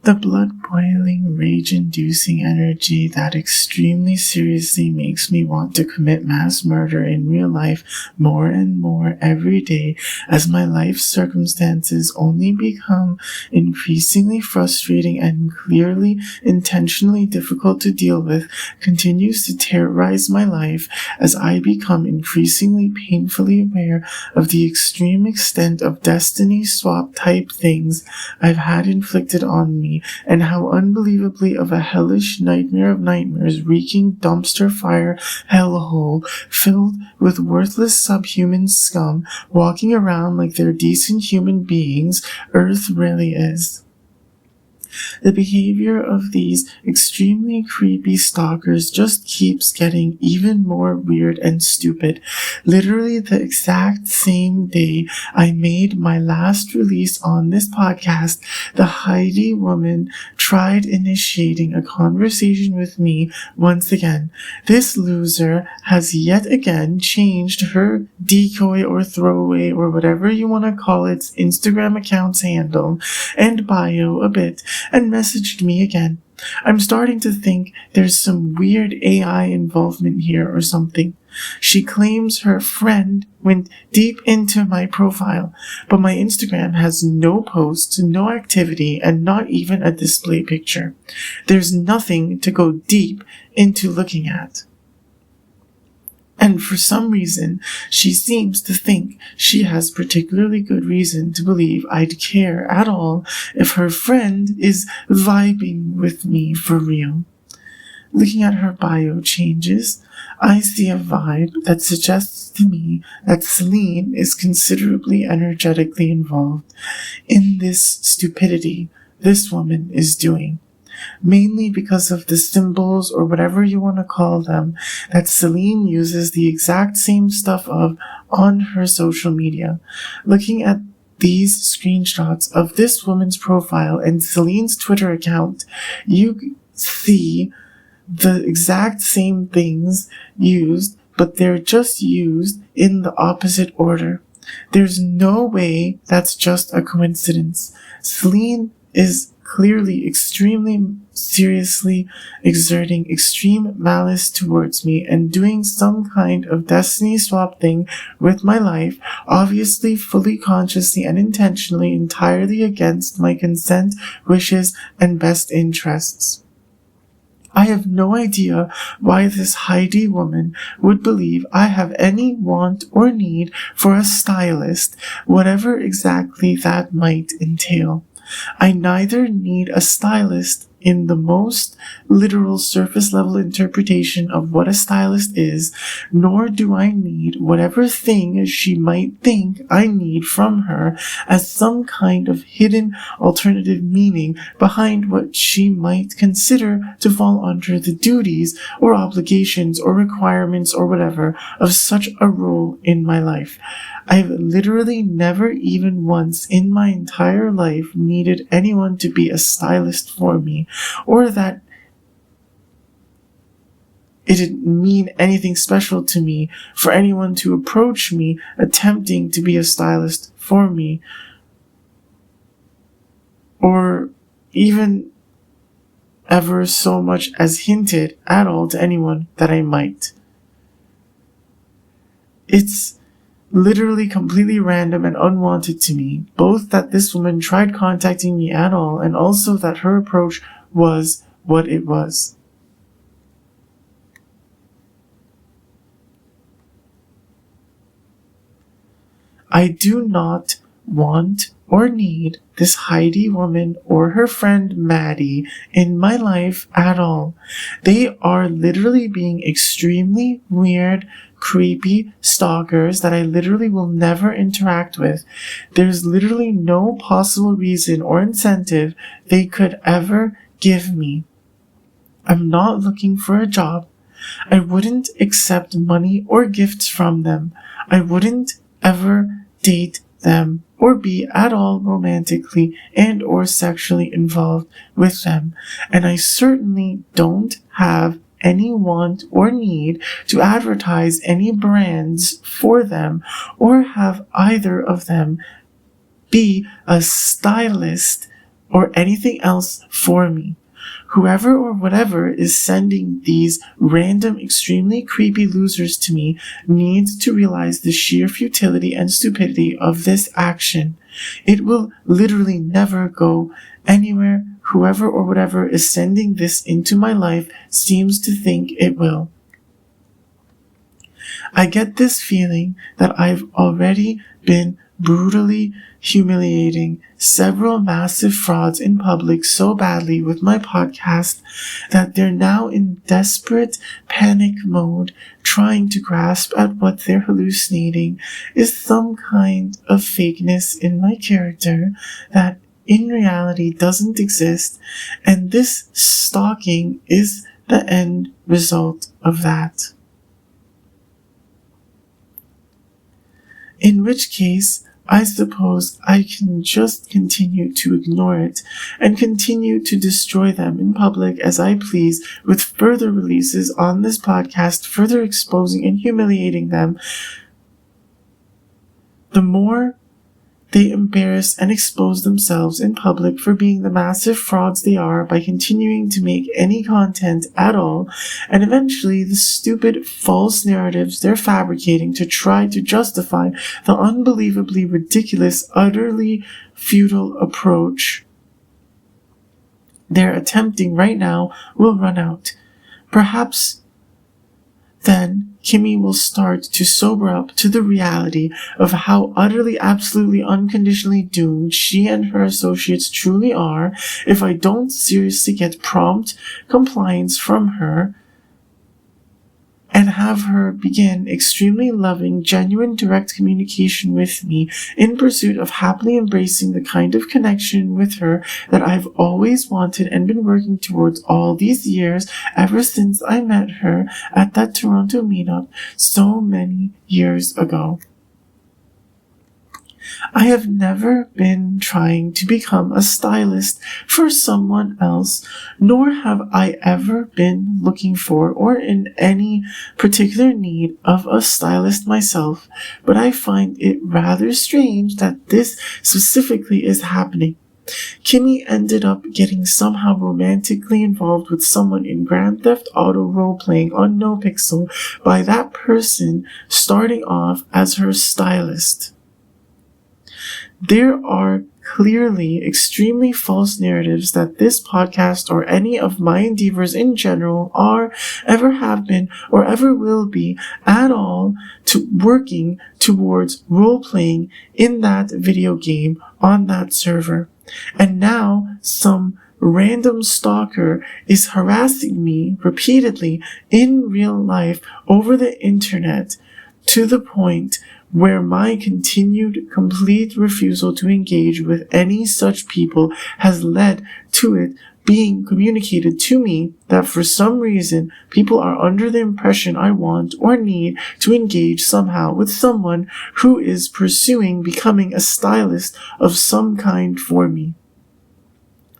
The blood-boiling, rage-inducing energy that extremely seriously makes me want to commit mass murder in real life more and more every day as my life circumstances only become increasingly frustrating and clearly intentionally difficult to deal with, continues to terrorize my life as I become increasingly painfully aware of the extreme extent of destiny swap type things I've had inflicted on me, and how unbelievably of a hellish nightmare of nightmares, reeking dumpster fire hellhole filled with worthless subhuman scum walking around like they're decent human beings Earth really is. The behavior of these extremely creepy stalkers just keeps getting even more weird and stupid. Literally the exact same day I made my last release on this podcast, the Heidi woman tried initiating a conversation with me once again. This loser has yet again changed her decoy or throwaway or whatever you want to call its Instagram account's handle and bio a bit, and messaged me again. I'm starting to think there's some weird AI involvement here or something. She claims her friend went deep into my profile, but my Instagram has no posts, no activity, and not even a display picture. There's nothing to go deep into looking at. And for some reason, she seems to think she has particularly good reason to believe I'd care at all if her friend is vibing with me for real. Looking at her bio changes, I see a vibe that suggests to me that Celine is considerably energetically involved in this stupidity this woman is doing. Mainly because of the symbols or whatever you want to call them that Celine uses the exact same stuff of on her social media. Looking at these screenshots of this woman's profile and Celine's Twitter account, you see the exact same things used, but they're just used in the opposite order. There's no way that's just a coincidence. Celine is clearly extremely seriously exerting extreme malice towards me and doing some kind of destiny swap thing with my life, obviously fully consciously and intentionally entirely against my consent, wishes, and best interests. I have no idea why this Heidi woman would believe I have any want or need for a stylist, whatever exactly that might entail. I neither need a stylist in the most literal surface level interpretation of what a stylist is, nor do I need whatever thing she might think I need from her as some kind of hidden alternative meaning behind what she might consider to fall under the duties or obligations or requirements or whatever of such a role in my life. I've literally never even once in my entire life needed anyone to be a stylist for me, or that it didn't mean anything special to me for anyone to approach me attempting to be a stylist for me, or even ever so much as hinted at all to anyone that I might. It's literally completely random and unwanted to me, both that this woman tried contacting me at all and also that her approach was what it was. I do not want or need this Heidi woman or her friend Maddie in my life at all. They are literally being extremely weird, creepy stalkers that I literally will never interact with. There's literally no possible reason or incentive they could ever give me. I'm not looking for a job. I wouldn't accept money or gifts from them. I wouldn't ever date them or be at all romantically and or sexually involved with them. And I certainly don't have any want or need to advertise any brands for them or have either of them be a stylist or anything else for me. Whoever or whatever is sending these random, extremely creepy losers to me needs to realize the sheer futility and stupidity of this action. It will literally never go anywhere. Whoever or whatever is sending this into my life seems to think it will. I get this feeling that I've already been brutally humiliating several massive frauds in public so badly with my podcast that they're now in desperate panic mode, trying to grasp at what they're hallucinating is some kind of fakeness in my character that in reality doesn't exist, and this stalking is the end result of that. In which case, I suppose I can just continue to ignore it and continue to destroy them in public as I please with further releases on this podcast, further exposing and humiliating them. The more they embarrass and expose themselves in public for being the massive frauds they are by continuing to make any content at all, and eventually the stupid false narratives they're fabricating to try to justify the unbelievably ridiculous, utterly futile approach they're attempting right now will run out. Perhaps then Kimmy will start to sober up to the reality of how utterly, absolutely, unconditionally doomed she and her associates truly are if I don't seriously get prompt compliance from her and have her begin extremely loving, genuine, direct communication with me in pursuit of happily embracing the kind of connection with her that I've always wanted and been working towards all these years ever since I met her at that Toronto meetup so many years ago. I have never been trying to become a stylist for someone else, nor have I ever been looking for or in any particular need of a stylist myself, but I find it rather strange that this specifically is happening. Kimmy ended up getting somehow romantically involved with someone in Grand Theft Auto role-playing on NoPixel by that person starting off as her stylist. There are clearly extremely false narratives that this podcast or any of my endeavors in general are, ever have been, or ever will be at all to working towards role-playing in that video game on that server. And now some random stalker is harassing me repeatedly in real life over the internet to the point where my continued complete refusal to engage with any such people has led to it being communicated to me that for some reason people are under the impression I want or need to engage somehow with someone who is pursuing becoming a stylist of some kind for me.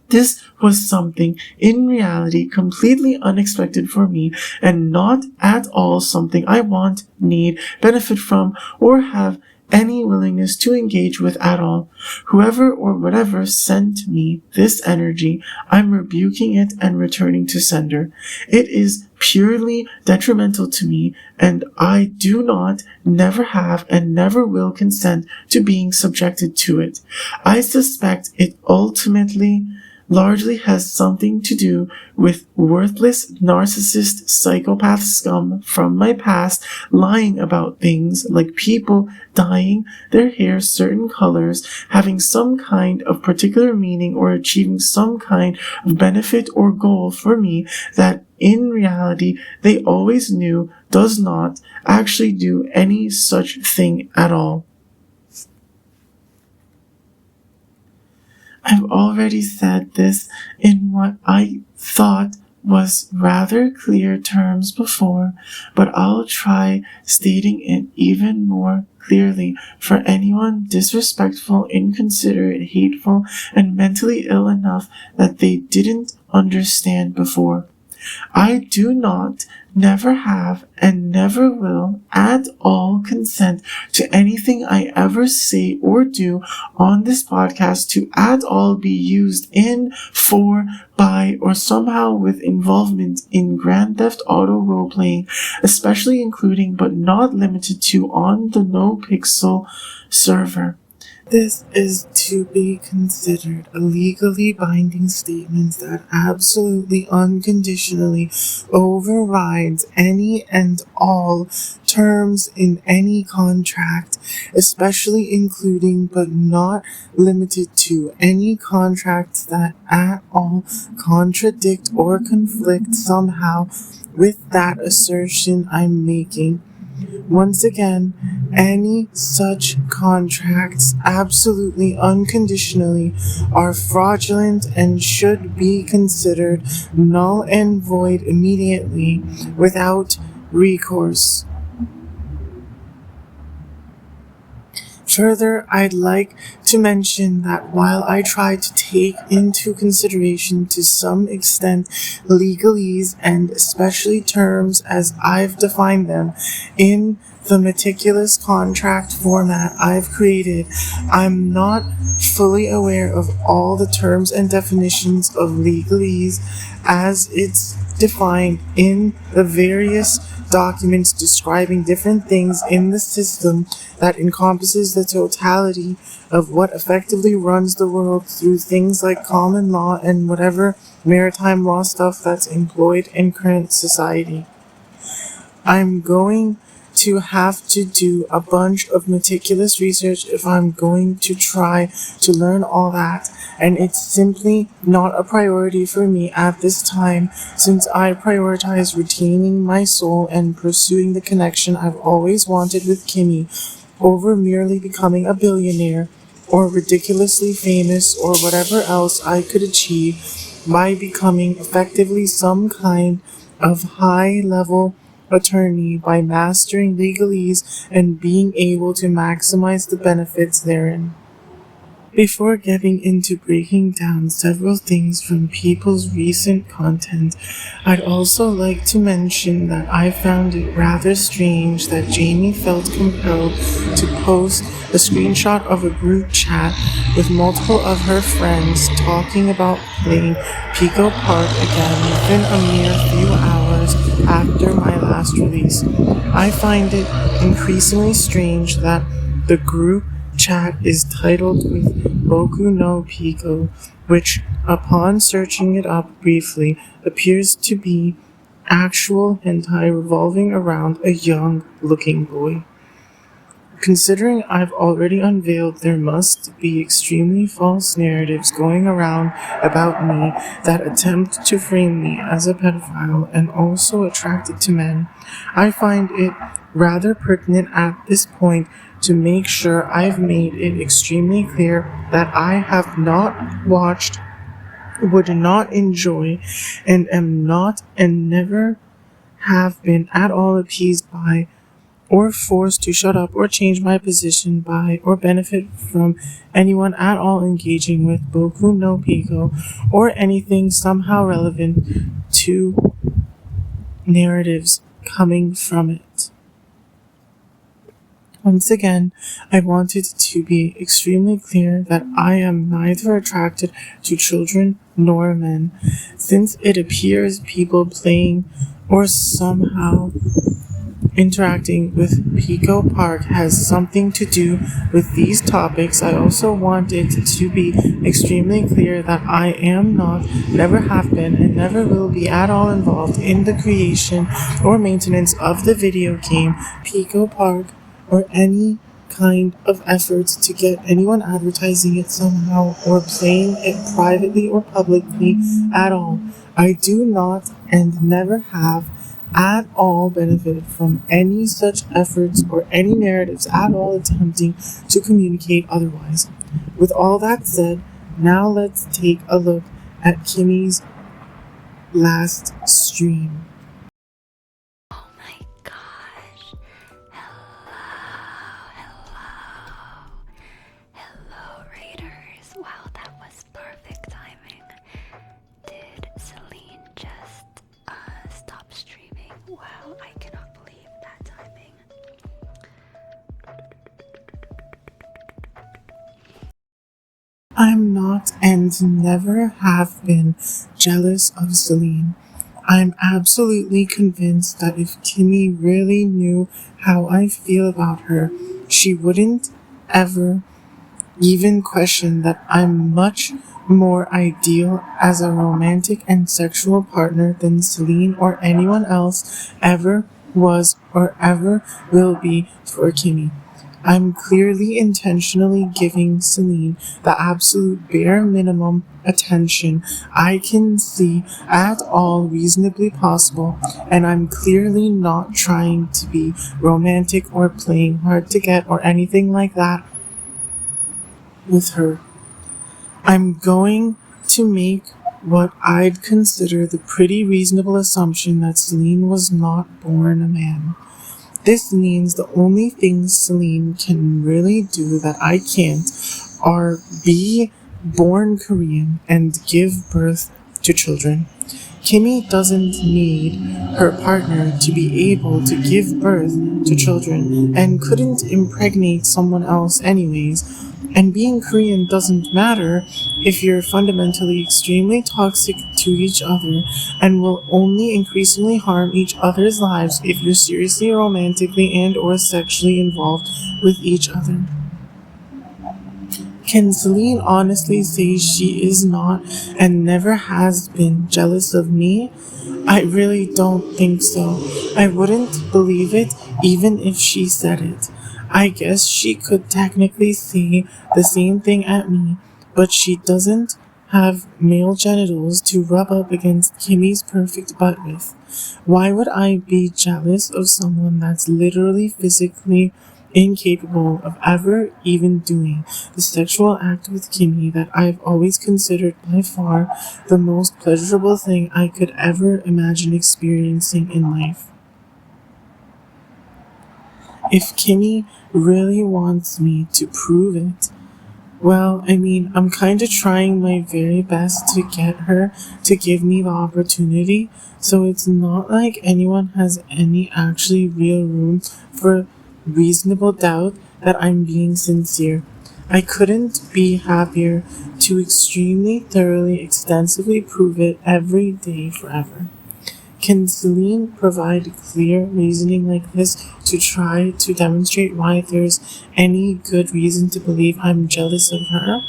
This was something, in reality, completely unexpected for me and not at all something I want, need, benefit from, or have any willingness to engage with at all. Whoever or whatever sent me this energy, I'm rebuking it and returning to sender. It is purely detrimental to me, and I do not, never have, and never will consent to being subjected to it. I suspect it ultimately largely has something to do with worthless, narcissist, psychopath scum from my past lying about things like people dyeing their hair certain colors, having some kind of particular meaning, or achieving some kind of benefit or goal for me that in reality they always knew does not actually do any such thing at all. I've already said this in what I thought was rather clear terms before, but I'll try stating it even more clearly for anyone disrespectful, inconsiderate, hateful, and mentally ill enough that they didn't understand before. I do not, never have, and never will at all consent to anything I ever say or do on this podcast to at all be used in, for, by, or somehow with involvement in Grand Theft Auto role-playing, especially including but not limited to on the NoPixel server. This is to be considered a legally binding statement that absolutely unconditionally overrides any and all terms in any contract, especially including but not limited to any contracts that at all contradict or conflict somehow with that assertion I'm making. Once again, any such contracts absolutely unconditionally are fraudulent and should be considered null and void immediately without recourse. Further, I'd like to mention that while I try to take into consideration to some extent legalese and especially terms as I've defined them in the meticulous contract format I've created, I'm not fully aware of all the terms and definitions of legalese as it's defined in the various documents describing different things in the system that encompasses the totality of what effectively runs the world through things like common law and whatever maritime law stuff that's employed in current society. I'm going to have to do a bunch of meticulous research if I'm going to try to learn all that, and it's simply not a priority for me at this time since I prioritize retaining my soul and pursuing the connection I've always wanted with Kimmy over merely becoming a billionaire or ridiculously famous or whatever else I could achieve by becoming effectively some kind of high-level attorney by mastering legalese and being able to maximize the benefits therein. Before getting into breaking down several things from people's recent content, I'd also like to mention that I found it rather strange that Jamie felt compelled to post a screenshot of a group chat with multiple of her friends talking about playing Pico Park again within a mere few hours after my last release. I find it increasingly strange that the group chat is titled with Boku no Pico, which, upon searching it up briefly, appears to be actual hentai revolving around a young-looking boy. Considering I've already unveiled there must be extremely false narratives going around about me that attempt to frame me as a pedophile and also attracted to men, I find it rather pertinent at this point to make sure I've made it extremely clear that I have not watched, would not enjoy, and am not and never have been at all appeased by or forced to shut up or change my position by or benefit from anyone at all engaging with Boku no Pico or anything somehow relevant to narratives coming from it. Once again, I wanted to be extremely clear that I am neither attracted to children nor men, since it appears people playing or somehow interacting with Pico Park has something to do with these topics. I also wanted to be extremely clear that I am not, never have been, and never will be at all involved in the creation or maintenance of the video game Pico Park or any kind of efforts to get anyone advertising it somehow or playing it privately or publicly at all. I do not and never have at all benefited from any such efforts or any narratives at all attempting to communicate otherwise. With all that said, now let's take a look at Kimmy's last stream. Oh my gosh. Hello, Raiders. Wow, that was perfect timing. Did Celine just I'm not and never have been jealous of Celine. I'm absolutely convinced that if Kimmy really knew how I feel about her, she wouldn't ever even question that I'm much more ideal as a romantic and sexual partner than Celine or anyone else ever was or ever will be for Kimmy. I'm clearly intentionally giving Celine the absolute bare minimum attention I can see at all reasonably possible, and I'm clearly not trying to be romantic or playing hard to get or anything like that with her. I'm going to make what I'd consider the pretty reasonable assumption that Celine was not born a man. This means the only things Celine can really do that I can't are be born Korean and give birth to children. Kimmy doesn't need her partner to be able to give birth to children and couldn't impregnate someone else anyways. And being Korean doesn't matter if you're fundamentally extremely toxic to each other and will only increasingly harm each other's lives if you're seriously romantically and or sexually involved with each other. Can Celine honestly say she is not and never has been jealous of me? I really don't think so. I wouldn't believe it even if she said it. I guess she could technically say the same thing at me, but she doesn't have male genitals to rub up against Kimmy's perfect butt with. Why would I be jealous of someone that's literally physically incapable of ever even doing the sexual act with Kimmy that I've always considered by far the most pleasurable thing I could ever imagine experiencing in life? If Kimmy really wants me to prove it, well, I'm kind of trying my very best to get her to give me the opportunity, so it's not like anyone has any actually real room for reasonable doubt that I'm being sincere. I couldn't be happier to extremely, thoroughly, extensively prove it every day forever. Can Celine provide clear reasoning like this to try to demonstrate why there's any good reason to believe I'm jealous of her?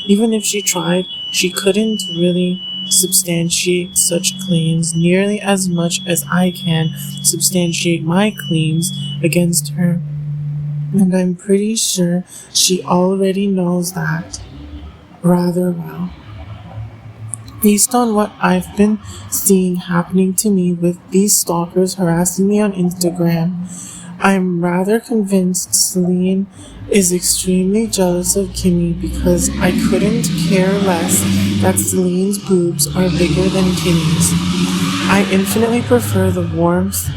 Even if she tried, she couldn't really substantiate such claims nearly as much as I can substantiate my claims against her. And I'm pretty sure she already knows that rather well. Based on what I've been seeing happening to me with these stalkers harassing me on Instagram, I'm rather convinced Celine is extremely jealous of Kimmy because I couldn't care less that Celine's boobs are bigger than Kimmy's. I infinitely prefer the warmth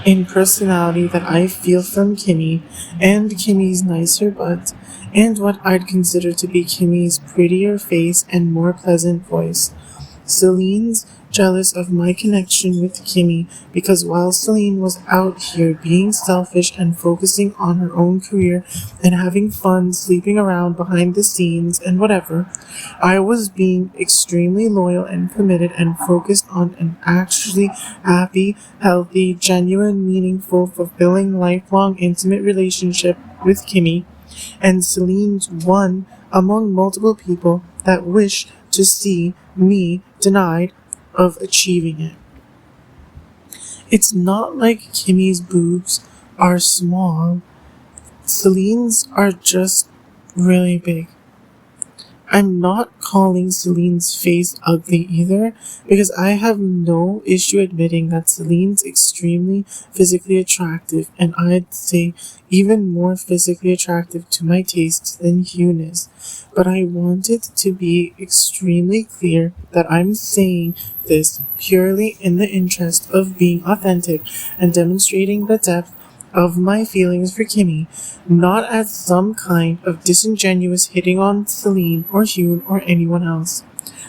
in personality that I feel from Kimmy and Kimmy's nicer butt and what I'd consider to be Kimmy's prettier face and more pleasant voice. Celine's jealous of my connection with Kimmy because while Celine was out here being selfish and focusing on her own career and having fun sleeping around behind the scenes and whatever, I was being extremely loyal and committed and focused on an actually happy, healthy, genuine, meaningful, fulfilling, lifelong, intimate relationship with Kimmy. And Celine's one among multiple people that wish to see me denied of achieving it. It's not like Kimmy's boobs are small. Celine's are just really big. I'm not calling Celine's face ugly either because I have no issue admitting that Celine's extremely physically attractive and I'd say even more physically attractive to my tastes than Hune is. But I want it to be extremely clear that I'm saying this purely in the interest of being authentic and demonstrating the depth of my feelings for Kimmy, not as some kind of disingenuous hitting on Celine or Hune or anyone else.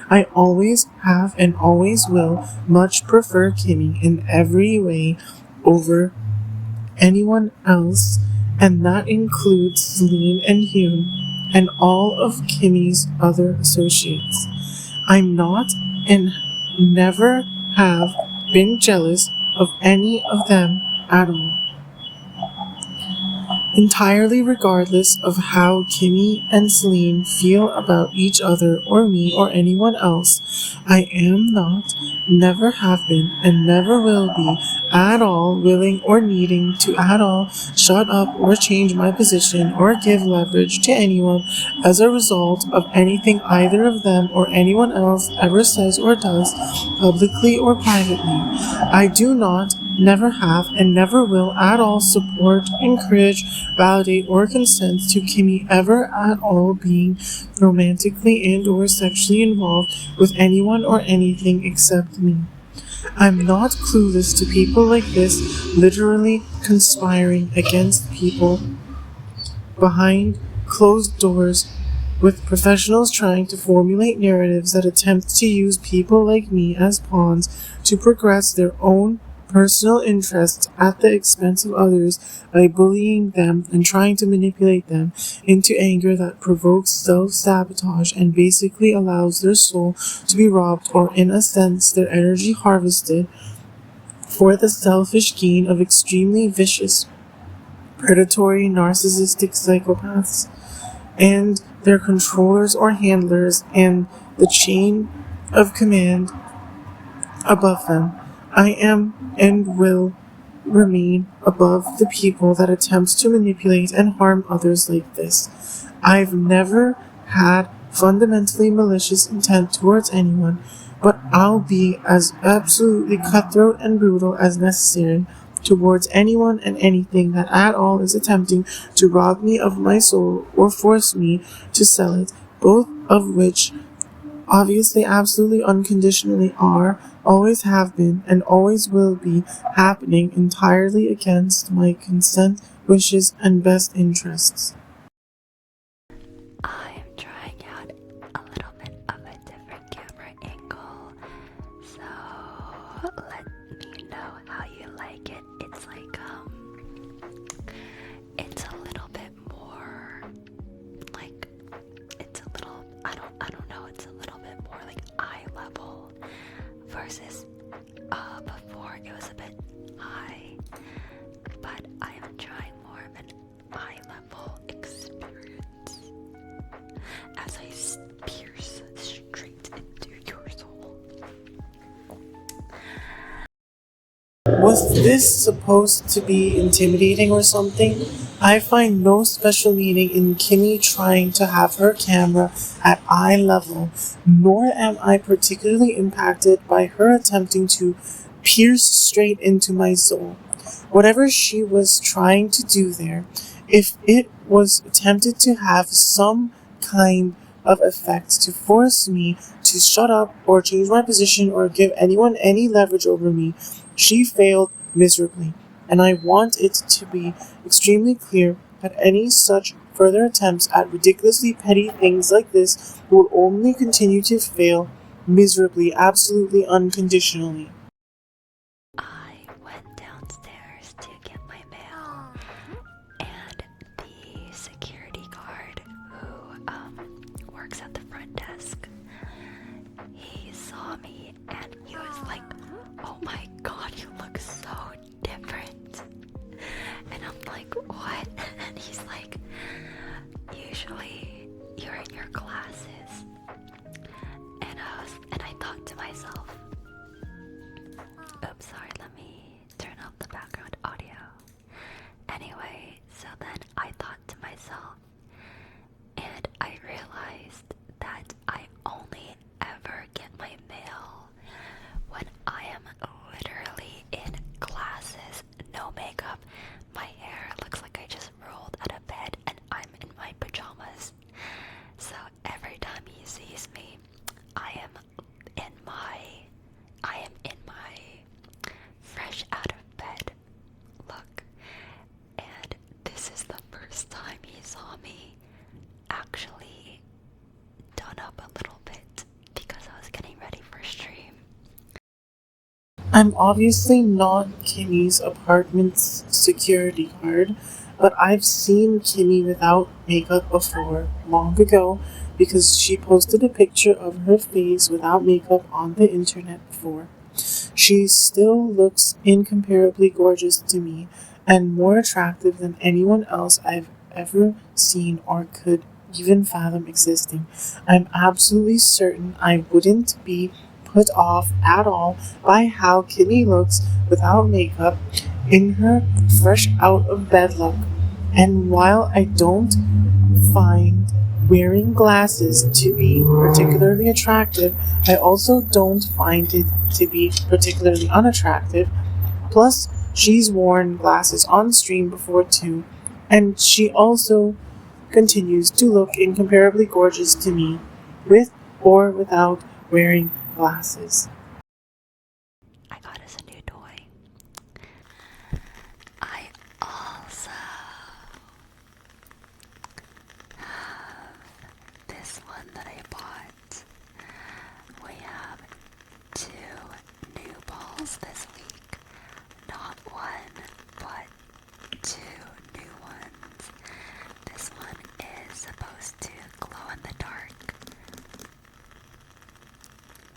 I always have and always will much prefer Kimmy in every way over anyone else, and that includes Celine and Hune. and all of Kimmy's other associates. I'm not and never have been jealous of any of them at all. Entirely regardless of how Kimmy and Celine feel about each other or me or anyone else, I am not, never have been, and never will be at all willing or needing to at all shut up or change my position or give leverage to anyone as a result of anything either of them or anyone else ever says or does, publicly or privately. I do not, never have, and never will at all support, encourage, validate, or consent to Kimmy ever at all being romantically and or sexually involved with anyone or anything except me. I'm not clueless to people like this literally conspiring against people behind closed doors with professionals trying to formulate narratives that attempt to use people like me as pawns to progress their own personal interests at the expense of others by bullying them and trying to manipulate them into anger that provokes self-sabotage and basically allows their soul to be robbed or, in a sense, their energy harvested for the selfish gain of extremely vicious, predatory, narcissistic psychopaths and their controllers or handlers and the chain of command above them. I am and will remain above the people that attempt to manipulate and harm others like this. I've never had fundamentally malicious intent towards anyone, but I'll be as absolutely cutthroat and brutal as necessary towards anyone and anything that at all is attempting to rob me of my soul or force me to sell it, both of which obviously absolutely unconditionally are, always have been, and always will be happening entirely against my consent, wishes, and best interests. I'm trying out a little bit of a different camera angle, so let me know how you like it. It's like, it's a little bit more, like, it's a little, I don't know, it's a little bit more like eye level versus, before it was a bit high, but I am trying more of an eye level experience as I pierce straight into your soul. Was this supposed to be intimidating or something? I find no special meaning in Kimmy trying to have her camera at eye level, nor am I particularly impacted by her attempting to pierce straight into my soul. Whatever she was trying to do there, if it was attempted to have some kind of effect to force me to shut up or change my position or give anyone any leverage over me, she failed miserably, and I want it to be extremely clear that any such further attempts at ridiculously petty things like this will only continue to fail miserably, absolutely unconditionally. I went downstairs to get my mail, and the security guard who works at the front desk, he saw me and he was like, "Oh my god, you look so different." And I'm like, "What?" And he's like, "Usually you're in your glasses." And I thought to myself, oops, sorry, let me turn off the background audio. Anyway, so then I thought to myself, and I realized that I only ever get my mail when I am literally in glasses, no makeup, my hair looks like I just rolled out of bed, and I'm in my pajamas. So every time he sees me, I am in my fresh out of bed look. And this is the first time he saw me actually done up a little bit because I was getting ready for stream. I'm obviously not Kimmy's apartment's security guard. but I've seen Kimmy without makeup before, long ago, because she posted a picture of her face without makeup on the internet before. She still looks incomparably gorgeous to me and more attractive than anyone else I've ever seen or could even fathom existing. I'm absolutely certain I wouldn't be put off at all by how Kimmy looks without makeup in her fresh out of bed look. And while I don't find wearing glasses to be particularly attractive, I also don't find it to be particularly unattractive. Plus, she's worn glasses on stream before too, and she also continues to look incomparably gorgeous to me, with or without wearing glasses. I got us a new toy. I also have this one that I bought. We have 2 new balls this week. Not one, but 2 new ones. This one is supposed to glow in the dark,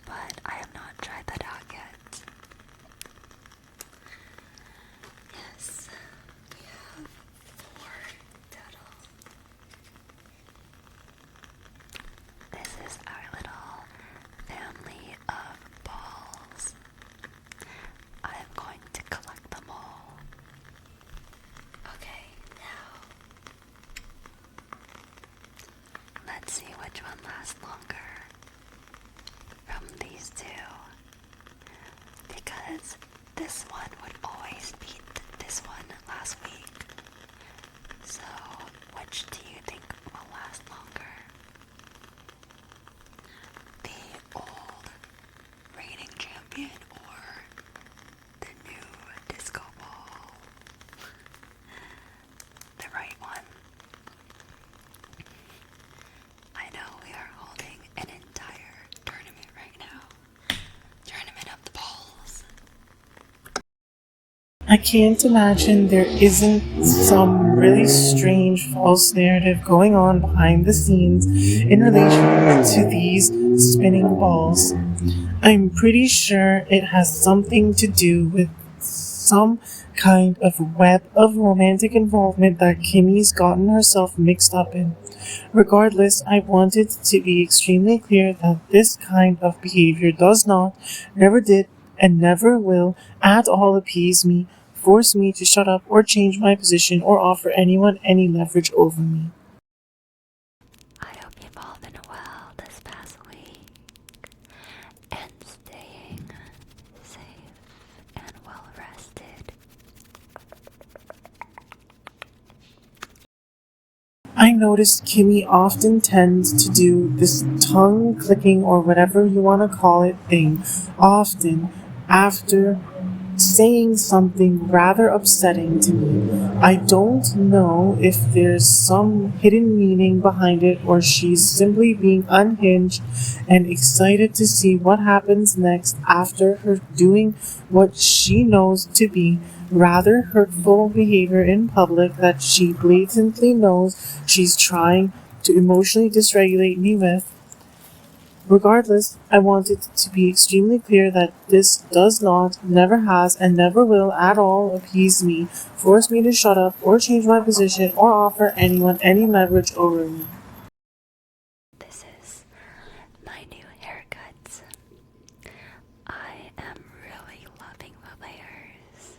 but I have not tried that out yet. Yes, we have 4 total. This is our little family of balls. I'm going to collect them all. Okay, now let's see which one lasts longer from these 2, because this one would always beat this one last week. So, which do you think will last longer? The old reigning champion or the new disco ball? The right one. I know we are holding an entire tournament right now. Tournament of the balls. I can't imagine there isn't some really strange false narrative going on behind the scenes in relation to these spinning balls. I'm pretty sure it has something to do with some kind of web of romantic involvement that Kimmy's gotten herself mixed up in. Regardless, I wanted to be extremely clear that this kind of behavior does not, never did, and never will at all appease me, force me to shut up or change my position or offer anyone any leverage over me. I hope you've all been well this past week and staying safe and well rested. I noticed Kimmy often tends to do this tongue clicking or whatever you want to call it thing often after saying something rather upsetting to me. I don't know if there's some hidden meaning behind it or she's simply being unhinged and excited to see what happens next after her doing what she knows to be rather hurtful behavior in public that she blatantly knows she's trying to emotionally dysregulate me with. Regardless, I wanted to be extremely clear that this does not, never has, and never will at all appease me, force me to shut up, or change my position, or offer anyone any leverage over me. This is my new haircut. I am really loving the layers.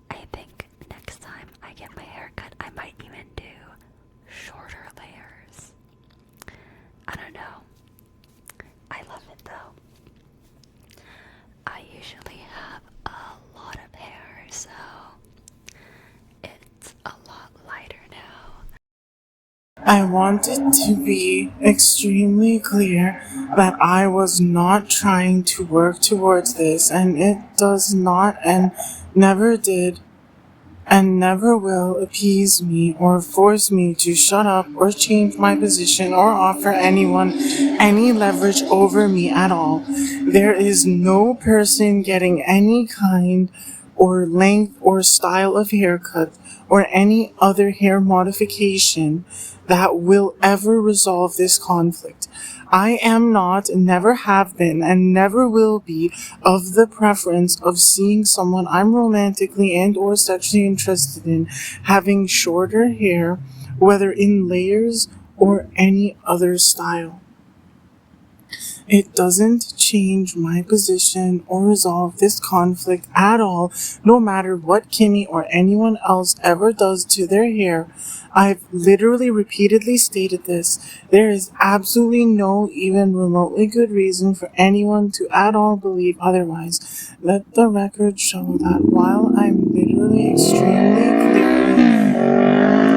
I think next time I get my haircut, I might even do shorter layers. I don't know. I love it though. I usually have a lot of hair, so it's a lot lighter now. I wanted to be extremely clear that I was not trying to work towards this, and it does not and never did and never will appease me or force me to shut up or change my position or offer anyone any leverage over me at all. There is no person getting any kind or length or style of haircut or any other hair modification that will ever resolve this conflict. I am not, never have been, and never will be of the preference of seeing someone I'm romantically and or sexually interested in having shorter hair, whether in layers or any other style. It doesn't change my position or resolve this conflict at all, no matter what Kimmy or anyone else ever does to their hair. I've literally repeatedly stated this. There is absolutely no even remotely good reason for anyone to at all believe otherwise. Let the record show that while I'm literally extremely clearly,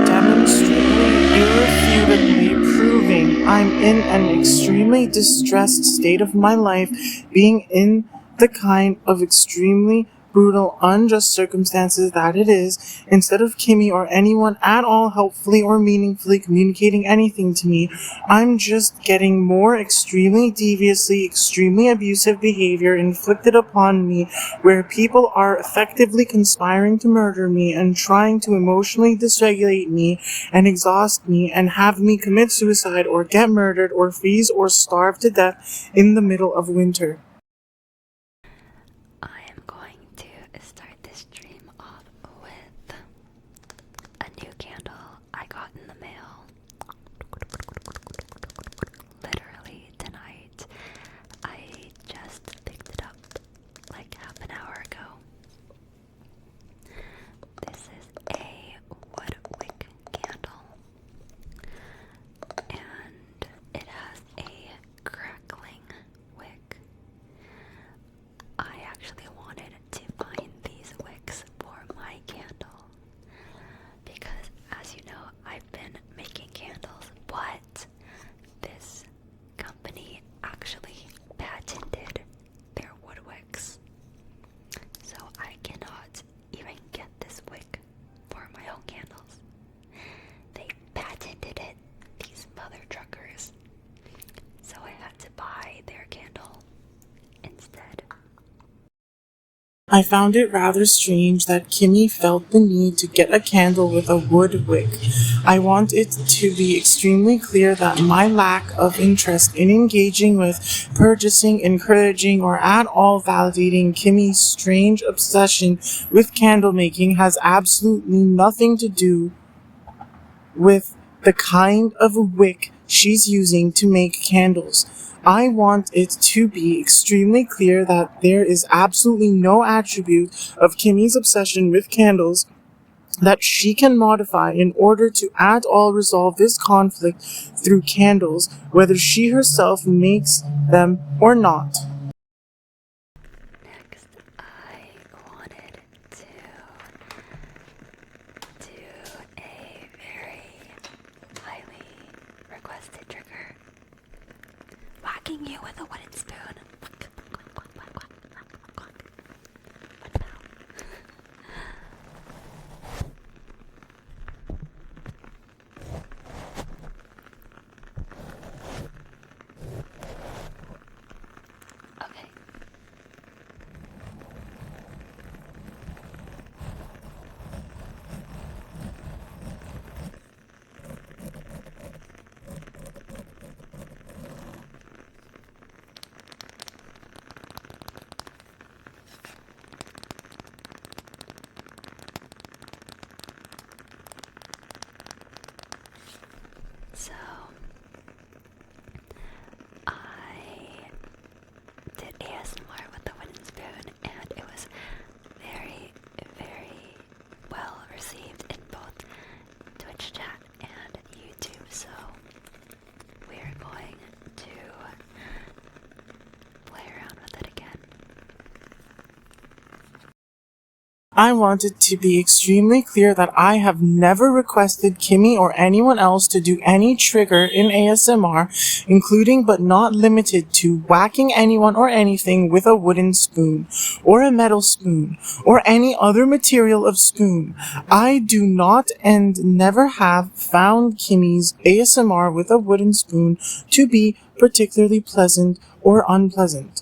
demonstrably, irrefutably proving I'm in an extremely distressed state of my life, being in the kind of extremely brutal, unjust circumstances that it is, instead of Kimmy or anyone at all helpfully or meaningfully communicating anything to me, I'm just getting more extremely deviously, extremely abusive behavior inflicted upon me, where people are effectively conspiring to murder me and trying to emotionally dysregulate me and exhaust me and have me commit suicide or get murdered or freeze or starve to death in the middle of winter. I am going to start this stream off with a new candle I got in the mail literally tonight. I just picked it up like half an hour ago. This is a wood wick candle, and it has a crackling wick. I actually wanted to find these wicks for my candle because, as you know, I've been making candles, but this company actually patented their wood wicks, so I cannot even get this wick for my own candles. They patented it, these mother truckers, so I had to buy their candle instead. I found it rather strange that Kimmy felt the need to get a candle with a wood wick. I want it to be extremely clear that my lack of interest in engaging with, purchasing, encouraging, or at all validating Kimmy's strange obsession with candle making has absolutely nothing to do with the kind of wick she's using to make candles. I want it to be extremely clear that there is absolutely no attribute of Kimmy's obsession with candles that she can modify in order to at all resolve this conflict through candles, whether she herself makes them or not. Next, I wanted to do a very highly requested trigger. Whacking you with a wooden spoon. Okay. So, I did ASMR with the wooden spoon, and it was very, very well received in both Twitch chat and YouTube, so we're going to play around with it again. I want it to be extremely clear that I have never requested Kimmy or anyone else to do any trigger in ASMR, including but not limited to whacking anyone or anything with a wooden spoon, or a metal spoon, or any other material of spoon. I do not and never have found Kimmy's ASMR with a wooden spoon to be particularly pleasant or unpleasant.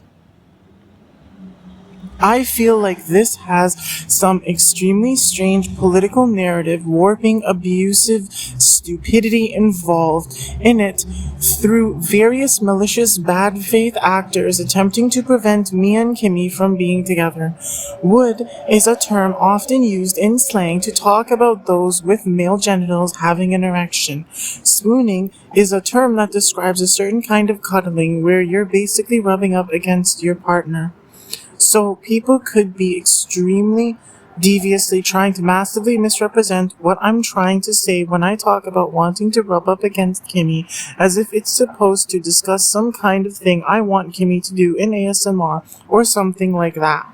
I feel like this has some extremely strange political narrative, warping, abusive stupidity involved in it through various malicious bad faith actors attempting to prevent me and Kimmy from being together. Wood is a term often used in slang to talk about those with male genitals having an erection. Spooning is a term that describes a certain kind of cuddling where you're basically rubbing up against your partner. So people could be extremely deviously trying to massively misrepresent what I'm trying to say when I talk about wanting to rub up against Kimmy, as if it's supposed to discuss some kind of thing I want Kimmy to do in ASMR or something like that.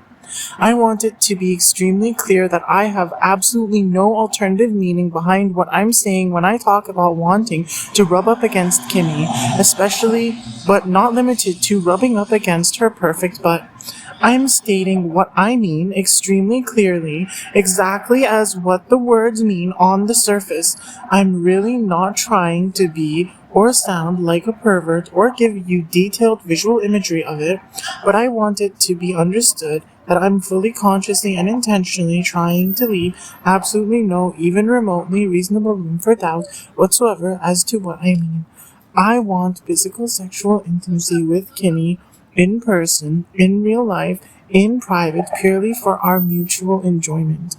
I want it to be extremely clear that I have absolutely no alternative meaning behind what I'm saying when I talk about wanting to rub up against Kimmy, especially but not limited to rubbing up against her perfect butt. I'm stating what I mean extremely clearly, exactly as what the words mean on the surface. I'm really not trying to be or sound like a pervert or give you detailed visual imagery of it, but I want it to be understood that I'm fully consciously and intentionally trying to leave absolutely no even remotely reasonable room for doubt whatsoever as to what I mean. I want physical sexual intimacy with Kimmy in person, in real life, in private, purely for our mutual enjoyment.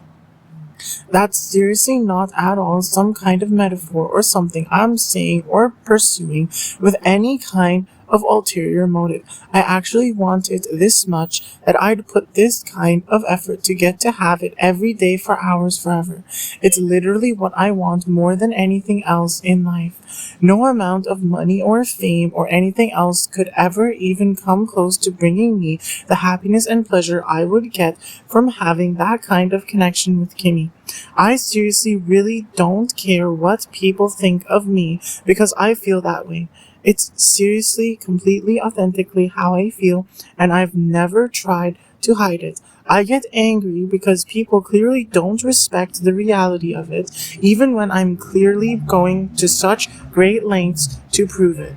That's seriously not at all some kind of metaphor or something I'm saying or pursuing with any kind of ulterior motive. I actually want it this much that I'd put this kind of effort to get to have it every day for hours forever. It's literally what I want more than anything else in life. No amount of money or fame or anything else could ever even come close to bringing me the happiness and pleasure I would get from having that kind of connection with Kimmy. I seriously really don't care what people think of me because I feel that way. It's seriously, completely, authentically how I feel, and I've never tried to hide it. I get angry because people clearly don't respect the reality of it, even when I'm clearly going to such great lengths to prove it.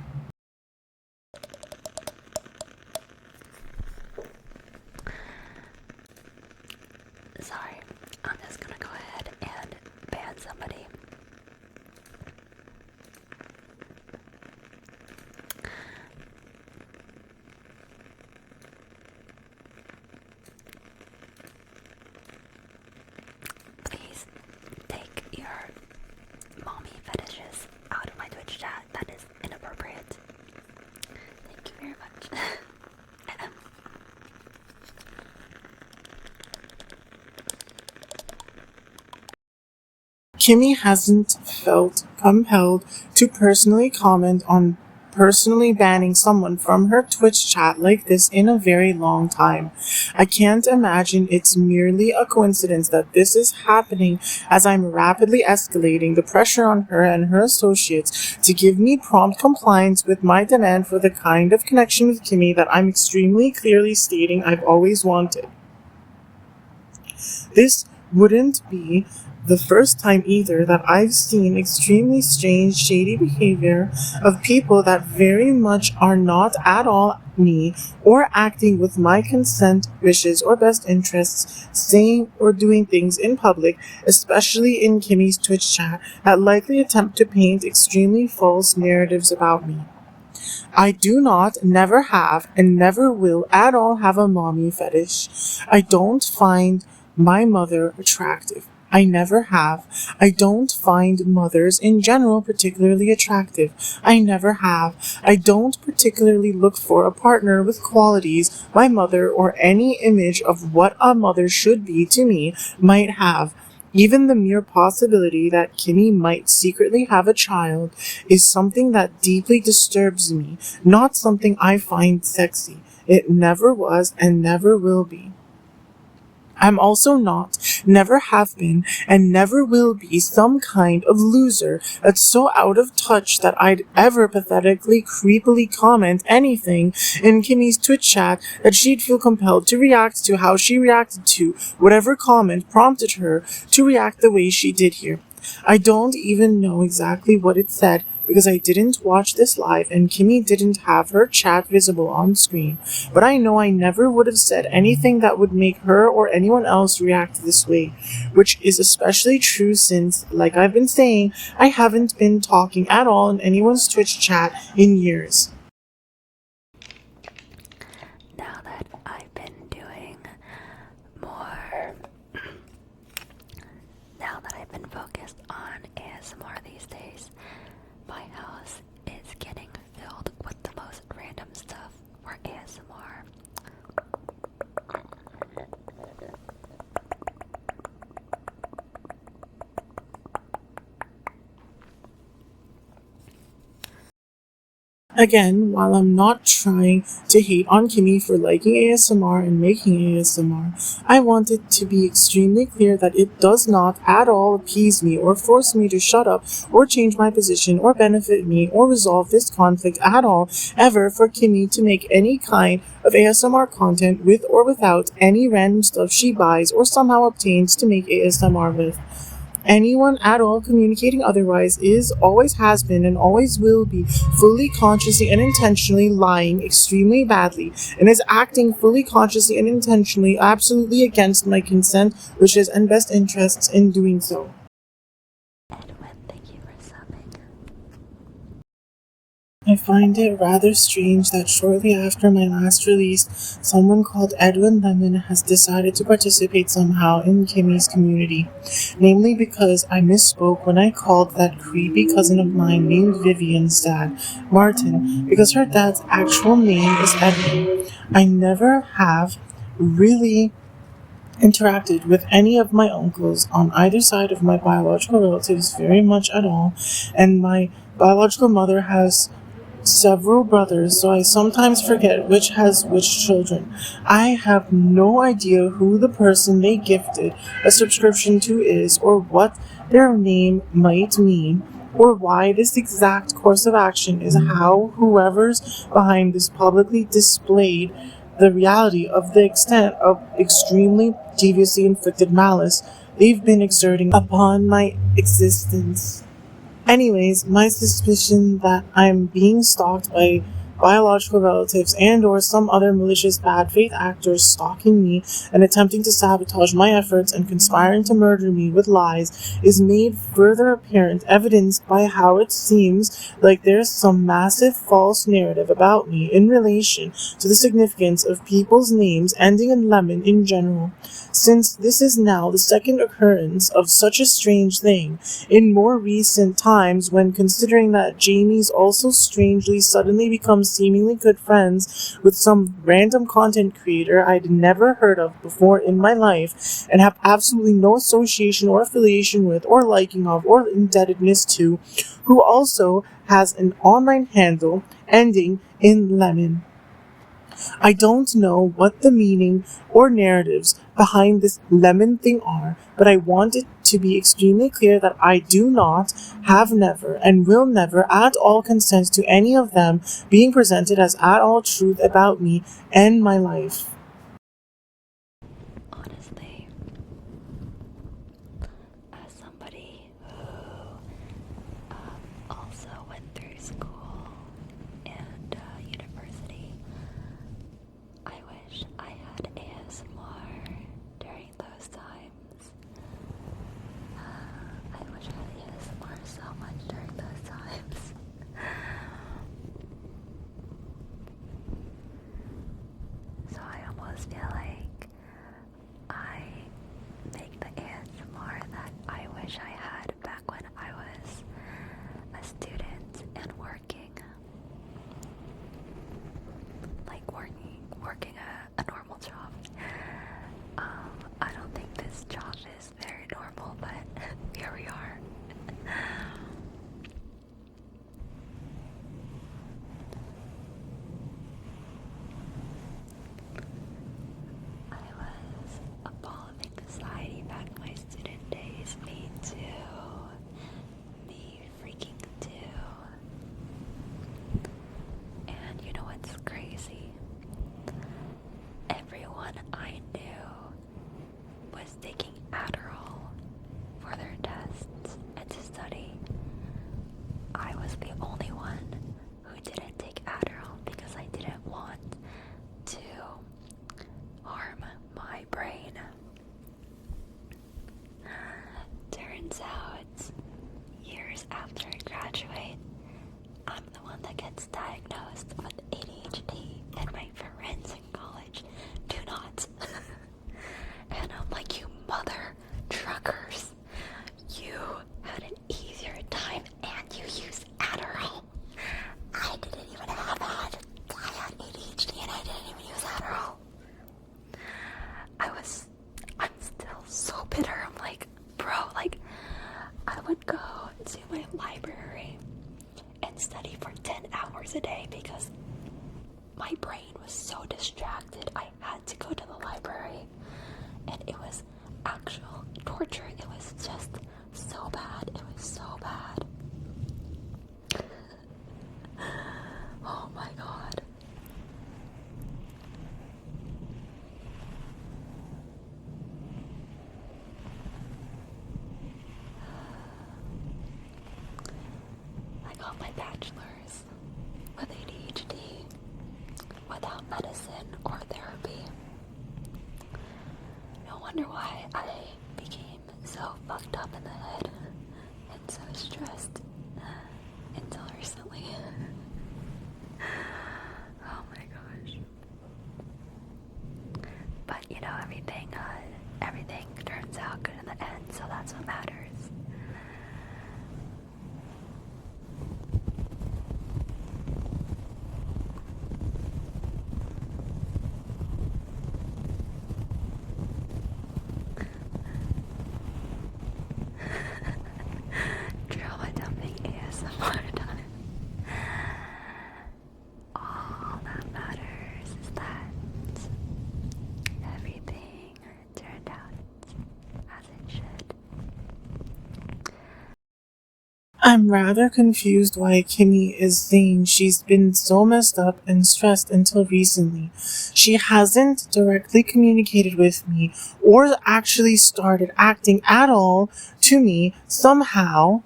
Sorry, I'm just gonna go ahead and ban somebody. Please take your mommy fetishes out of my Twitch chat. That is inappropriate. Thank you very much. Kimmy hasn't felt compelled to personally comment on personally banning someone from her Twitch chat like this in a very long time. I can't imagine it's merely a coincidence that this is happening as I'm rapidly escalating the pressure on her and her associates to give me prompt compliance with my demand for the kind of connection with Kimmy that I'm extremely clearly stating I've always wanted. This wouldn't be the first time either that I've seen extremely strange, shady behavior of people that very much are not at all me or acting with my consent, wishes, or best interests, saying or doing things in public, especially in Kimmy's Twitch chat, that likely attempt to paint extremely false narratives about me. I do not, never have, and never will at all have a mommy fetish. I don't find my mother attractive. I never have. I don't find mothers in general particularly attractive. I never have. I don't particularly look for a partner with qualities my mother or any image of what a mother should be to me might have. Even the mere possibility that Kimmy might secretly have a child is something that deeply disturbs me, not something I find sexy. It never was and never will be. I'm also not, never have been, and never will be some kind of loser that's so out of touch that I'd ever pathetically, creepily comment anything in Kimmy's Twitch chat that she'd feel compelled to react to how she reacted to whatever comment prompted her to react the way she did here. I don't even know exactly what it said, because I didn't watch this live and Kimmy didn't have her chat visible on screen, but I know I never would have said anything that would make her or anyone else react this way, which is especially true since, like I've been saying, I haven't been talking at all in anyone's Twitch chat in years. Now that I've been doing more, now that I've been focused on ASMR these days, my house is getting filled with the most random stuff for ASMR. Again, while I'm not trying to hate on Kimmy for liking ASMR and making ASMR, I want it to be extremely clear that it does not at all appease me or force me to shut up or change my position or benefit me or resolve this conflict at all ever for Kimmy to make any kind of ASMR content with or without any random stuff she buys or somehow obtains to make ASMR with. Anyone at all communicating otherwise is, always has been, and always will be fully consciously and intentionally lying extremely badly and is acting fully consciously and intentionally absolutely against my consent, wishes, and best interests in doing so. Edwin, thank you for subbing. I find it rather strange that shortly after my last release, someone called Edwin Lemon has decided to participate somehow in Kimmy's community. Namely because I misspoke when I called that creepy cousin of mine named Vivian's dad, Martin, because her dad's actual name is Edwin. I never have really interacted with any of my uncles on either side of my biological relatives very much at all, and my biological mother has several brothers, so I sometimes forget which has which children. I have no idea who the person they gifted a subscription to is, or what their name might mean, or why this exact course of action is how whoever's behind this publicly displayed the reality of the extent of extremely deviously inflicted malice they've been exerting upon my existence. Anyways, my suspicion that I'm being stalked by biological relatives and or some other malicious bad faith actors stalking me and attempting to sabotage my efforts and conspiring to murder me with lies is made further apparent, evidenced by how it seems like there's some massive false narrative about me in relation to the significance of people's names ending in lemon in general. Since this is now the second occurrence of such a strange thing in more recent times, when considering that Jamie's also strangely suddenly becomes seemingly good friends with some random content creator I'd never heard of before in my life and have absolutely no association or affiliation with or liking of or indebtedness to, who also has an online handle ending in lemon. I don't know what the meaning or narratives behind this lemon thing are, but I want it to be extremely clear that I do not, have never, and will never at all consent to any of them being presented as at all truth about me and my life. Honestly, as somebody who also went through school and university, I wish I had ASMR during those times. I wish I had ASMR so much during those times. So I hours a day because my brain was so distracted. I had to go to the library, and it was actual torture. It was just so bad. It was so bad. Oh my god. I got my bachelor's with ADHD without medicine or therapy. No wonder why I became so fucked up in the head and so stressed until recently. Oh my gosh. But you know, everything turns out good in the end, so that's what matters. Trauma dumping ASMR time. All that matters is that everything turned out as it should. I'm rather confused why Kimmy is saying she's been so messed up and stressed until recently. She hasn't directly communicated with me or actually started acting at all to me somehow,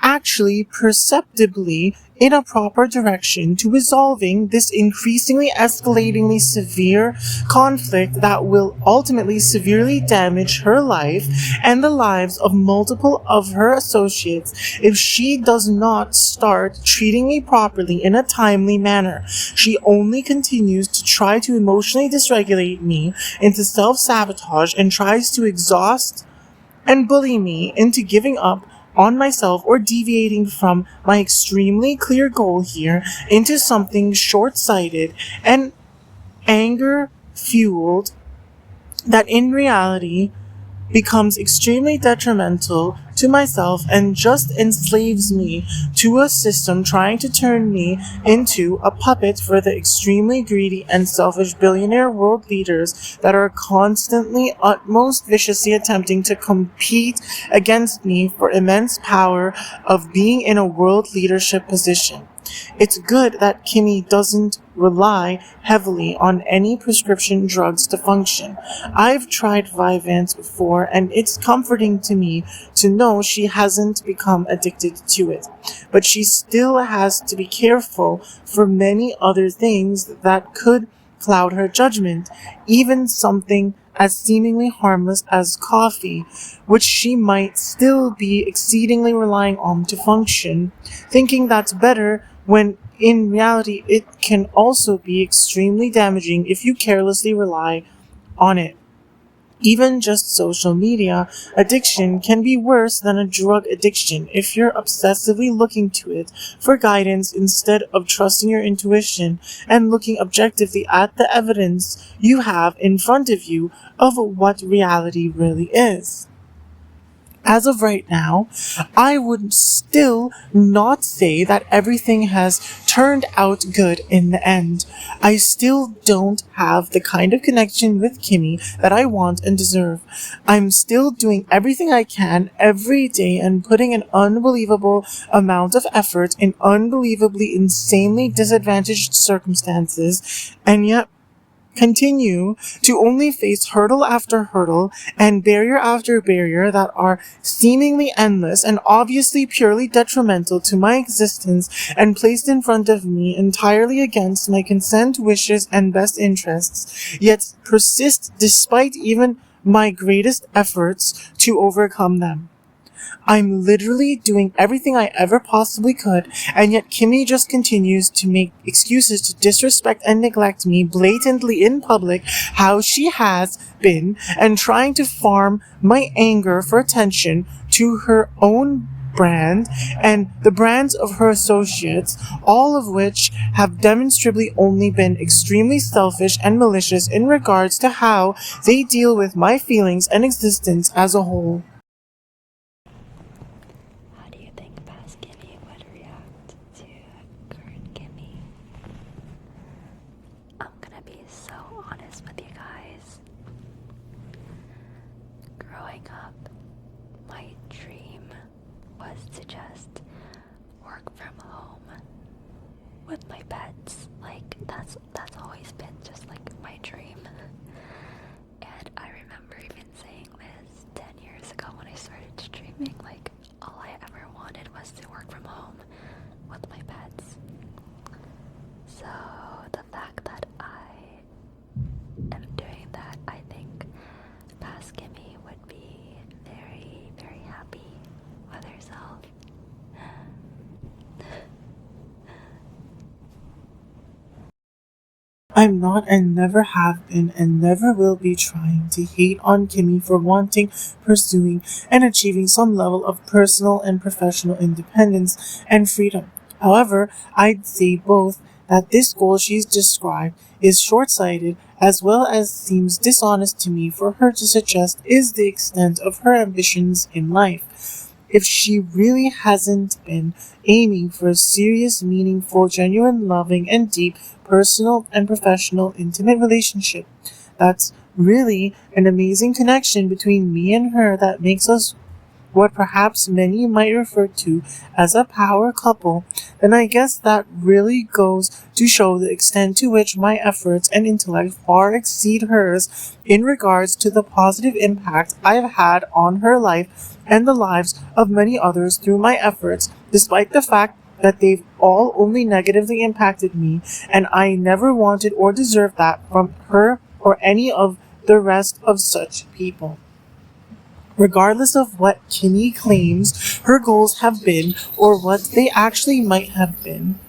actually perceptibly in a proper direction to resolving this increasingly escalatingly severe conflict that will ultimately severely damage her life and the lives of multiple of her associates if she does not start treating me properly in a timely manner. She only continues to try to emotionally dysregulate me into self-sabotage and tries to exhaust and bully me into giving up on myself or deviating from my extremely clear goal here into something short-sighted and anger-fueled that in reality becomes extremely detrimental to myself and just enslaves me to a system trying to turn me into a puppet for the extremely greedy and selfish billionaire world leaders that are constantly, utmost viciously attempting to compete against me for immense power of being in a world leadership position. It's good that Kimmy doesn't rely heavily on any prescription drugs to function. I've tried Vyvanse before, and it's comforting to me to know she hasn't become addicted to it. But she still has to be careful for many other things that could cloud her judgment, even something as seemingly harmless as coffee, which she might still be exceedingly relying on to function, thinking that's better when in reality it can also be extremely damaging if you carelessly rely on it. Even just social media addiction can be worse than a drug addiction if you're obsessively looking to it for guidance instead of trusting your intuition and looking objectively at the evidence you have in front of you of what reality really is. As of right now, I would still not say that everything has turned out good in the end. I still don't have the kind of connection with Kimmy that I want and deserve. I'm still doing everything I can every day and putting an unbelievable amount of effort in unbelievably insanely disadvantaged circumstances, and yet continue to only face hurdle after hurdle and barrier after barrier that are seemingly endless and obviously purely detrimental to my existence and placed in front of me entirely against my consent, wishes, and best interests, yet persist despite even my greatest efforts to overcome them. I'm literally doing everything I ever possibly could, and yet Kimmy just continues to make excuses to disrespect and neglect me blatantly in public how she has been, and trying to farm my anger for attention to her own brand and the brands of her associates, all of which have demonstrably only been extremely selfish and malicious in regards to how they deal with my feelings and existence as a whole. How do you think past Kimmy would react to current growing up, my dream was to just work from home with my pets. Like that's always been just like my dream. And I remember even saying this 10 years ago when I started streaming, like all I ever wanted was to work from home with my pets. So the fact that I am doing that, I think past Kimmy would be very, very happy with herself. I'm not and never have been and never will be trying to hate on Kimmy for wanting, pursuing, and achieving some level of personal and professional independence and freedom. However, I'd say both that this goal she's described is short-sighted as well as seems dishonest to me for her to suggest is the extent of her ambitions in life. If she really hasn't been aiming for a serious, meaningful, genuine, loving, and deep personal and professional intimate relationship, that's really an amazing connection between me and her that makes us what perhaps many might refer to as a power couple, then I guess that really goes to show the extent to which my efforts and intellect far exceed hers in regards to the positive impact I've had on her life and the lives of many others through my efforts, despite the fact that they've all only negatively impacted me, and I never wanted or deserved that from her or any of the rest of such people. Regardless of what Kimmy claims her goals have been or what they actually might have been,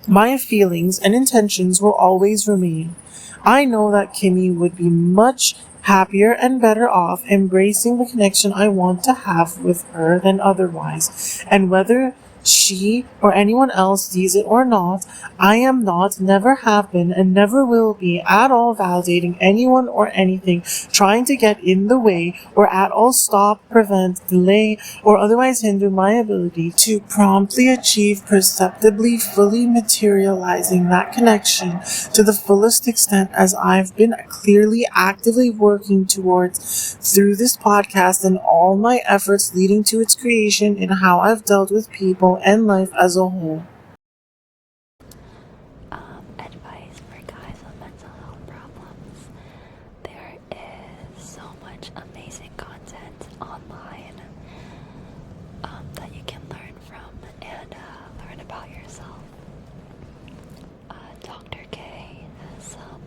my feelings and intentions will always remain. I know that Kimmy would be much happier and better off embracing the connection I want to have with her than otherwise. And whether she or anyone else sees it or not, I am not, never have been, and never will be at all validating anyone or anything trying to get in the way or at all stop, prevent, delay, or otherwise hinder my ability to promptly achieve, perceptibly, fully materializing that connection to the fullest extent as I've been clearly actively working towards through this podcast and all my efforts leading to its creation in how I've dealt with people and life as a whole. Advice for guys with mental health problems. There is so much amazing content online that you can learn from and learn about yourself. Dr. K has some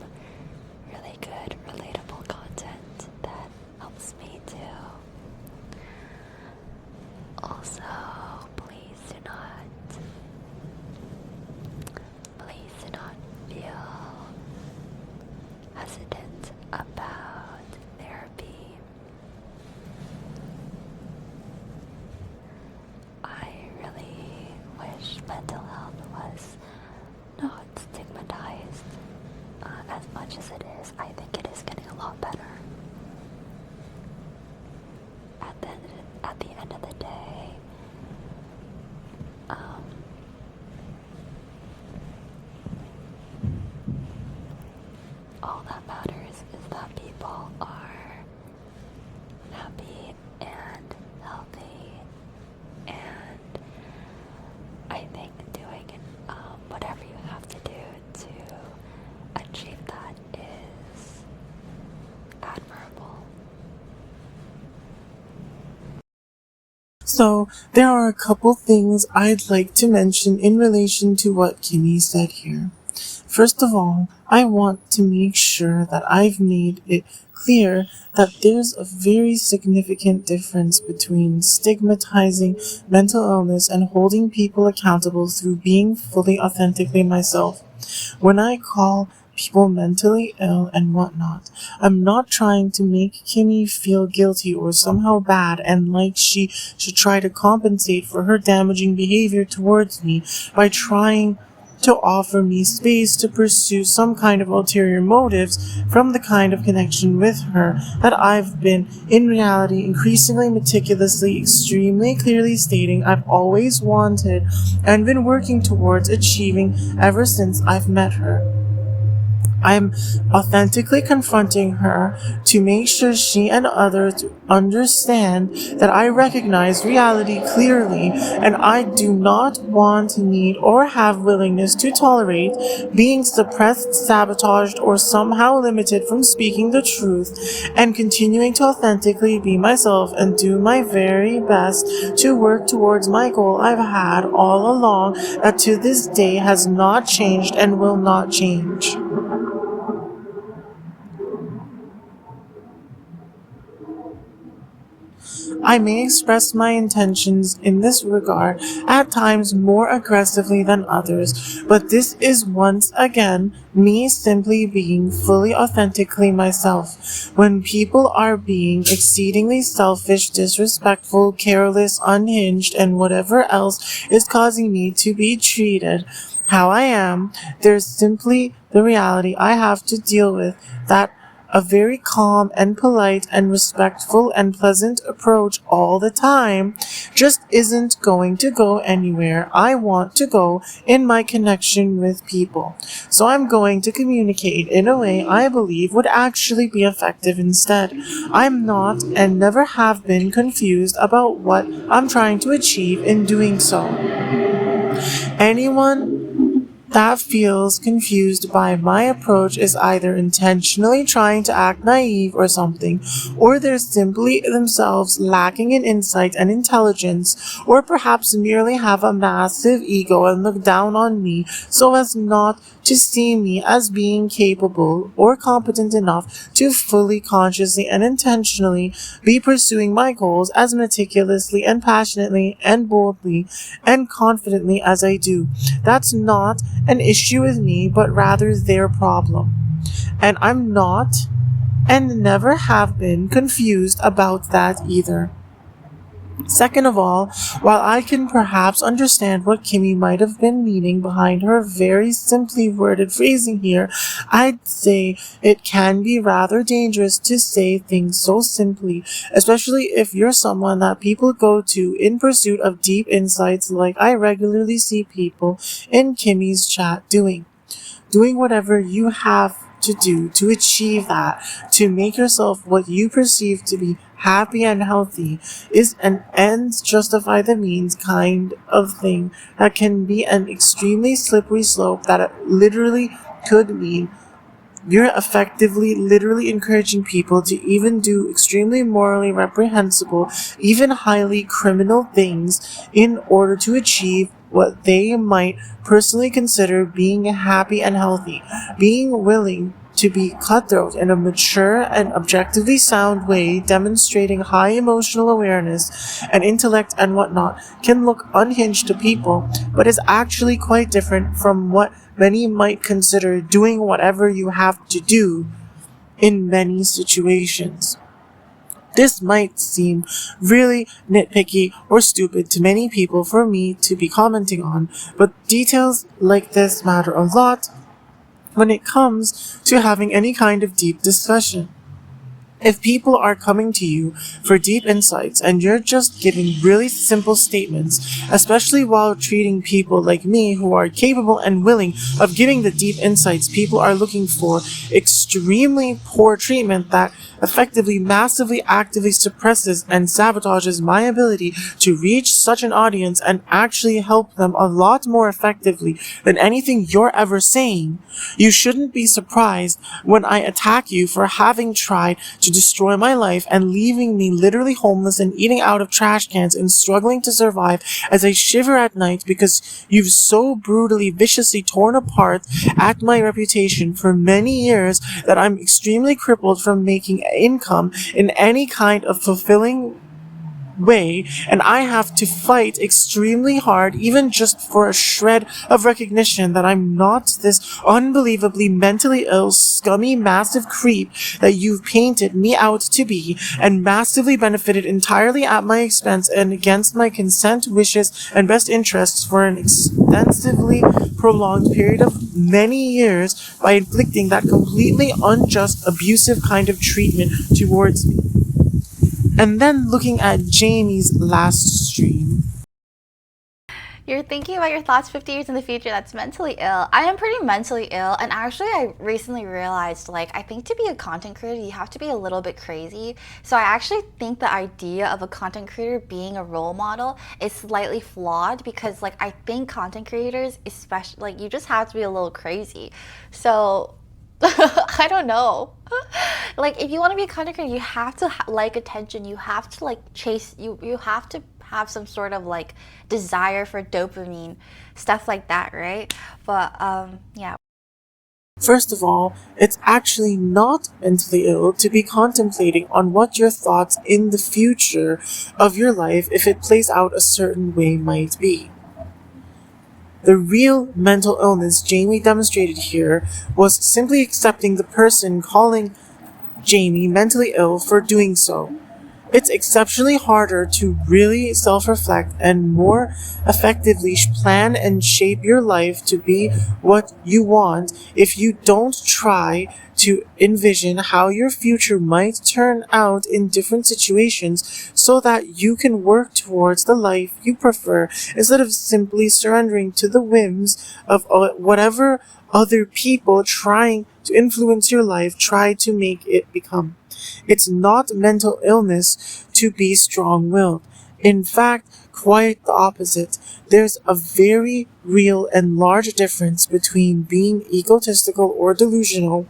really good, relatable content that helps me too. Also, please do not feel hesitant about therapy. I really wish mental health was not stigmatized as much as it is. I think it is getting a lot better. At the end of the day, all that matters is that people are happy and healthy, and I think doing whatever you have to do to achieve that is admirable. So, there are a couple things I'd like to mention in relation to what Kimmy said here. First of all, I want to make sure that I've made it clear that there's a very significant difference between stigmatizing mental illness and holding people accountable through being fully authentically myself. When I call people mentally ill and whatnot, I'm not trying to make Kimmy feel guilty or somehow bad and like she should try to compensate for her damaging behavior towards me by trying to offer me space to pursue some kind of ulterior motives from the kind of connection with her that I've been, in reality, increasingly meticulously, extremely clearly stating I've always wanted and been working towards achieving ever since I've met her. I'm authentically confronting her to make sure she and others understand that I recognize reality clearly and I do not want, need, or have willingness to tolerate being suppressed, sabotaged, or somehow limited from speaking the truth, and continuing to authentically be myself and do my very best to work towards my goal I've had all along that to this day has not changed and will not change. I may express my intentions in this regard at times more aggressively than others, but this is once again me simply being fully authentically myself. When people are being exceedingly selfish, disrespectful, careless, unhinged, and whatever else is causing me to be treated how I am, there's simply the reality I have to deal with that a very calm and polite and respectful and pleasant approach all the time just isn't going to go anywhere I want to go in my connection with people. So I'm going to communicate in a way I believe would actually be effective instead. I'm not and never have been confused about what I'm trying to achieve in doing so. Anyone that feels confused by my approach is either intentionally trying to act naive or something, or they're simply themselves lacking in insight and intelligence, or perhaps merely have a massive ego and look down on me so as not to see me as being capable or competent enough to fully, consciously, and intentionally be pursuing my goals as meticulously and passionately and boldly and confidently as I do. That's not an issue with me, but rather their problem. And I'm not and never have been confused about that either. Second of all, while I can perhaps understand what Kimmy might have been meaning behind her very simply worded phrasing here, I'd say it can be rather dangerous to say things so simply, especially if you're someone that people go to in pursuit of deep insights like I regularly see people in Kimmy's chat doing. Doing whatever you have to do to achieve that, to make yourself what you perceive to be happy and healthy, is an ends justify the means kind of thing that can be an extremely slippery slope that it literally could mean you're effectively literally encouraging people to even do extremely morally reprehensible, even highly criminal things in order to achieve what they might personally consider being happy and healthy. Being willing to be cutthroat in a mature and objectively sound way, demonstrating high emotional awareness and intellect and whatnot, can look unhinged to people, but is actually quite different from what many might consider doing whatever you have to do in many situations. This might seem really nitpicky or stupid to many people for me to be commenting on, but details like this matter a lot when it comes to having any kind of deep discussion. If people are coming to you for deep insights and you're just giving really simple statements, especially while treating people like me who are capable and willing of giving the deep insights people are looking for, extremely poor treatment that effectively massively actively suppresses and sabotages my ability to reach such an audience and actually help them a lot more effectively than anything you're ever saying, you shouldn't be surprised when I attack you for having tried to destroy my life and leaving me literally homeless and eating out of trash cans and struggling to survive as I shiver at night because you've so brutally, viciously torn apart at my reputation for many years that I'm extremely crippled from making income in any kind of fulfilling way, and I have to fight extremely hard even just for a shred of recognition that I'm not this unbelievably mentally ill, scummy, massive creep that you've painted me out to be and massively benefited entirely at my expense and against my consent, wishes, and best interests for an extensively prolonged period of many years by inflicting that completely unjust, abusive kind of treatment towards me. And then looking at Jamie's last stream. You're thinking about your thoughts 50 years in the future. That's mentally ill. I am pretty mentally ill, and actually, I recently realized, like, I think to be a content creator, you have to be a little bit crazy. So I actually think the idea of a content creator being a role model is slightly flawed because, like, I think content creators, especially, like, you just have to be a little crazy. So I don't know. Like, if you want to be a content creator, you have to like attention. You have to like chase. You have to have some sort of like desire for dopamine, stuff like that, right? But yeah. First of all, it's actually not mentally ill to be contemplating on what your thoughts in the future of your life, if it plays out a certain way, might be. The real mental illness Jamie demonstrated here was simply accepting the person calling Jamie mentally ill for doing so. It's exceptionally harder to really self-reflect and more effectively plan and shape your life to be what you want if you don't try to envision how your future might turn out in different situations so that you can work towards the life you prefer instead of simply surrendering to the whims of whatever other people trying to influence your life try to make it become. It's not mental illness to be strong-willed. In fact, quite the opposite. There's a very real and large difference between being egotistical or delusional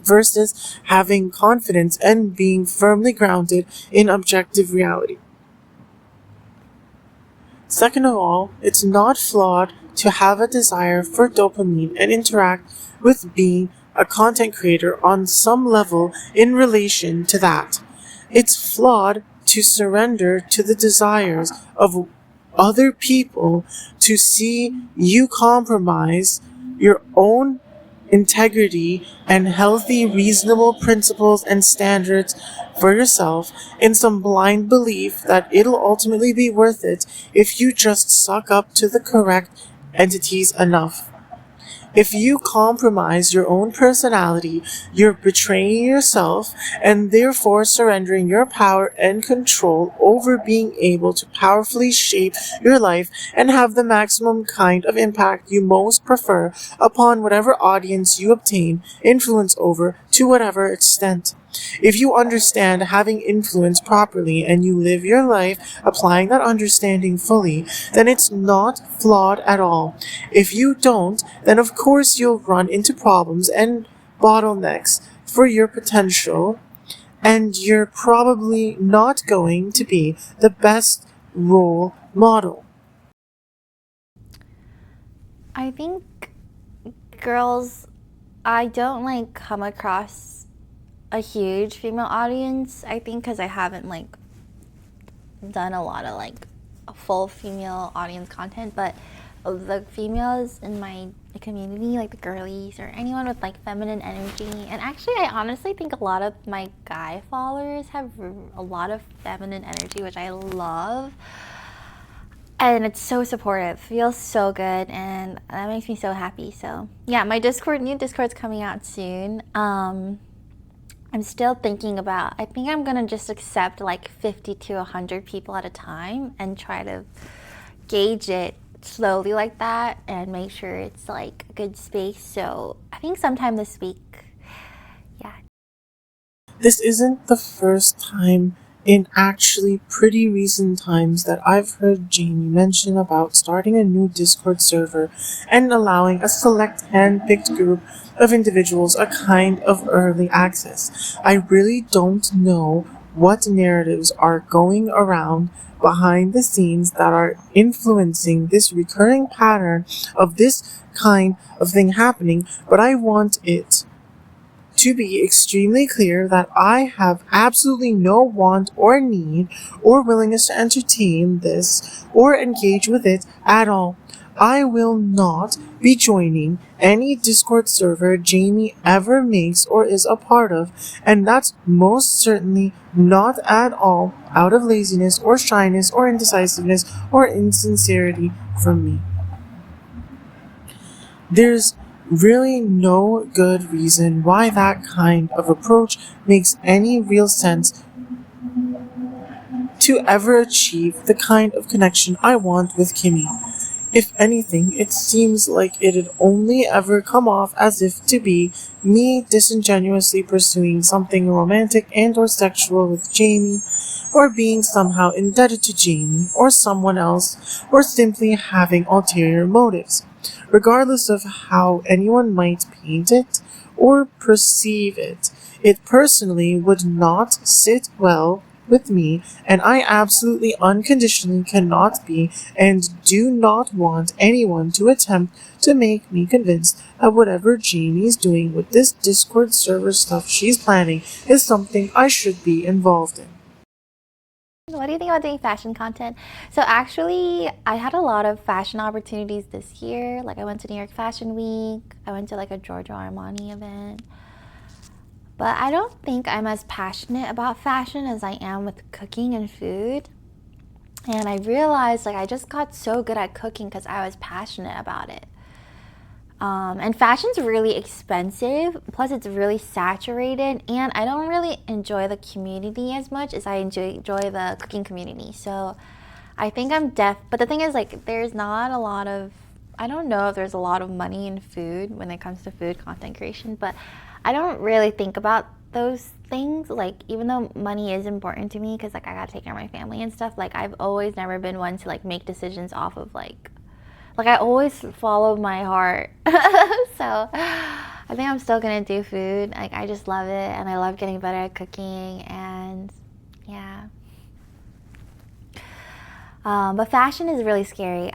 versus having confidence and being firmly grounded in objective reality. Second of all, it's not flawed to have a desire for dopamine and interact with being a content creator on some level in relation to that. It's flawed to surrender to the desires of other people to see you compromise your own integrity and healthy, reasonable principles and standards for yourself in some blind belief that it'll ultimately be worth it if you just suck up to the correct entities enough. If you compromise your own personality, you're betraying yourself and therefore surrendering your power and control over being able to powerfully shape your life and have the maximum kind of impact you most prefer upon whatever audience you obtain influence over to whatever extent. If you understand having influence properly and you live your life applying that understanding fully, then it's not flawed at all. If you don't, then of course you'll run into problems and bottlenecks for your potential, and you're probably not going to be the best role model. I think girls, I don't like come across a huge female audience. I think because I haven't like done a lot of like full female audience content, but the females in my community, like the girlies or anyone with like feminine energy, and actually I honestly think a lot of my guy followers have a lot of feminine energy, which I love. And it's so supportive, feels so good, and that makes me so happy. So yeah, my new Discord's coming out soon. I'm still thinking about, I think I'm gonna just accept like 50 to 100 people at a time and try to gauge it slowly like that and make sure it's like a good space. So I think sometime this week, yeah. This isn't the first time in actually pretty recent times that I've heard Jamie mention about starting a new Discord server and allowing a select hand-picked group of individuals a kind of early access. I really don't know what narratives are going around behind the scenes that are influencing this recurring pattern of this kind of thing happening, but I want it to be extremely clear that I have absolutely no want or need or willingness to entertain this or engage with it at all. I will not be joining any Discord server Jamie ever makes or is a part of, and that's most certainly not at all out of laziness or shyness or indecisiveness or insincerity from me. There's really no good reason why that kind of approach makes any real sense to ever achieve the kind of connection I want with Kimmy. If anything, it seems like it'd only ever come off as if to be me disingenuously pursuing something romantic and or sexual with Jamie, or being somehow indebted to Jamie or someone else, or simply having ulterior motives. Regardless of how anyone might paint it or perceive it, it personally would not sit well with me, and I absolutely unconditionally cannot be and do not want anyone to attempt to make me convinced that whatever Jamie's doing with this Discord server stuff she's planning is something I should be involved in. What do you think about doing fashion content? So actually, I had a lot of fashion opportunities this year. Like I went to New York Fashion Week. I went to like a Giorgio Armani event. But I don't think I'm as passionate about fashion as I am with cooking and food. And I realized like I just got so good at cooking because I was passionate about it. And fashion's really expensive, plus it's really saturated, and I don't really enjoy the community as much as I enjoy the cooking community. So I think I'm but the thing is like there's not a lot of, I don't know if there's a lot of money in food when it comes to food content creation, but I don't really think about those things. Like even though money is important to me because like I gotta take care of my family and stuff, like I've always never been one to like make decisions off of like I always follow my heart. So I think I'm still gonna do food. Like I just love it and I love getting better at cooking and yeah. But fashion is really scary.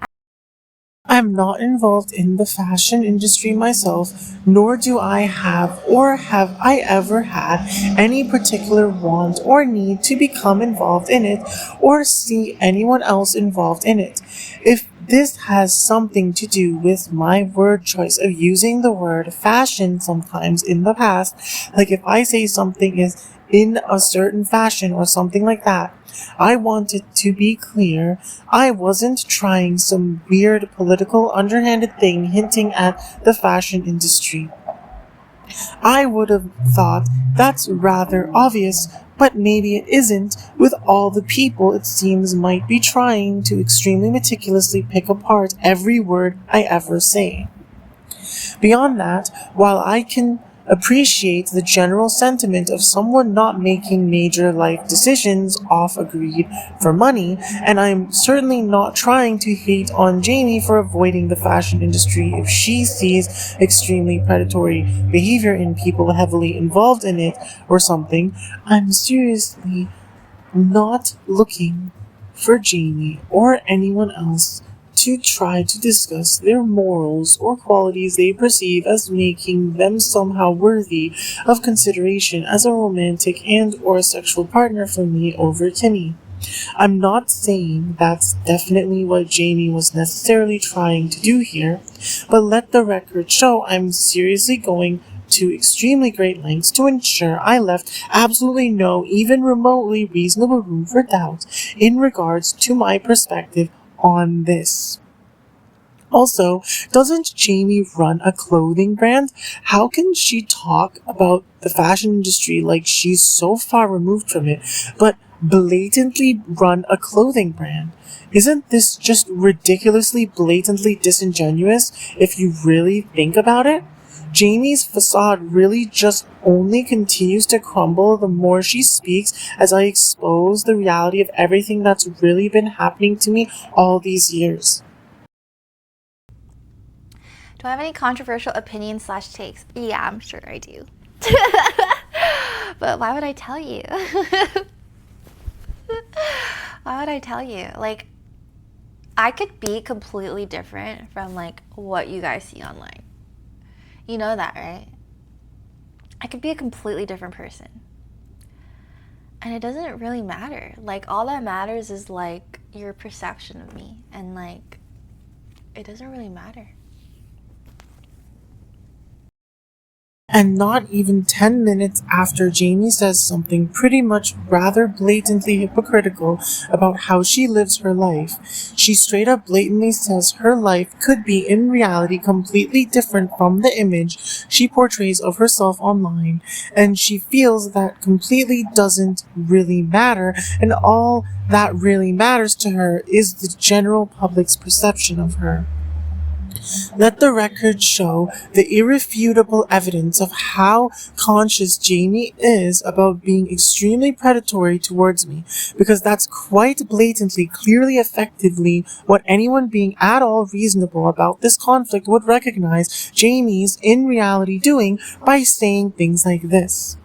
I'm not involved in the fashion industry myself, nor do I have or have I ever had any particular want or need to become involved in it or see anyone else involved in it. If this has something to do with my word choice of using the word fashion sometimes in the past, like if I say something is in a certain fashion or something like that, I want it to be clear I wasn't trying some weird political underhanded thing hinting at the fashion industry. I would have thought that's rather obvious, but maybe it isn't with all the people it seems might be trying to extremely meticulously pick apart every word I ever say. Beyond that, while I can appreciate the general sentiment of someone not making major life decisions off a greed for money, and I'm certainly not trying to hate on Jamie for avoiding the fashion industry if she sees extremely predatory behavior in people heavily involved in it or something, I'm seriously not looking for Jamie or anyone else to try to discuss their morals or qualities they perceive as making them somehow worthy of consideration as a romantic and or sexual partner for me over Kimmy. I'm not saying that's definitely what Jamie was necessarily trying to do here, but let the record show I'm seriously going to extremely great lengths to ensure I left absolutely no even remotely reasonable room for doubt in regards to my perspective on this. Also, doesn't Jamie run a clothing brand? How can she talk about the fashion industry like she's so far removed from it, but blatantly run a clothing brand? Isn't this just ridiculously blatantly disingenuous if you really think about it? Jamie's facade really just only continues to crumble the more she speaks as I expose the reality of everything that's really been happening to me all these years. Do I have any controversial opinions / takes? Yeah, I'm sure I do. But why would I tell you? Why would I tell you? Like, I could be completely different from like what you guys see online. You know that, right? I could be a completely different person. And it doesn't really matter. Like, all that matters is like your perception of me. And like, it doesn't really matter. And not even 10 minutes after Jamie says something pretty much rather blatantly hypocritical about how she lives her life, she straight up blatantly says her life could be in reality completely different from the image she portrays of herself online, and she feels that completely doesn't really matter, and all that really matters to her is the general public's perception of her. Let the record show the irrefutable evidence of how conscious Jamie is about being extremely predatory towards me, because that's quite blatantly, clearly, effectively what anyone being at all reasonable about this conflict would recognize Jamie's in reality doing by saying things like this.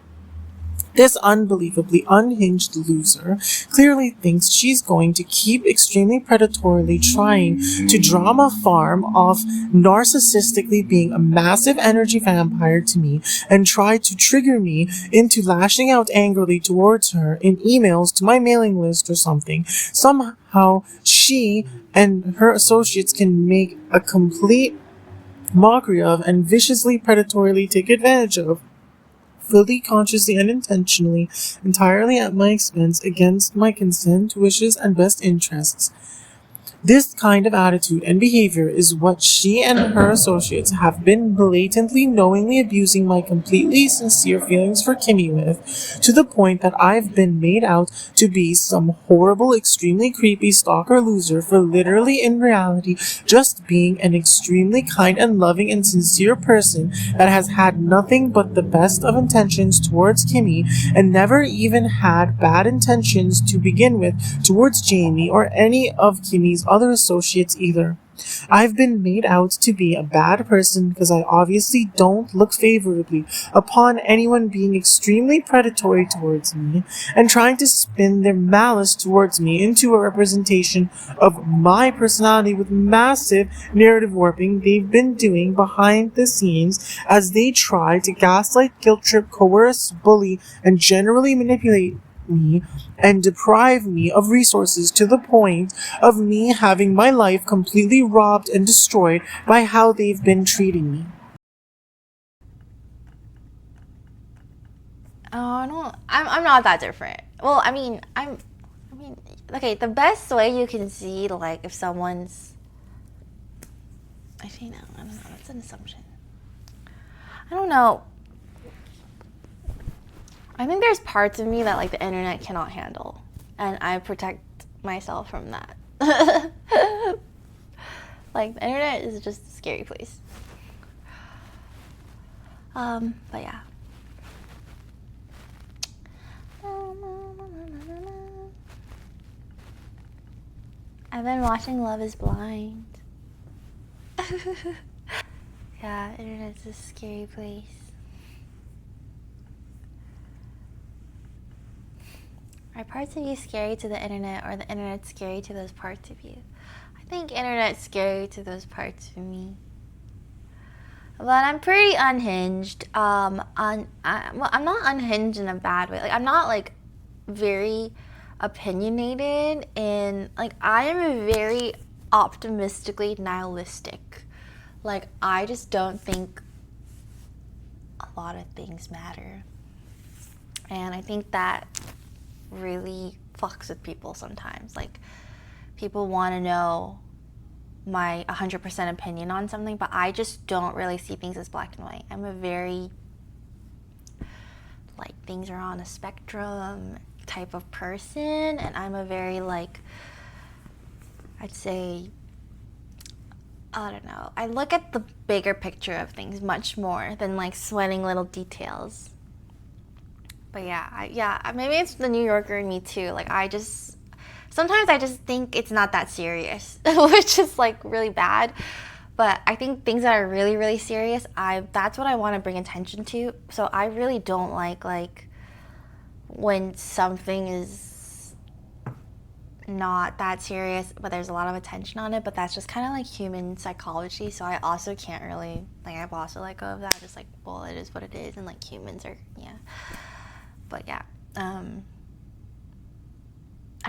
This unbelievably unhinged loser clearly thinks she's going to keep extremely predatorily trying to drama farm off narcissistically being a massive energy vampire to me and try to trigger me into lashing out angrily towards her in emails to my mailing list or something. Somehow she and her associates can make a complete mockery of and viciously predatorily take advantage of, fully, consciously, and intentionally, entirely at my expense, against my consent, wishes, and best interests. This kind of attitude and behavior is what she and her associates have been blatantly, knowingly abusing my completely sincere feelings for Kimmy with, to the point that I've been made out to be some horrible, extremely creepy stalker loser for literally, in reality, just being an extremely kind and loving and sincere person that has had nothing but the best of intentions towards Kimmy and never even had bad intentions to begin with towards Jamie or any of Kimmy's other associates either. I've been made out to be a bad person because I obviously don't look favorably upon anyone being extremely predatory towards me and trying to spin their malice towards me into a representation of my personality with massive narrative warping they've been doing behind the scenes as they try to gaslight, guilt trip, coerce, bully, and generally manipulate me and deprive me of resources to the point of me having my life completely robbed and destroyed by how they've been treating me. Oh no, I'm not that different. Well, I mean, okay, the best way you can see, like, if someone's, actually, no, I don't know, that's an assumption. I don't know. I think there's parts of me that, like, the internet cannot handle, and I protect myself from that. Like, the internet is just a scary place. But yeah. I've been watching Love is Blind. Yeah, internet's a scary place. Are parts of you scary to the internet, or the internet scary to those parts of you? I think internet's scary to those parts of me. But I'm pretty unhinged. Well, I'm not unhinged in a bad way. Like, I'm not, like, very opinionated, and, like, I am very optimistically nihilistic. Like, I just don't think a lot of things matter. And I think that really fucks with people sometimes. Like, people want to know my 100% opinion on something, but I just don't really see things as black and white. I'm a very, like, things are on a spectrum type of person, and I'm a very, like, I'd say, I don't know, I look at the bigger picture of things much more than, like, sweating little details. But yeah, maybe it's the New Yorker in me too. Like, sometimes I just think it's not that serious, which is, like, really bad. But I think things that are really, really serious, that's what I want to bring attention to. So I really don't like when something is not that serious, but there's a lot of attention on it. But that's just kind of like human psychology. So I also can't really, like, I've also let go of that. Just like, well, it is what it is, and, like, humans are, yeah. But yeah, I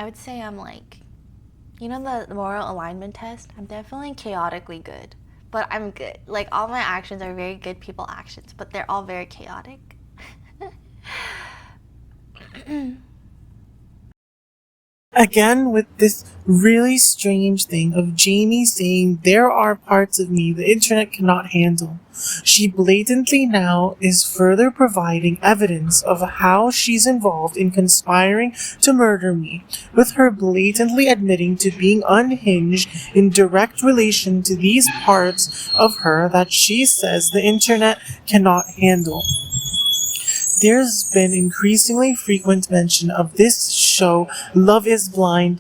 would say I'm, like, you know, the moral alignment test? I'm definitely chaotically good. but I'm good. Like, all my actions are very good people actions, but they're all very chaotic. Again, with this really strange thing of Jamie saying there are parts of me the internet cannot handle. She blatantly now is further providing evidence of how she's involved in conspiring to murder me, with her blatantly admitting to being unhinged in direct relation to these parts of her that she says the internet cannot handle. There's been increasingly frequent mention of this show, Love is Blind.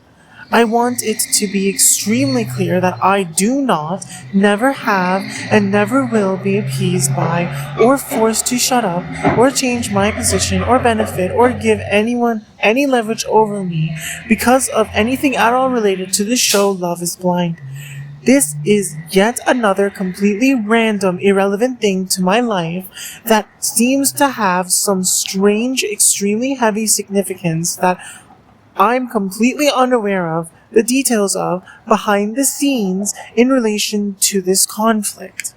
I want it to be extremely clear that I do not, never have, and never will be appeased by, or forced to shut up, or change my position, or benefit, or give anyone any leverage over me because of anything at all related to the show Love is Blind. This is yet another completely random, irrelevant thing to my life that seems to have some strange, extremely heavy significance that I'm completely unaware of the details of behind the scenes in relation to this conflict.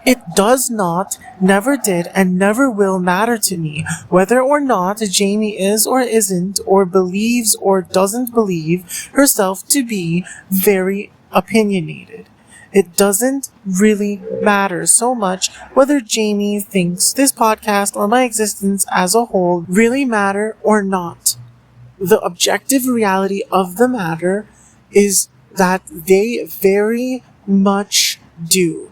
It does not, never did, and never will matter to me whether or not Jamie is or isn't, or believes or doesn't believe herself to be very opinionated. It doesn't really matter so much whether Jamie thinks this podcast or my existence as a whole really matter or not. The objective reality of the matter is that they very much do.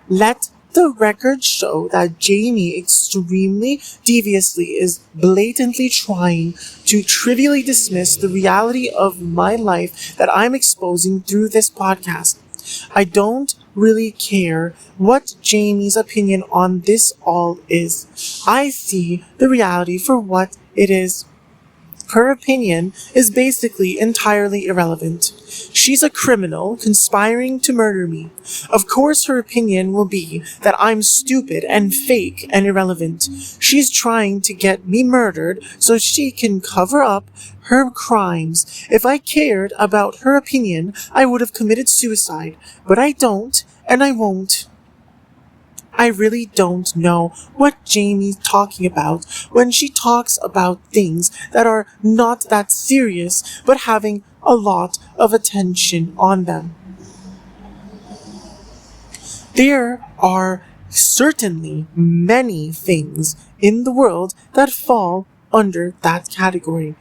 Let the record show that Jamie extremely deviously is blatantly trying to trivially dismiss the reality of my life that I'm exposing through this podcast. I don't really care what Jamie's opinion on this all is. I see the reality for what it is. Her opinion is basically entirely irrelevant. She's a criminal conspiring to murder me. Of course her opinion will be that I'm stupid and fake and irrelevant. She's trying to get me murdered so she can cover up her crimes. If I cared about her opinion, I would have committed suicide. But I don't, and I won't. I really don't know what Jamie's talking about when she talks about things that are not that serious but having a lot of attention on them. There are certainly many things in the world that fall under that category.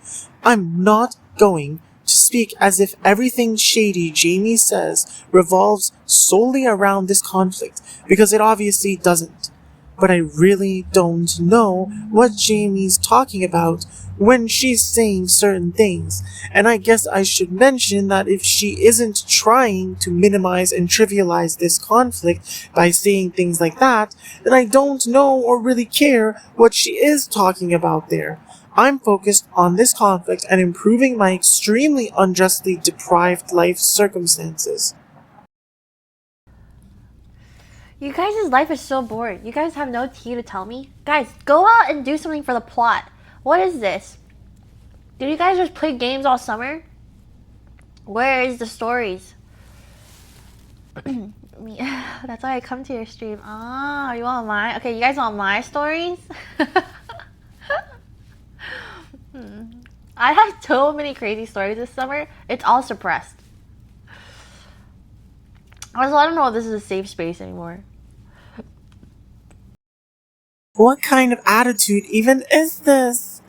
I'm not going to speak as if everything shady Jamie says revolves solely around this conflict, because it obviously doesn't. But I really don't know what Jamie's talking about when she's saying certain things, and I guess I should mention that if she isn't trying to minimize and trivialize this conflict by saying things like that, then I don't know or really care what she is talking about there. I'm focused on this conflict and improving my extremely unjustly deprived life circumstances. You guys' life is so bored. You guys have no tea to tell me? Guys, go out and do something for the plot. What is this? Did you guys just play games all summer? Where is the stories? That's why I come to your stream. Ah, you want mine? Okay, you guys want my stories? I have so many crazy stories this summer. It's all suppressed. Also, I don't know if this is a safe space anymore. What kind of attitude even is this?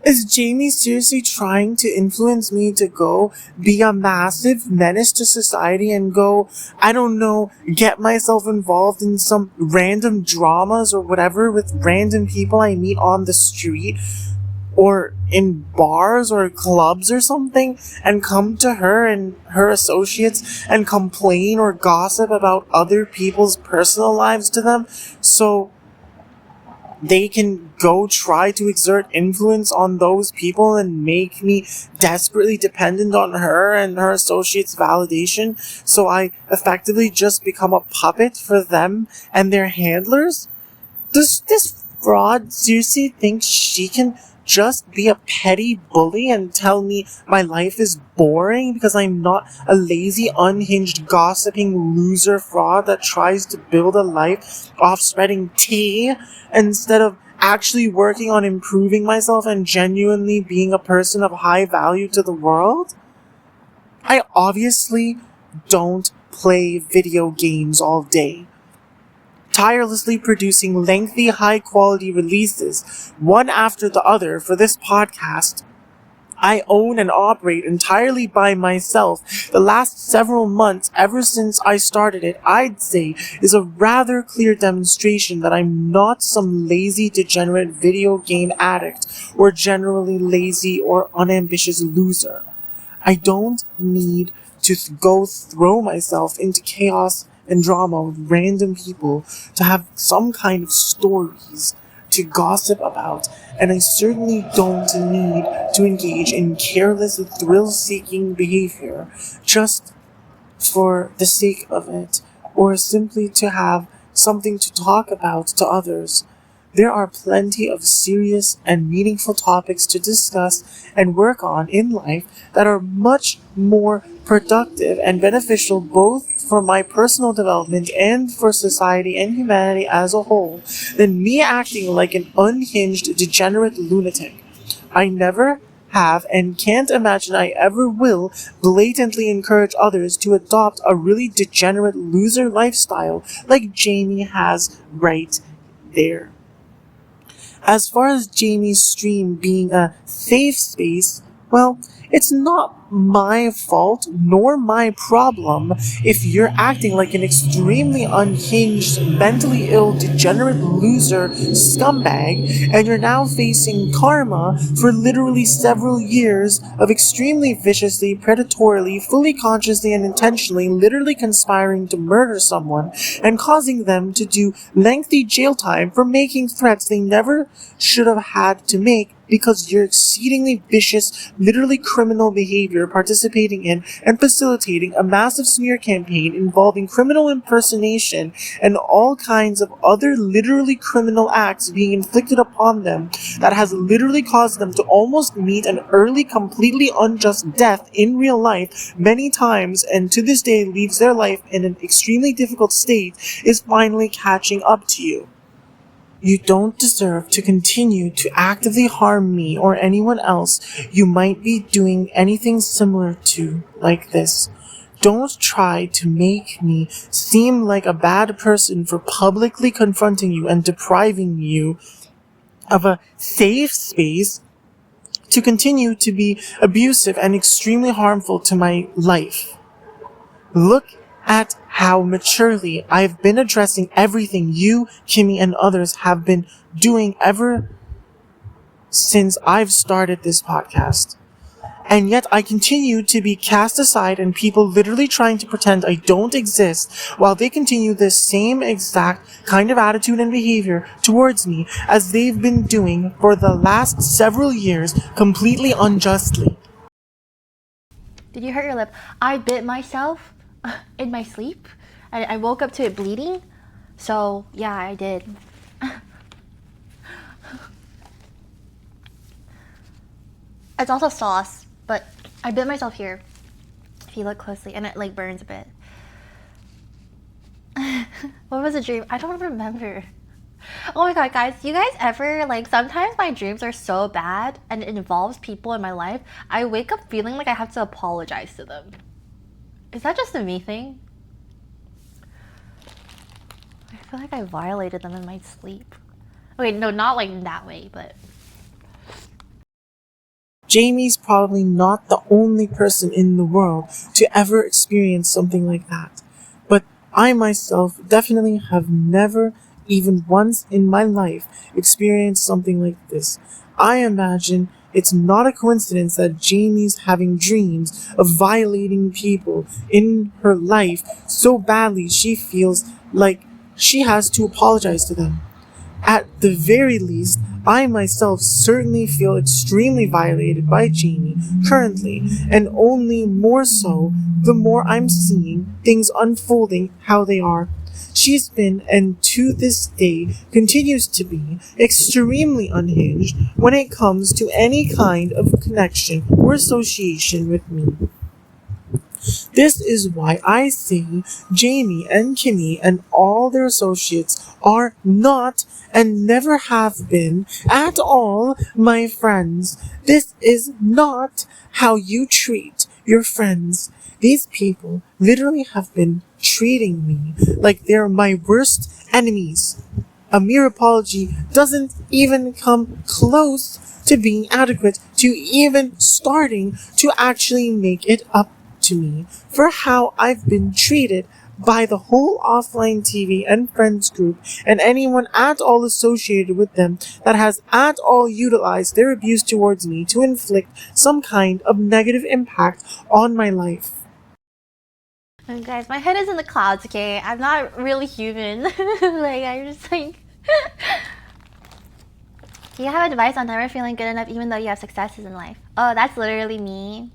Is Jamie seriously trying to influence me to go be a massive menace to society and go, I don't know, get myself involved in some random dramas or whatever with random people I meet on the street or in bars or clubs or something, and come to her and her associates and complain or gossip about other people's personal lives to them so they can go try to exert influence on those people and make me desperately dependent on her and her associates' validation, so I effectively just become a puppet for them and their handlers? Does this fraud seriously think she can just be a petty bully and tell me my life is boring because I'm not a lazy, unhinged, gossiping loser fraud that tries to build a life off spreading tea instead of actually working on improving myself and genuinely being a person of high value to the world? I obviously don't play video games all day, tirelessly producing lengthy, high-quality releases, one after the other for this podcast. I own and operate entirely by myself. The last several months, ever since I started it, I'd say, is a rather clear demonstration that I'm not some lazy, degenerate video game addict or generally lazy or unambitious loser. I don't need to go throw myself into chaos and drama with random people to have some kind of stories to gossip about, and I certainly don't need to engage in careless, thrill-seeking behavior just for the sake of it, or simply to have something to talk about to others. There are plenty of serious and meaningful topics to discuss and work on in life that are much more productive and beneficial both for my personal development and for society and humanity as a whole than me acting like an unhinged, degenerate lunatic. I never have and can't imagine I ever will blatantly encourage others to adopt a really degenerate loser lifestyle like Jamie has right there. As far as Jamie's stream being a safe space, well, it's not my fault nor my problem if you're acting like an extremely unhinged, mentally ill, degenerate loser scumbag and you're now facing karma for literally several years of extremely viciously, predatorily, fully consciously and intentionally literally conspiring to murder someone and causing them to do lengthy jail time for making threats they never should have had to make because your exceedingly vicious, literally criminal behavior participating in and facilitating a massive smear campaign involving criminal impersonation and all kinds of other literally criminal acts being inflicted upon them that has literally caused them to almost meet an early, completely unjust death in real life many times and to this day leaves their life in an extremely difficult state is finally catching up to you. You don't deserve to continue to actively harm me or anyone else you might be doing anything similar to like this. Don't try to make me seem like a bad person for publicly confronting you and depriving you of a safe space to continue to be abusive and extremely harmful to my life. Look at how maturely I've been addressing everything you, Kimmy, and others have been doing ever since I've started this podcast. And yet I continue to be cast aside and people literally trying to pretend I don't exist while they continue this same exact kind of attitude and behavior towards me as they've been doing for the last several years completely unjustly. Did you hurt your lip? I bit myself in my sleep. I woke up to it bleeding. So, yeah, I did. It's also sauce, but I bit myself here. If you look closely, and it like burns a bit. What was the dream? I don't remember. Oh my god, guys, you guys ever, like, sometimes my dreams are so bad and it involves people in my life, I wake up feeling like I have to apologize to them. Is that just a me thing? I feel like I violated them in my sleep. Wait, no, not like that way, but... Jamie's probably not the only person in the world to ever experience something like that. But I myself definitely have never, even once in my life, experienced something like this. I imagine it's not a coincidence that Jamie's having dreams of violating people in her life so badly she feels like she has to apologize to them. At the very least, I myself certainly feel extremely violated by Jamie currently, and only more so the more I'm seeing things unfolding how they are. She's been, and to this day continues to be, extremely unhinged when it comes to any kind of connection or association with me. This is why I say Jamie and Kimmy and all their associates are not and never have been at all my friends. This is not how you treat your friends. These people literally have been treating me like they're my worst enemies. A mere apology doesn't even come close to being adequate to even starting to actually make it up to me for how I've been treated by the whole offline TV and friends group and anyone at all associated with them that has at all utilized their abuse towards me to inflict some kind of negative impact on my life. Oh, guys, my head is in the clouds, okay? I'm not really human. Like, I'm just like... Do you have advice on never feeling good enough even though you have successes in life? Oh, that's literally me.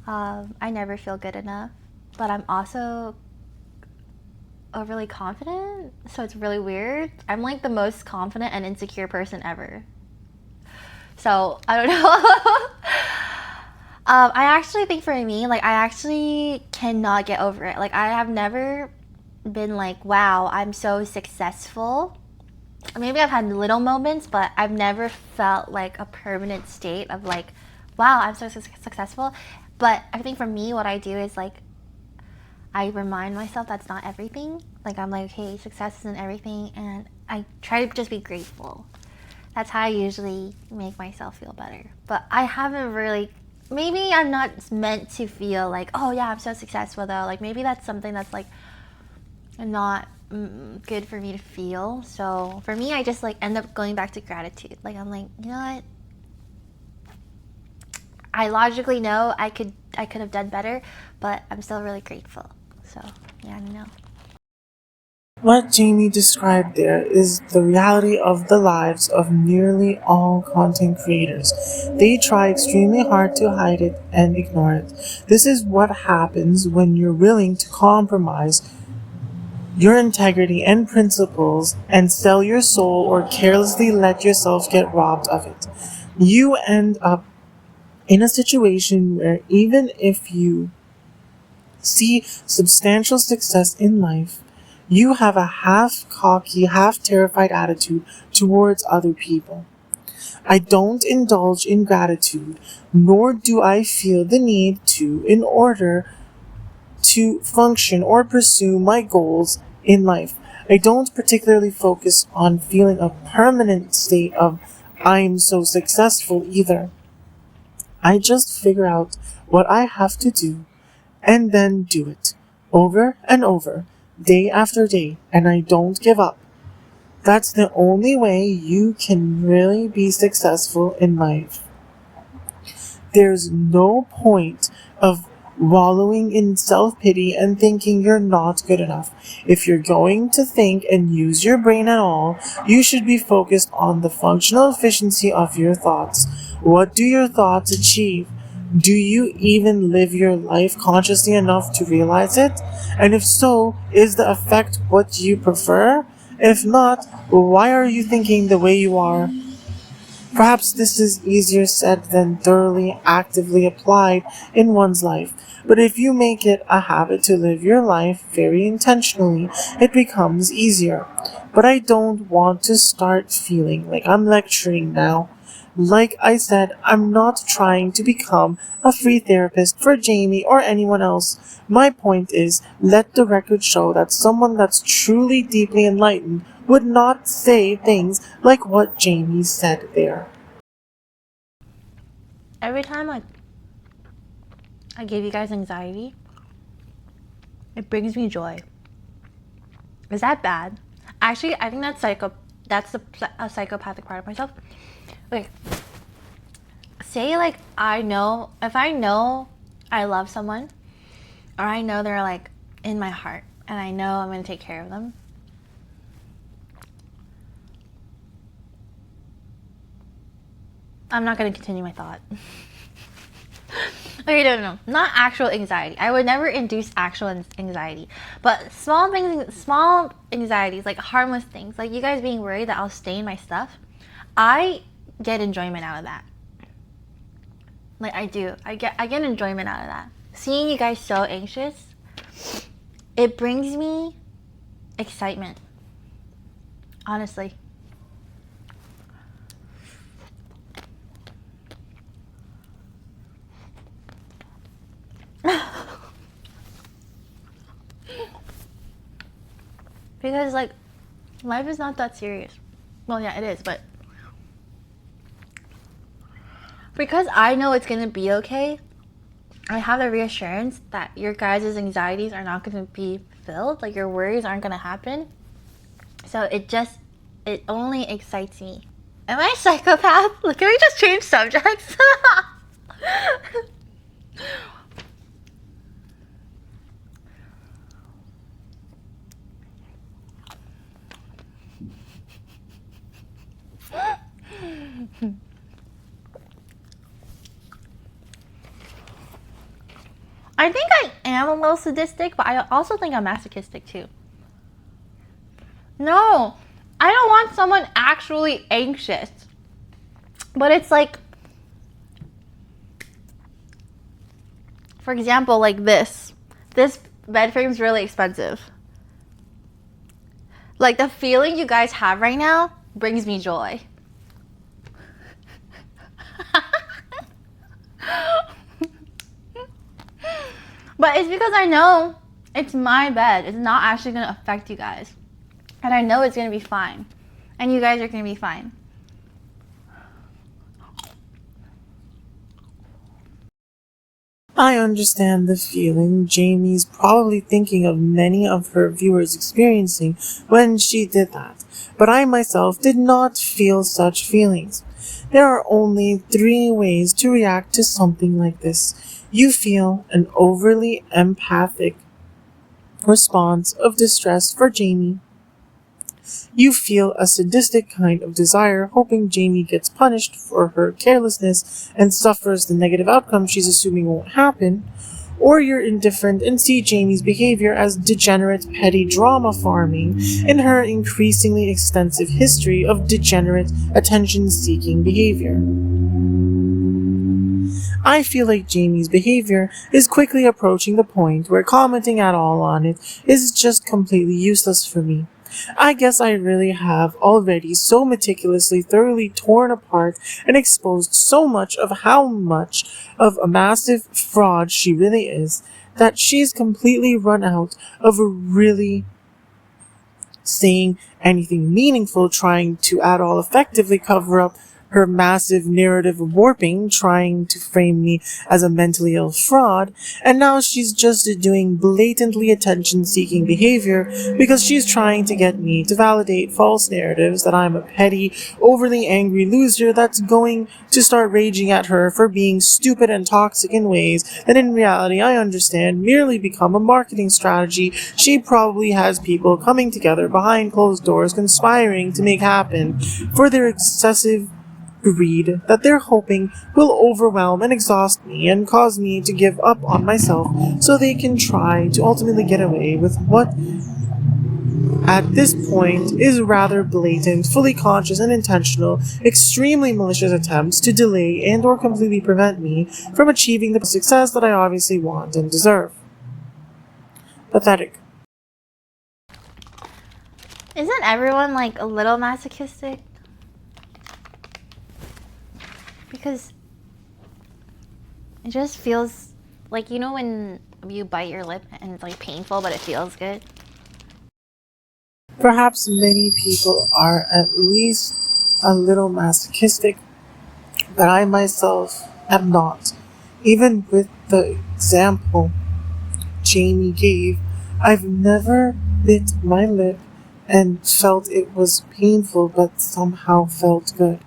I never feel good enough, but I'm also overly confident, so it's really weird. I'm like the most confident and insecure person ever. So, I don't know. I actually think for me, like, I actually cannot get over it. Like, I have never been like, wow, I'm so successful. Maybe I've had little moments, but I've never felt like a permanent state of like, wow, I'm so successful. But I think for me, what I do is like, I remind myself that's not everything. Like, I'm like, okay, success isn't everything, and I try to just be grateful. That's how I usually make myself feel better. But I haven't really, maybe I'm not meant to feel like, oh yeah, I'm so successful though. Like, maybe that's something that's like not good for me to feel. So for me, I just like end up going back to gratitude. Like, I'm like, you know what? I logically know I could have done better, but I'm still really grateful. So yeah, I know. What Jamie described there is the reality of the lives of nearly all content creators. They try extremely hard to hide it and ignore it. This is what happens when you're willing to compromise your integrity and principles and sell your soul or carelessly let yourself get robbed of it. You end up in a situation where even if you see substantial success in life, you have a half cocky, half terrified attitude towards other people. I don't indulge in gratitude, nor do I feel the need to in order to function or pursue my goals in life. I don't particularly focus on feeling a permanent state of I'm so successful either. I just figure out what I have to do and then do it over and over, day after day, and I don't give up. That's the only way you can really be successful in life. There's no point of wallowing in self-pity and thinking you're not good enough. If you're going to think and use your brain at all, you should be focused on the functional efficiency of your thoughts. What do your thoughts achieve? Do you even live your life consciously enough to realize it? And if so, is the effect what you prefer? If not, why are you thinking the way you are? Perhaps this is easier said than thoroughly actively applied in one's life, but if you make it a habit to live your life very intentionally, it becomes easier. But I don't want to start feeling like I'm lecturing now. Like I said, I'm not trying to become a free therapist for Jamie or anyone else. My point is, let the record show that someone that's truly deeply enlightened would not say things like what Jamie said there. Every time I give you guys anxiety, it brings me joy. Is that bad? Actually, I think that's a psychopathic part of myself. Okay. Say like if I know I love someone, or I know they're like in my heart, and I know I'm gonna take care of them. I'm not gonna continue my thought. Okay, no, not actual anxiety. I would never induce actual anxiety, but small things, small anxieties, like harmless things, like you guys being worried that I'll stain my stuff. I get enjoyment out of that. Like I do. I get enjoyment out of that. Seeing you guys so anxious, it brings me excitement. Honestly. Because like life is not that serious. Well, yeah, it is, but because I know it's gonna be okay, I have the reassurance that your guys' anxieties are not gonna be filled, like your worries aren't gonna happen. So it only excites me. Am I a psychopath? Like, can we just change subjects? I think I am a little sadistic, but I also think I'm masochistic too. No, I don't want someone actually anxious. But it's like, for example, like this. This bed frame's really expensive. Like the feeling you guys have right now brings me joy. But it's because I know it's my bed. It's not actually going to affect you guys. And I know it's going to be fine. And you guys are going to be fine. I understand the feeling Jamie's probably thinking of many of her viewers experiencing when she did that, but I myself did not feel such feelings. There are only 3 ways to react to something like this. You feel an overly empathic response of distress for Jamie. You feel a sadistic kind of desire, hoping Jamie gets punished for her carelessness and suffers the negative outcome she's assuming won't happen. Or you're indifferent and see Jamie's behavior as degenerate petty drama farming in her increasingly extensive history of degenerate attention-seeking behavior. I feel like Jamie's behavior is quickly approaching the point where commenting at all on it is just completely useless for me. I guess I really have already so meticulously, thoroughly torn apart and exposed so much of how much of a massive fraud she really is, that she's completely run out of really saying anything meaningful, trying to at all effectively cover up her massive narrative warping, trying to frame me as a mentally ill fraud, and now she's just doing blatantly attention-seeking behavior because she's trying to get me to validate false narratives that I'm a petty, overly angry loser that's going to start raging at her for being stupid and toxic in ways that in reality I understand merely become a marketing strategy she probably has people coming together behind closed doors conspiring to make happen for their excessive greed that they're hoping will overwhelm and exhaust me and cause me to give up on myself so they can try to ultimately get away with what at this point is rather blatant, fully conscious and intentional, extremely malicious attempts to delay and or completely prevent me from achieving the success that I obviously want and deserve. Pathetic. Isn't everyone like a little masochistic? Because it just feels like, you know, when you bite your lip and it's like painful but it feels good? Perhaps many people are at least a little masochistic, but I myself am not. Even with the example Jamie gave, I've never bit my lip and felt it was painful but somehow felt good.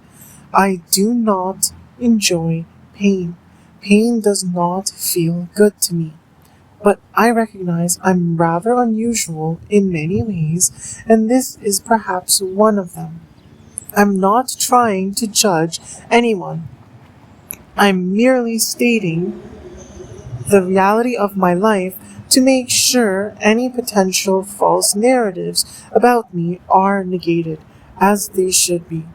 I do not enjoy pain. Pain does not feel good to me. But I recognize I'm rather unusual in many ways, and this is perhaps one of them. I'm not trying to judge anyone. I'm merely stating the reality of my life to make sure any potential false narratives about me are negated, as they should be.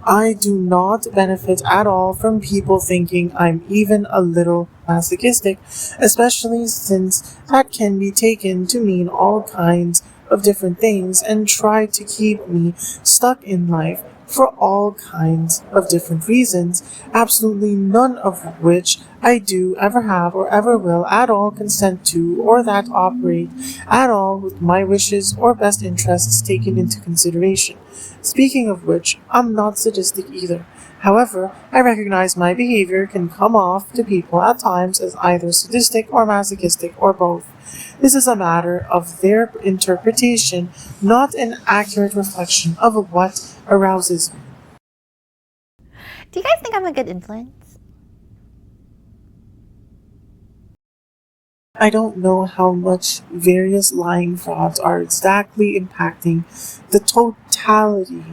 I do not benefit at all from people thinking I'm even a little masochistic, especially since that can be taken to mean all kinds of different things and try to keep me stuck in life for all kinds of different reasons, absolutely none of which I do ever have or ever will at all consent to or that operate at all with my wishes or best interests taken into consideration. Speaking of which, I'm not sadistic either. However, I recognize my behavior can come off to people at times as either sadistic or masochistic or both. This is a matter of their interpretation, not an accurate reflection of what arouses me. Do you guys think I'm a good influence? I don't know how much various lying frauds are exactly impacting the totality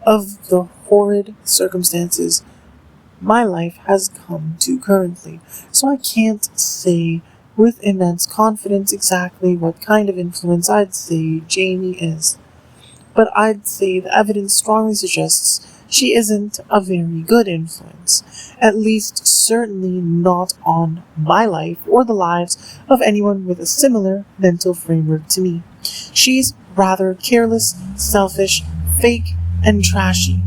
of the horrid circumstances my life has come to currently, so I can't say with immense confidence exactly what kind of influence I'd say Jamie is. But I'd say the evidence strongly suggests she isn't a very good influence, at least certainly not on my life or the lives of anyone with a similar mental framework to me. She's rather careless, selfish, fake, and trashy.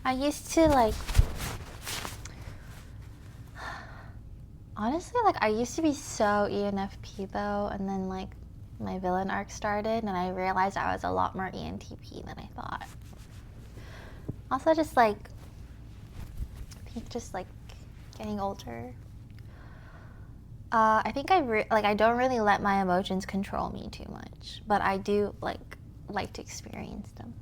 I used to honestly, I used to be so ENFP though, and then my villain arc started, and I realized I was a lot more ENTP than I thought. Also, just I think just getting older. I think I don't really let my emotions control me too much, but I do like to experience them.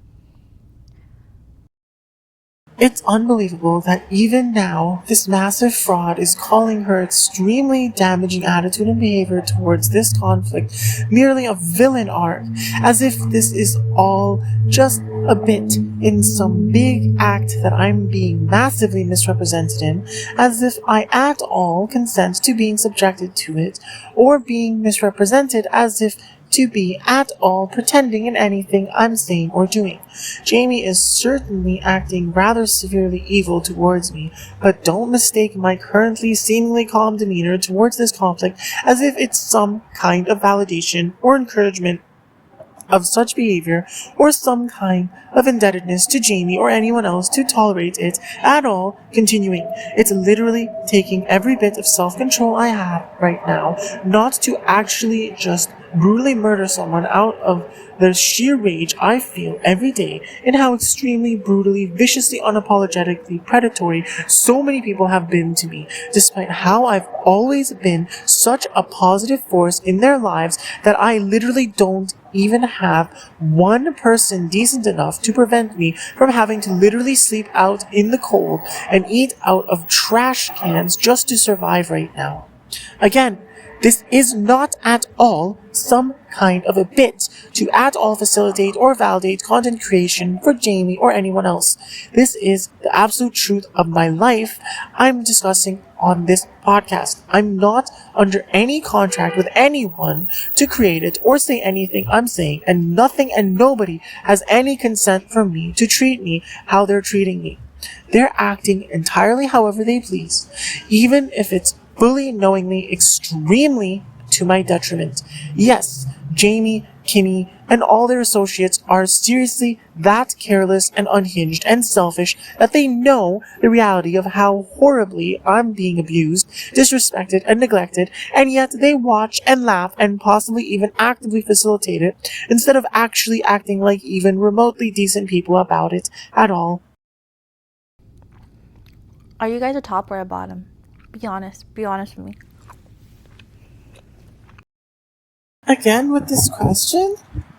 It's unbelievable that even now, this massive fraud is calling her extremely damaging attitude and behavior towards this conflict merely a villain arc, as if this is all just a bit in some big act that I'm being massively misrepresented in, as if I at all consent to being subjected to it, or being misrepresented as if to be at all pretending in anything I'm saying or doing. Jamie is certainly acting rather severely evil towards me, but don't mistake my currently seemingly calm demeanor towards this conflict as if it's some kind of validation or encouragement of such behavior, or some kind of indebtedness to Jamie or anyone else to tolerate it at all continuing. It's literally taking every bit of self-control I have right now not to actually just brutally murder someone out of the sheer rage I feel every day and how extremely brutally, viciously, unapologetically predatory so many people have been to me, despite how I've always been such a positive force in their lives that I literally don't even have one person decent enough to prevent me from having to literally sleep out in the cold and eat out of trash cans just to survive right now. Again, this is not at all some kind of a bit to at all facilitate or validate content creation for Jamie or anyone else. This is the absolute truth of my life I'm discussing on this podcast. I'm not under any contract with anyone to create it or say anything I'm saying, and nothing and nobody has any consent from me to treat me how they're treating me. They're acting entirely however they please, even if it's fully, knowingly, extremely to my detriment. Yes, Jamie, Kimmy, and all their associates are seriously that careless and unhinged and selfish that they know the reality of how horribly I'm being abused, disrespected, and neglected, and yet they watch and laugh and possibly even actively facilitate it instead of actually acting like even remotely decent people about it at all. Are you guys a top or a bottom? Be honest. Be honest with me. Again with this question?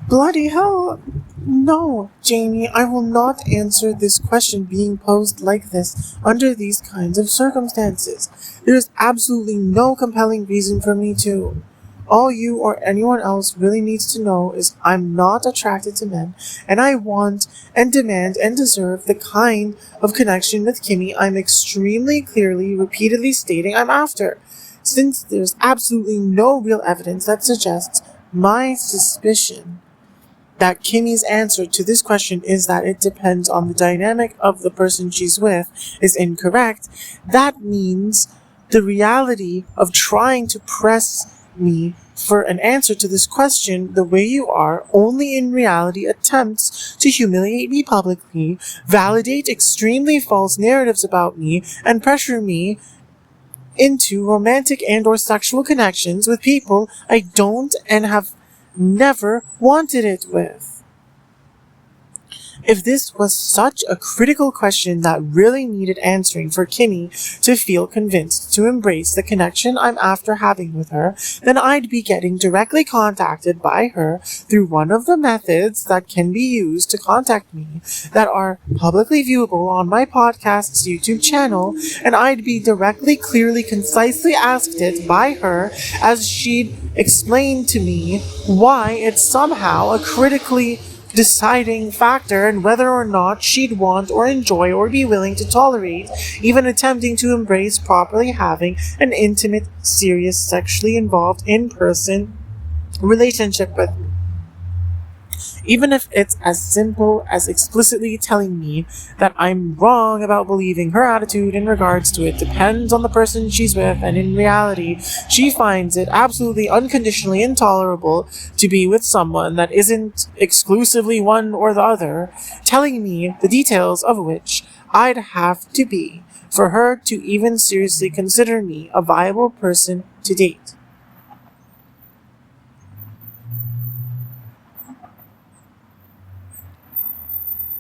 Bloody hell. No, Jamie, I will not answer this question being posed like this under these kinds of circumstances. There is absolutely no compelling reason for me to. All you or anyone else really needs to know is I'm not attracted to men, and I want and demand and deserve the kind of connection with Kimmy I'm extremely clearly, repeatedly stating I'm after. Since there's absolutely no real evidence that suggests my suspicion that Kimmy's answer to this question is that it depends on the dynamic of the person she's with is incorrect, that means the reality of trying to press me for an answer to this question the way you are only in reality attempts to humiliate me publicly, validate extremely false narratives about me, and pressure me into romantic and or sexual connections with people I don't and have never wanted it with. If this was such a critical question that really needed answering for Kimmy to feel convinced to embrace the connection I'm after having with her, then I'd be getting directly contacted by her through one of the methods that can be used to contact me that are publicly viewable on my podcast's YouTube channel, and I'd be directly, clearly, concisely asked it by her as she'd explain to me why it's somehow a critically deciding factor in whether or not she'd want or enjoy or be willing to tolerate even attempting to embrace properly having an intimate, serious, sexually involved in-person relationship with me. Even if it's as simple as explicitly telling me that I'm wrong about believing her attitude in regards to it depends on the person she's with, and in reality, she finds it absolutely unconditionally intolerable to be with someone that isn't exclusively one or the other, telling me the details of which I'd have to be for her to even seriously consider me a viable person to date.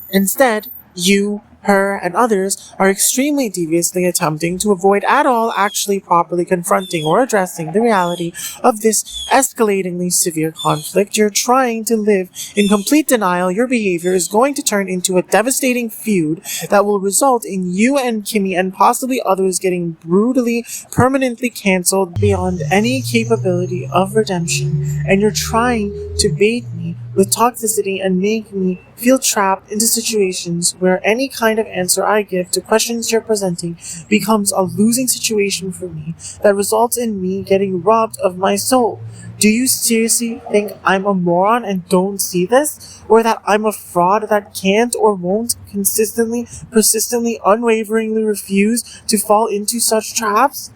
Instead, you, her, and others are extremely deviously attempting to avoid at all actually properly confronting or addressing the reality of this escalatingly severe conflict. You're trying to live in complete denial your behavior is going to turn into a devastating feud that will result in you and Kimmy and possibly others getting brutally, permanently cancelled beyond any capability of redemption. And you're trying to bait me with toxicity and make me feel trapped into situations where any kind of answer I give to questions you're presenting becomes a losing situation for me that results in me getting robbed of my soul. Do you seriously think I'm a moron and don't see this? Or that I'm a fraud that can't or won't consistently, persistently, unwaveringly refuse to fall into such traps?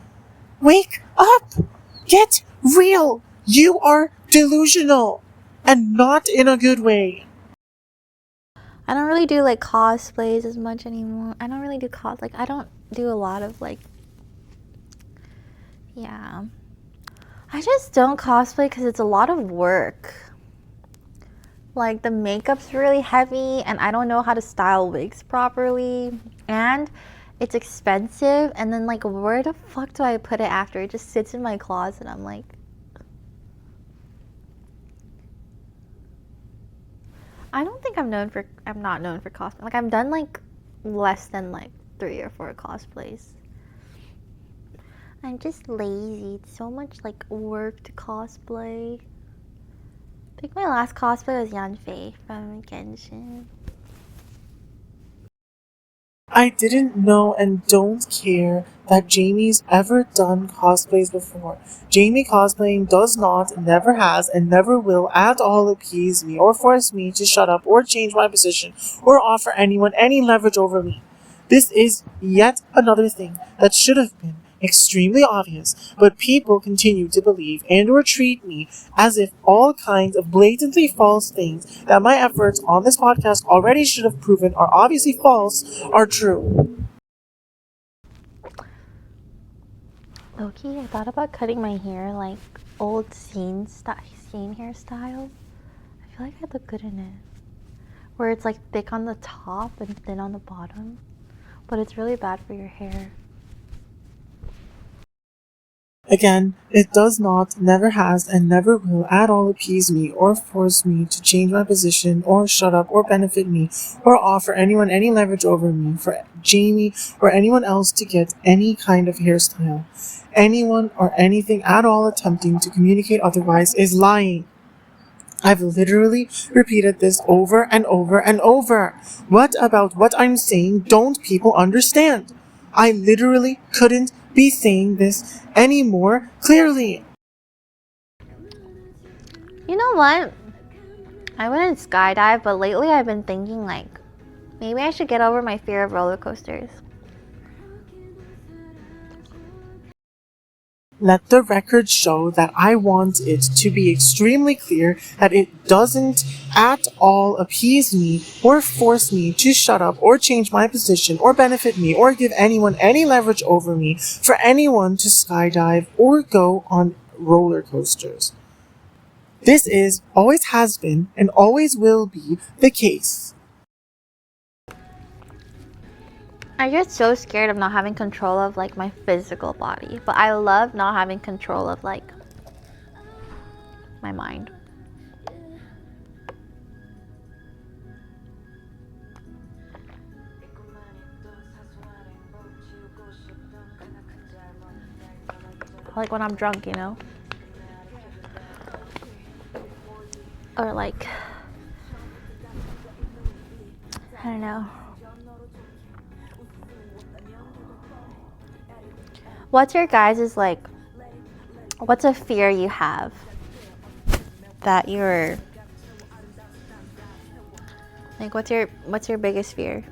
Wake up! Get real! You are delusional! And not in a good way. I don't really do like cosplays as much anymore. I don't really do I don't do a lot of like, yeah. I just don't cosplay because it's a lot of work. Like the makeup's really heavy and I don't know how to style wigs properly. And it's expensive. And then like where the fuck do I put it after? It just sits in my closet. I'm like, I don't think I'm not known for cosplay. Like I've done like less than like 3 or 4 cosplays. I'm just lazy. It's so much like work to cosplay. I think my last cosplay was Yanfei from Genshin. I didn't know and don't care that Jamie's ever done cosplays before. Jamie cosplaying does not, never has, and never will at all appease me or force me to shut up or change my position or offer anyone any leverage over me. This is yet another thing that should have been extremely obvious, but people continue to believe and or treat me as if all kinds of blatantly false things that my efforts on this podcast already should have proven are obviously false are true. Loki, I thought about cutting my hair like old scene hairstyle. I feel like I look good in it. Where it's like thick on the top and thin on the bottom. But it's really bad for your hair. Again, it does not, never has, and never will at all appease me or force me to change my position or shut up or benefit me or offer anyone any leverage over me for Jamie or anyone else to get any kind of hairstyle. Anyone or anything at all attempting to communicate otherwise is lying. I've literally repeated this over and over and over. What about what I'm saying don't people understand? I literally couldn't be saying this any more clearly. You know what? I wouldn't skydive, but lately I've been thinking like, maybe I should get over my fear of roller coasters. Let the record show that I want it to be extremely clear that it doesn't at all appease me or force me to shut up or change my position or benefit me or give anyone any leverage over me for anyone to skydive or go on roller coasters. This is, always has been, and always will be the case. I get so scared of not having control of like my physical body, but I love not having control of like my mind. Like when I'm drunk, you know? Or like, I don't know. What's your guys' like, what's a fear you have that you're, like what's your biggest fear?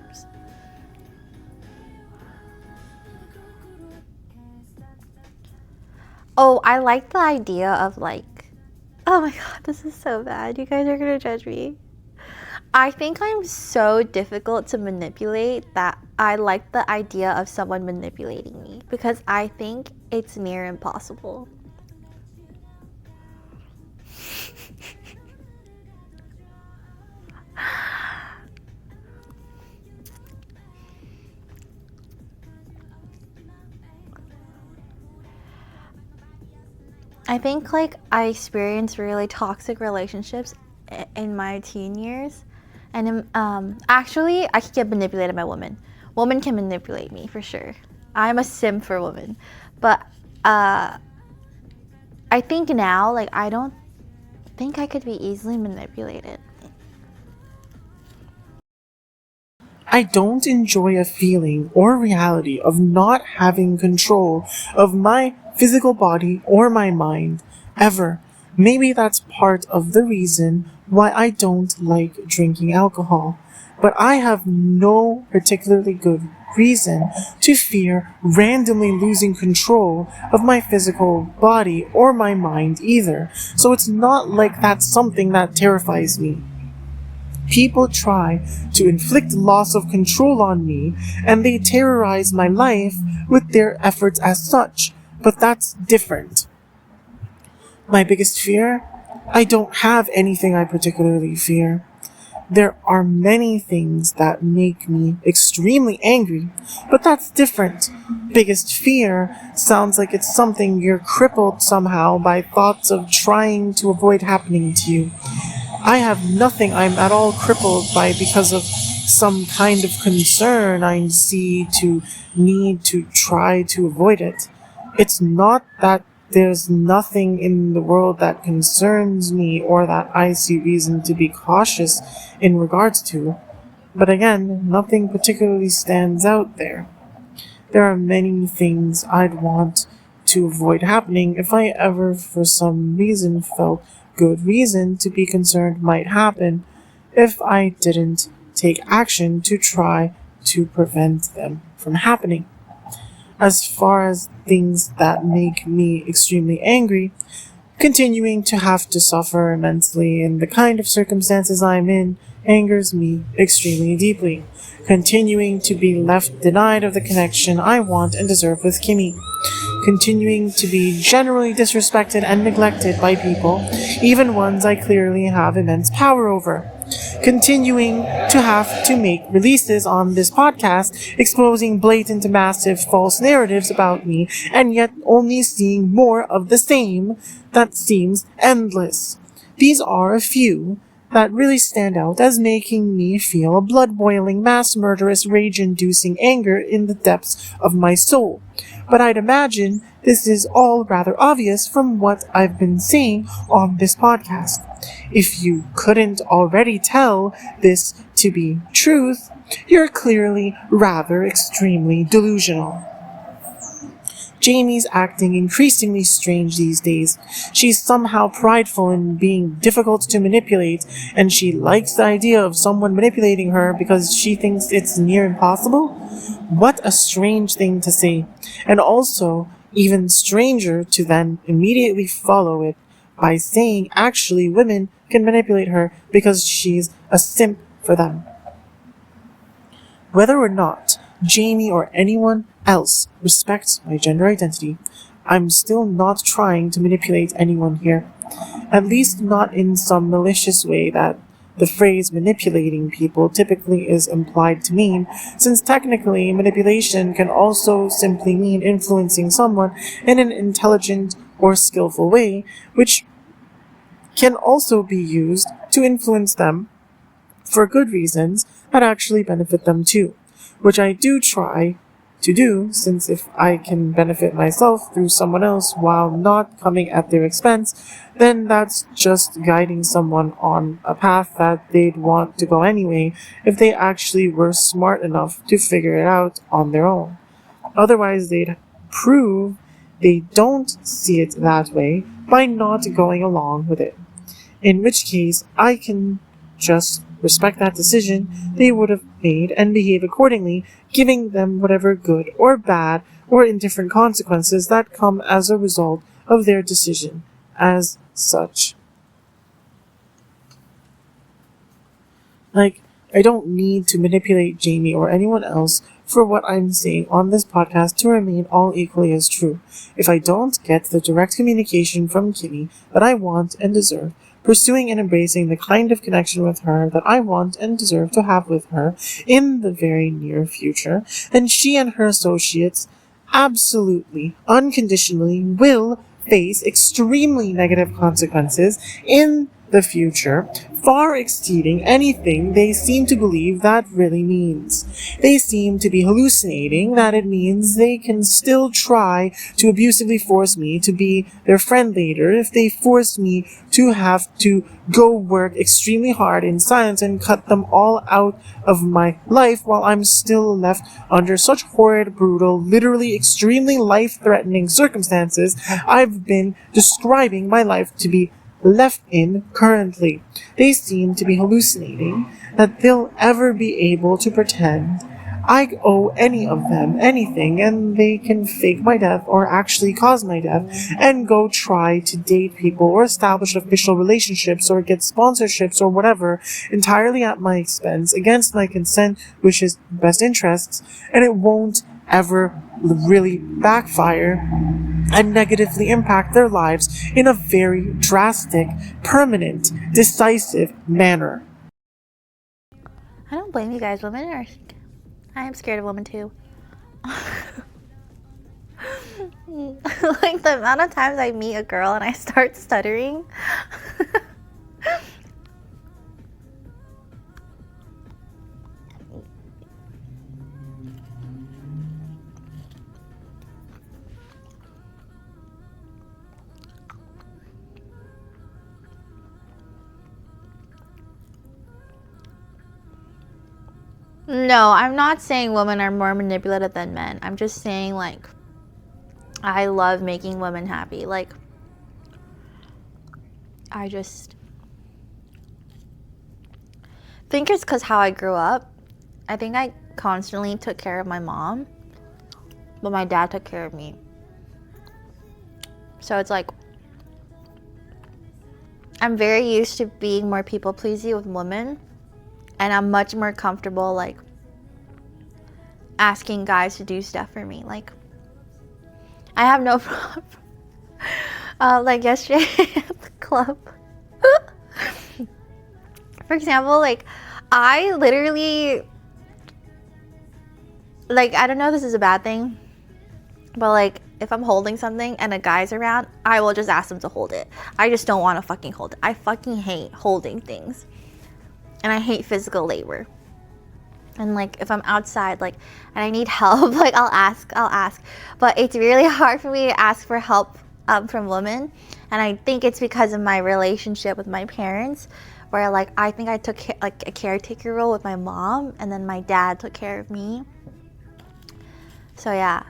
Oh, I like the idea of like, oh my god, this is so bad. You guys are gonna judge me. I think I'm so difficult to manipulate that I like the idea of someone manipulating me because I think it's near impossible. I think like I experienced really toxic relationships in my teen years. And actually, I could get manipulated by women. Women can manipulate me for sure. I'm a sim for women. But I think now, like, I don't think I could be easily manipulated. I don't enjoy a feeling or reality of not having control of my physical body or my mind, ever. Maybe that's part of the reason why I don't like drinking alcohol, but I have no particularly good reason to fear randomly losing control of my physical body or my mind either, so it's not like that's something that terrifies me. People try to inflict loss of control on me, and they terrorize my life with their efforts as such, but that's different. My biggest fear? I don't have anything I particularly fear. There are many things that make me extremely angry, but that's different. Biggest fear sounds like it's something you're crippled somehow by thoughts of trying to avoid happening to you. I have nothing I'm at all crippled by because of some kind of concern I see to need to try to avoid it. It's not that there's nothing in the world that concerns me or that I see reason to be cautious in regards to, but again, nothing particularly stands out there. There are many things I'd want to avoid happening if I ever for some reason felt good reason to be concerned might happen if I didn't take action to try to prevent them from happening. As far as things that make me extremely angry, continuing to have to suffer immensely in the kind of circumstances I'm in angers me extremely deeply. Continuing to be left denied of the connection I want and deserve with Kimmy. Continuing to be generally disrespected and neglected by people, even ones I clearly have immense power over. continuing to have to make releases on this podcast exposing blatant, massive false narratives about me, and yet only seeing more of the same that seems endless. These are a few that really stand out as making me feel a blood-boiling, mass murderous, rage-inducing anger in the depths of my soul. But I'd imagine this is all rather obvious from what I've been saying on this podcast. If you couldn't already tell this to be truth, you're clearly rather extremely delusional. Jamie's acting increasingly strange these days. She's somehow prideful in being difficult to manipulate, and she likes the idea of someone manipulating her because she thinks it's near impossible? What a strange thing to say. And also, even stranger to then immediately follow it by saying actually women can manipulate her because she's a simp for them. Whether or not Jamie or anyone else respects my gender identity, I'm still not trying to manipulate anyone here. At least not in some malicious way that the phrase manipulating people typically is implied to mean, since technically manipulation can also simply mean influencing someone in an intelligent or skillful way, which can also be used to influence them for good reasons that actually benefit them too, which I do try to do, since if I can benefit myself through someone else while not coming at their expense, then that's just guiding someone on a path that they'd want to go anyway if they actually were smart enough to figure it out on their own. Otherwise, they'd prove they don't see it that way by not going along with it. In which case, I can just respect that decision they would have made and behave accordingly, giving them whatever good or bad or indifferent consequences that come as a result of their decision as such. I don't need to manipulate Jamie or anyone else for what I'm saying on this podcast to remain all equally as true. If I don't get the direct communication from Kimmy that I want and deserve, pursuing and embracing the kind of connection with her that I want and deserve to have with her in the very near future, then she and her associates absolutely, unconditionally will face extremely negative consequences in the future, far exceeding anything they seem to believe that really means. They seem to be hallucinating that it means they can still try to abusively force me to be their friend later if they force me to have to go work extremely hard in silence and cut them all out of my life while I'm still left under such horrid, brutal, literally extremely life-threatening circumstances I've been describing my life to be left in currently. They seem to be hallucinating that they'll ever be able to pretend I owe any of them anything and they can fake my death or actually cause my death and go try to date people or establish official relationships or get sponsorships or whatever entirely at my expense against my consent, which is best interests, and it won't ever really backfire and negatively impact their lives in a very drastic, permanent, decisive manner. I don't blame you guys. Women are. I am scared of women too. Like the amount of times I meet a girl and I start stuttering. No, I'm not saying women are more manipulative than men. I'm just saying, like, I love making women happy. Like, I just think it's because how I grew up. I think I constantly took care of my mom, but my dad took care of me. So it's like, I'm very used to being more people-pleasing with women. And I'm much more comfortable, like, asking guys to do stuff for me. Like, I have no problem. Like, yesterday at the club, For example, like, I literally, like, I don't know if this is a bad thing, but like, if I'm holding something and a guy's around, I will just ask them to hold it. I just don't want to fucking hold it. I fucking hate holding things. And I hate physical labor. And like, if I'm outside, like, and I need help, like, I'll ask. But it's really hard for me to ask for help from women. And I think it's because of my relationship with my parents, where like, I think I took like a caretaker role with my mom, and then my dad took care of me. So yeah.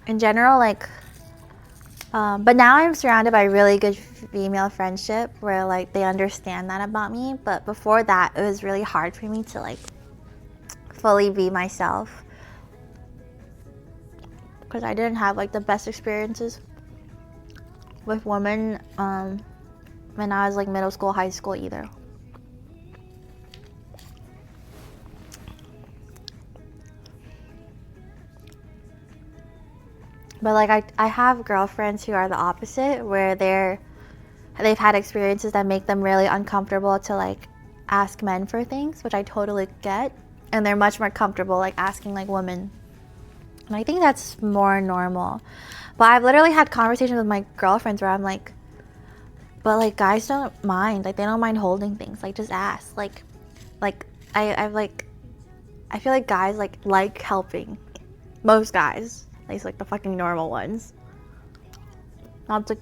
In general, like, but now I'm surrounded by really good female friendship where like they understand that about me. But before that, it was really hard for me to like fully be myself because I didn't have like the best experiences with women when I was like middle school, high school either. But like I have girlfriends who are the opposite, where they've had experiences that make them really uncomfortable to like ask men for things, which I totally get, and they're much more comfortable like asking like women. And I think that's more normal. But I've literally had conversations with my girlfriends where I'm like, but like guys don't mind, like they don't mind holding things, like just ask. Like I feel like guys like helping. Most guys. At least like the fucking normal ones. Not to,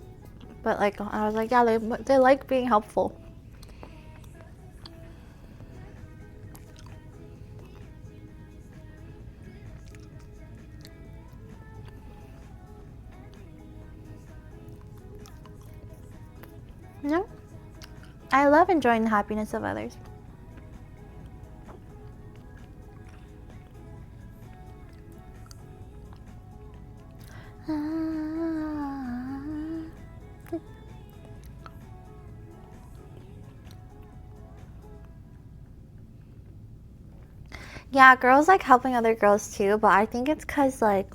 but like I was like, yeah, they like being helpful. No, I love enjoying the happiness of others. Yeah, girls like helping other girls too, but I think it's because like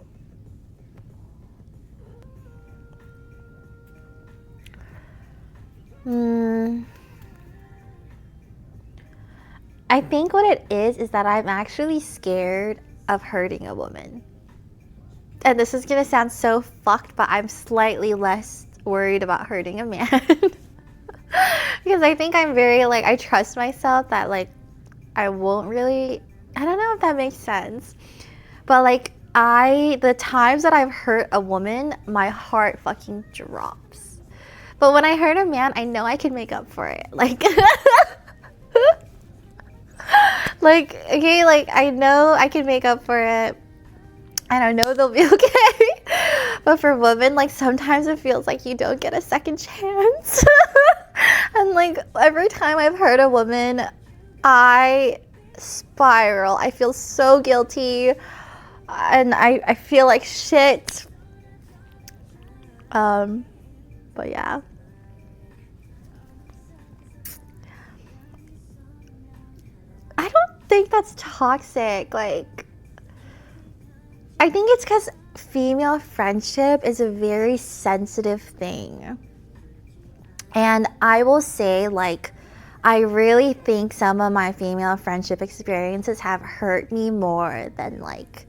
I think what it is that I'm actually scared of hurting a woman. And this is gonna sound so fucked, but I'm slightly less worried about hurting a man. Because I think I'm very like, I trust myself that like I won't really, I don't know if that makes sense. But like the times that I've hurt a woman, my heart fucking drops. But when I hurt a man, I know I can make up for it. Like, like, okay, like I know I can make up for it. And I know they'll be okay. But for women, like sometimes it feels like you don't get a second chance. And like every time I've hurt a woman, I spiral. I feel so guilty. And I feel like shit. But yeah. I don't think that's toxic. Like, I think it's because female friendship is a very sensitive thing. And I will say, like, I really think some of my female friendship experiences have hurt me more than, like,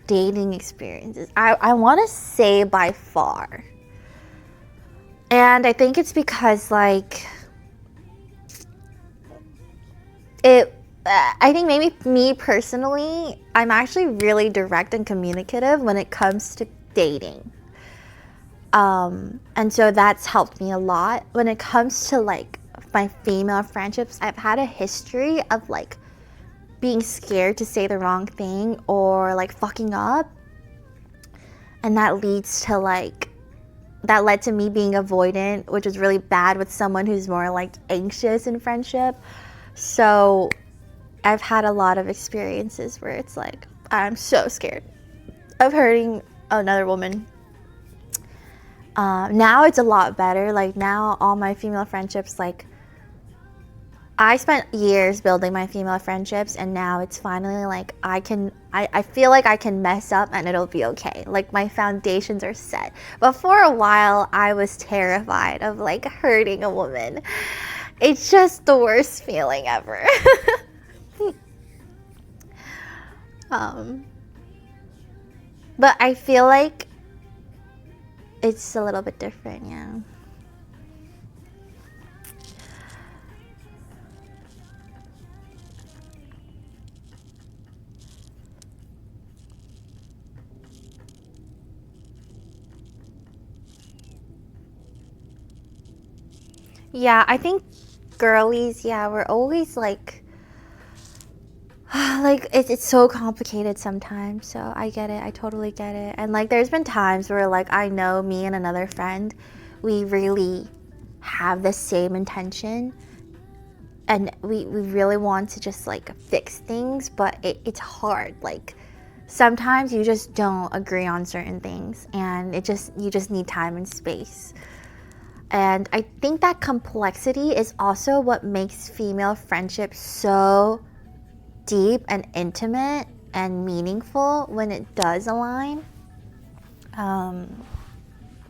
dating experiences. I want to say by far. And I think it's because, like, I think maybe me personally, I'm actually really direct and communicative when it comes to dating. And so that's helped me a lot. When it comes to like my female friendships, I've had a history of like being scared to say the wrong thing or like fucking up. And that led to me being avoidant, which is really bad with someone who's more like anxious in friendship. So I've had a lot of experiences where it's like, I'm so scared of hurting another woman. Now it's a lot better. Like now all my female friendships, like I spent years building my female friendships, and now it's finally like I feel like I can mess up and it'll be okay. Like my foundations are set. But for a while I was terrified of like hurting a woman. It's just the worst feeling ever. But I feel like it's a little bit different, yeah. Yeah, I think girlies, yeah, we're always like it's so complicated sometimes. So I get it. I totally get it. And like there's been times where like I know me and another friend, we really have the same intention and we really want to just like fix things, but it's hard. Like sometimes you just don't agree on certain things and you just need time and space. And I think that complexity is also what makes female friendships so deep and intimate and meaningful when it does align.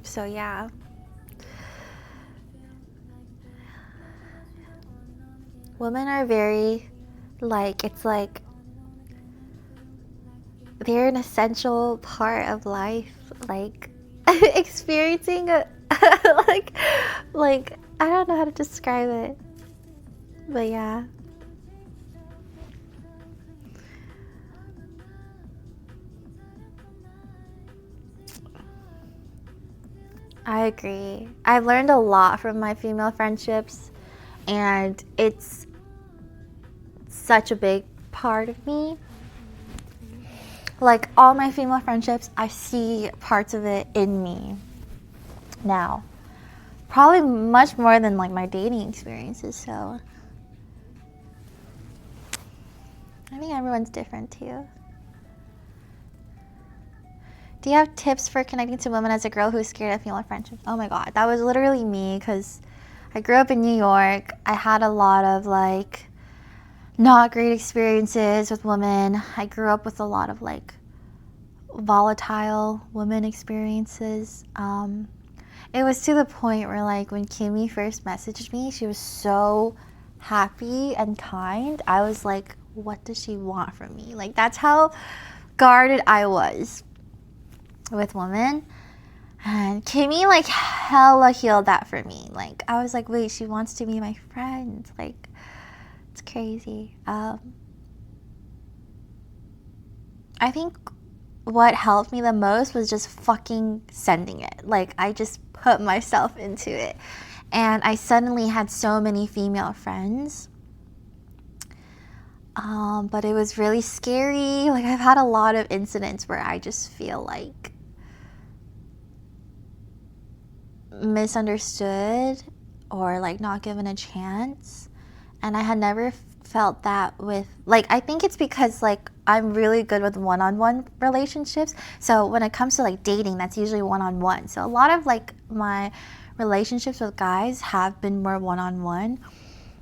So yeah. Women are very it's like they're an essential part of life. Like experiencing a like I don't know how to describe it. But yeah. I agree. I've learned a lot from my female friendships, and it's such a big part of me. Like all my female friendships, I see parts of it in me now. Probably much more than like my dating experiences, so I think everyone's different too. Do you have tips for connecting to women as a girl who is scared of female friendships? Oh my god, that was literally me because I grew up in New York. I had a lot of like not great experiences with women. I grew up with a lot of like volatile women experiences. It was to the point where like when Kimmy first messaged me, she was so happy and kind. I was like, what does she want from me? Like that's how guarded I was with women. And Kimmy like hella healed that for me. Like I was like, wait, she wants to be my friend. Like it's crazy. I think what helped me the most was just fucking sending it. Like I just put myself into it. And I suddenly had so many female friends. But it was really scary. Like I've had a lot of incidents where I just feel like misunderstood or like not given a chance. And I had never felt that with like I think it's because like I'm really good with one-on-one relationships. So when it comes to like dating, that's usually one-on-one. So a lot of like my relationships with guys have been more one-on-one.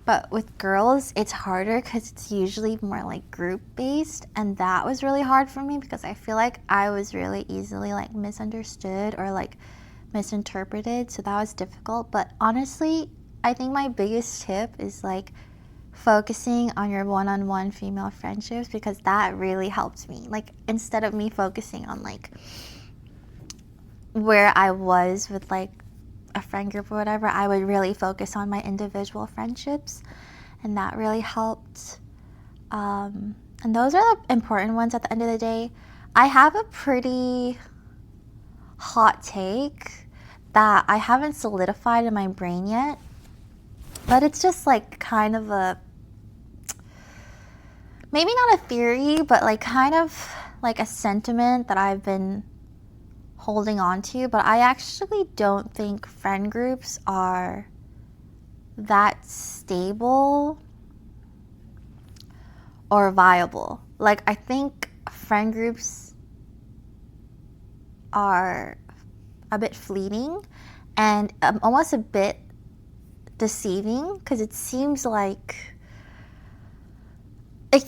But with girls, it's harder because it's usually more like group-based. And that was really hard for me because I feel like I was really easily like misunderstood or like misinterpreted. So that was difficult. But honestly, I think my biggest tip is like focusing on your one-on-one female friendships because that really helped me. Like instead of me focusing on like where I was with like a friend group or whatever, I would really focus on my individual friendships, and that really helped. And those are the important ones at the end of the day. I have a pretty hot take that I haven't solidified in my brain yet, but it's just like kind of a, maybe not a theory, but like kind of like a sentiment that I've been holding on to. But I actually don't think friend groups are that stable or viable. Like I think friend groups are a bit fleeting and almost a bit deceiving because it seems like a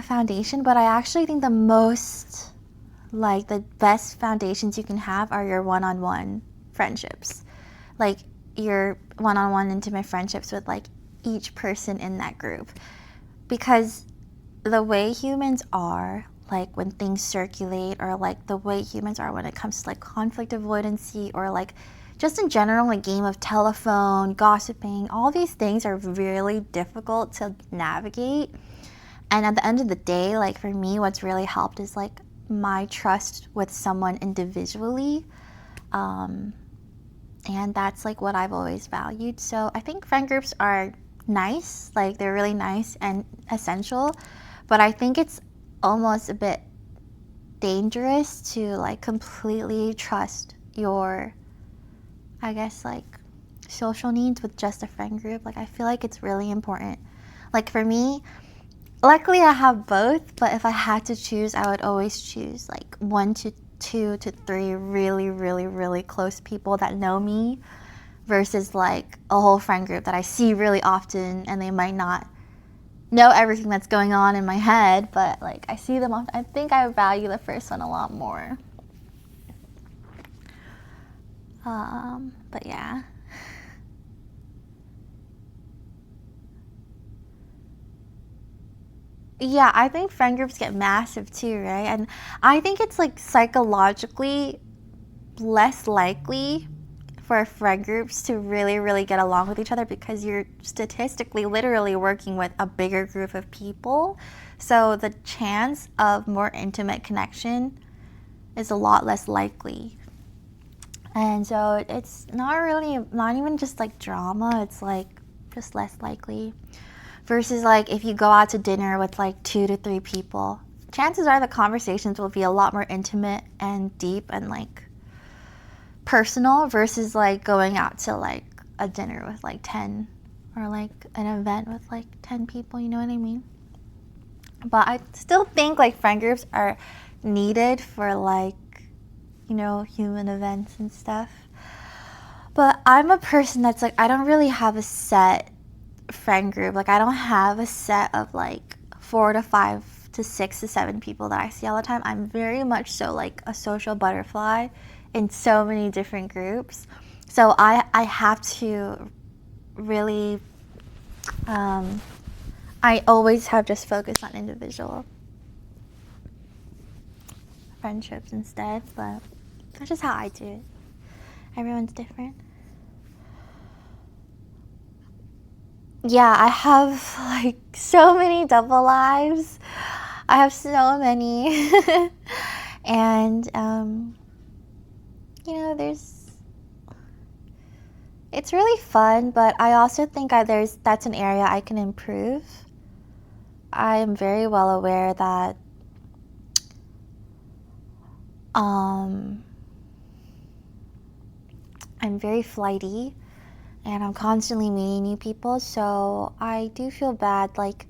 foundation, but I actually think the best foundations you can have are your one-on-one friendships. Like your one-on-one intimate friendships with like each person in that group, because the way humans are, like when things circulate, or like the way humans are when it comes to like conflict avoidancy, or like just in general a game of telephone, gossiping, all these things are really difficult to navigate. And at the end of the day, like for me, what's really helped is like my trust with someone individually. And that's like what I've always valued. So I think friend groups are nice, like they're really nice and essential, but I think it's almost a bit dangerous to like completely trust your, I guess, like social needs with just a friend group. Like I feel like it's really important. Like for me, luckily I have both, but if I had to choose, I would always choose like 1 to 2 to 3 really, really, really close people that know me, versus like a whole friend group that I see really often and they might not know everything that's going on in my head, but like I see them often. I think I value the first one a lot more. But yeah. Yeah, I think friend groups get massive too, right? And I think it's like psychologically less likely for friend groups to really, really get along with each other, because you're statistically literally working with a bigger group of people. So the chance of more intimate connection is a lot less likely. And so it's not even just like drama, it's like just less likely. Versus like if you go out to dinner with like 2 to 3 people, chances are the conversations will be a lot more intimate and deep and like personal, versus like going out to like a dinner with like 10, or like an event with like 10 people, you know what I mean? But I still think like friend groups are needed for like, you know, human events and stuff. But I'm a person that's like, I don't really have a set friend group. Like I don't have a set of like 4 to 5 to 6 to 7 people that I see all the time. I'm very much so like a social butterfly in so many different groups. So I have to really, I always have just focused on individual friendships instead, but that's just how I do it. Everyone's different. Yeah, I have like so many double lives. I have so many. And, you know, it's really fun, but I also think that's an area I can improve. I am very well aware that I'm very flighty and I'm constantly meeting new people, so I do feel bad. Like,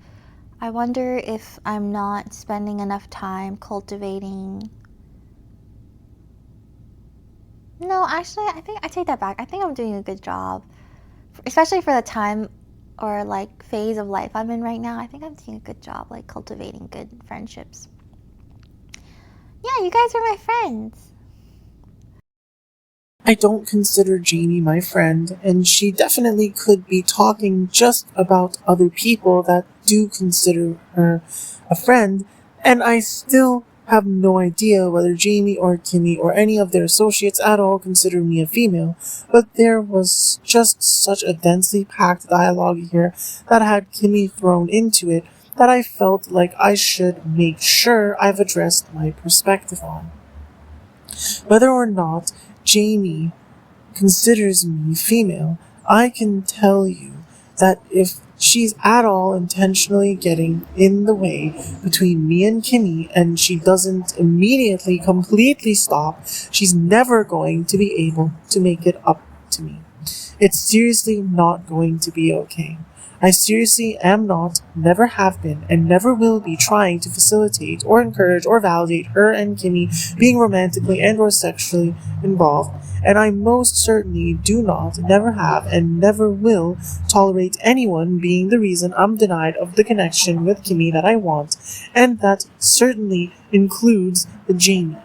I wonder if I'm not spending enough time cultivating. No, actually, I think I take that back. I think I'm doing a good job, especially for the time or like phase of life I'm in right now. I think I'm doing a good job like cultivating good friendships. Yeah, you guys are my friends. I don't consider Jamie my friend, and she definitely could be talking just about other people that do consider her a friend, and I still have no idea whether Jamie or Kimmy or any of their associates at all consider me a female, but there was just such a densely packed dialogue here that had Kimmy thrown into it that I felt like I should make sure I've addressed my perspective on. Whether or not Jamie considers me female, I can tell you that if she's at all intentionally getting in the way between me and Kimmy, and she doesn't immediately completely stop, she's never going to be able to make it up to me. It's seriously not going to be okay. I seriously am not, never have been, and never will be trying to facilitate or encourage or validate her and Kimmy being romantically and or sexually involved, and I most certainly do not, never have, and never will tolerate anyone being the reason I'm denied of the connection with Kimmy that I want, and that certainly includes Jamie.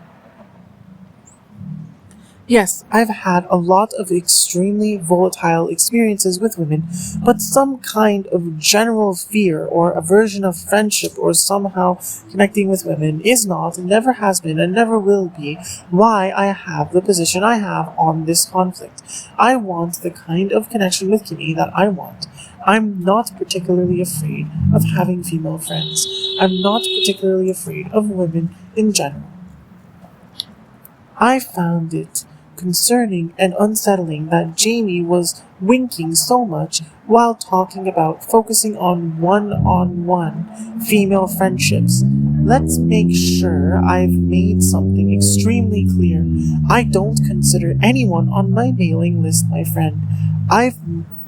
Yes, I've had a lot of extremely volatile experiences with women, but some kind of general fear or aversion of friendship or somehow connecting with women is not, never has been, and never will be why I have the position I have on this conflict. I want the kind of connection with Kimmy that I want. I'm not particularly afraid of having female friends. I'm not particularly afraid of women in general. I found it concerning and unsettling that Jamie was winking so much while talking about focusing on one-on-one female friendships. Let's make sure I've made something extremely clear. I don't consider anyone on my mailing list my friend. I've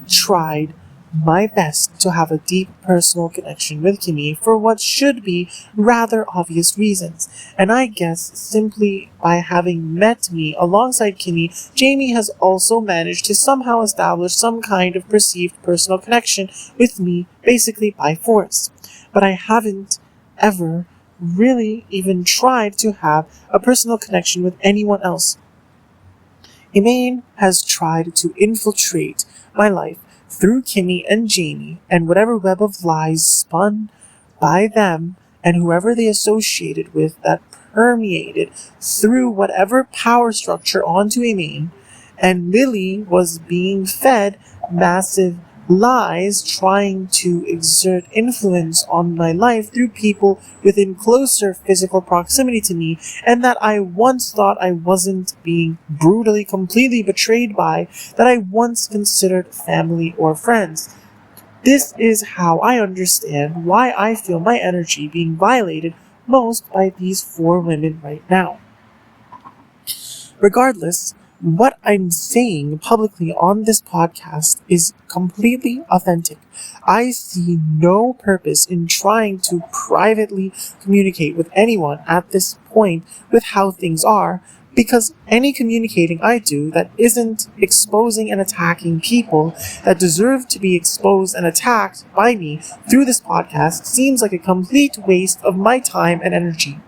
tried my best to have a deep personal connection with Kimmy for what should be rather obvious reasons, and I guess simply by having met me alongside Kimmy, Jamie has also managed to somehow establish some kind of perceived personal connection with me, basically by force. But I haven't ever really even tried to have a personal connection with anyone else. Emaine has tried to infiltrate my life through Kimmy and Jamie and whatever web of lies spun by them and whoever they associated with that permeated through whatever power structure onto Emaine, and Lily was being fed massive lies trying to exert influence on my life through people within closer physical proximity to me, and that I once thought I wasn't being brutally, completely betrayed by, that I once considered family or friends. This is how I understand why I feel my energy being violated most by these 4 women right now. Regardless, what I'm saying publicly on this podcast is completely authentic. I see no purpose in trying to privately communicate with anyone at this point with how things are, because any communicating I do that isn't exposing and attacking people that deserve to be exposed and attacked by me through this podcast seems like a complete waste of my time and energy.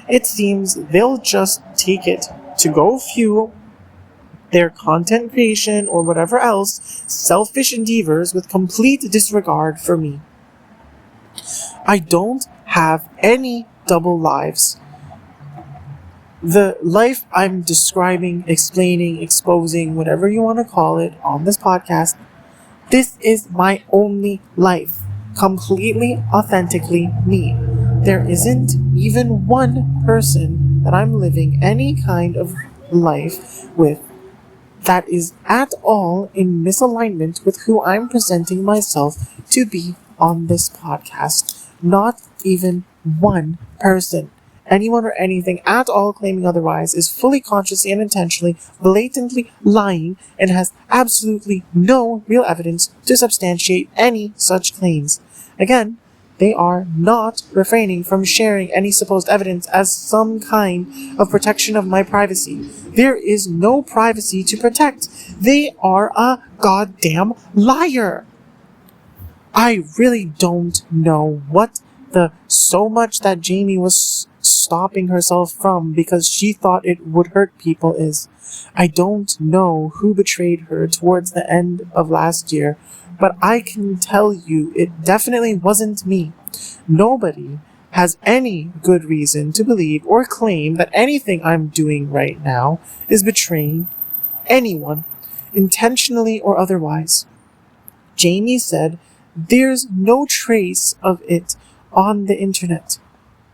It seems they'll just take it to go fuel their content creation or whatever else selfish endeavors with complete disregard for me. I don't have any double lives. The life I'm describing, explaining, exposing, whatever you want to call it on this podcast, this is my only life. Completely, authentically me. There isn't even one person that I'm living any kind of life with that is at all in misalignment with who I'm presenting myself to be on this podcast. Not even one person. Anyone or anything at all claiming otherwise is fully consciously and intentionally, blatantly lying and has absolutely no real evidence to substantiate any such claims. Again, they are not refraining from sharing any supposed evidence as some kind of protection of my privacy. There is no privacy to protect. They are a goddamn liar. I really don't know what the so much that Jamie was stopping herself from because she thought it would hurt people is. I don't know who betrayed her towards the end of last year, but I can tell you it definitely wasn't me. Nobody has any good reason to believe or claim that anything I'm doing right now is betraying anyone, intentionally or otherwise. Jamie said there's no trace of it on the internet.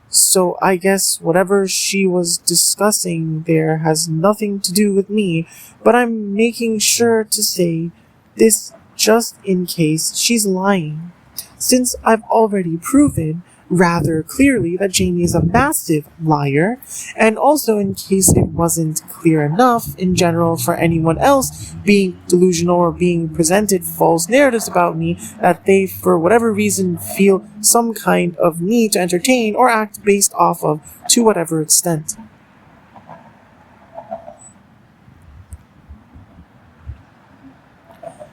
So I guess whatever she was discussing there has nothing to do with me, but I'm making sure to say this just in case she's lying, since I've already proven rather clearly that Jamie is a massive liar, and also in case it wasn't clear enough in general for anyone else being delusional or being presented false narratives about me that they, for whatever reason, feel some kind of need to entertain or act based off of to whatever extent.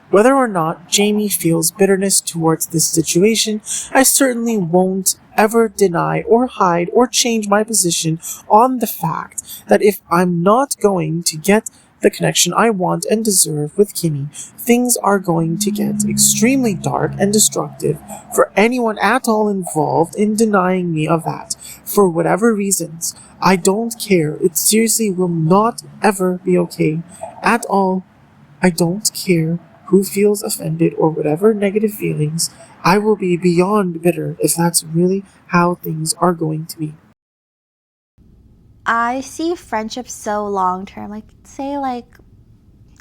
Whether or not Jamie feels bitterness towards this situation, I certainly won't ever deny or hide or change my position on the fact that if I'm not going to get the the connection I want and deserve with Kimmy, things are going to get extremely dark and destructive for anyone at all involved in denying me of that, for whatever reasons. I don't care. It seriously will not ever be okay. At all. I don't care who feels offended or whatever negative feelings. I will be beyond bitter if that's really how things are going to be. I see friendships so long term. Like, say, like,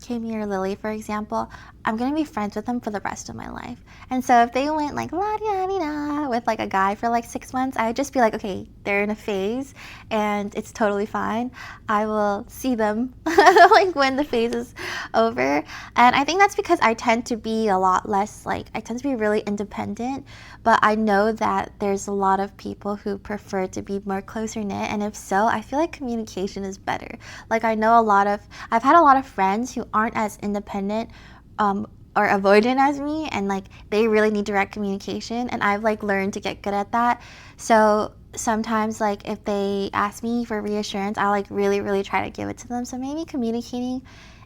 Kimmy or Lily, for example, I'm gonna be friends with them for the rest of my life. And so if they went like la di da da with like a guy for like 6 months, I'd just be like, okay, they're in a phase and it's totally fine. I will see them like when the phase is over. And I think that's because I tend to be a lot less like, I tend to be really independent, but I know that there's a lot of people who prefer to be more closer knit. And if so, I feel like communication is better. Like, I've had a lot of friends who aren't as independent or avoidant as me, and like they really need direct communication, and I've like learned to get good at that. So sometimes like if they ask me for reassurance, I like really try to give it to them. So maybe communicating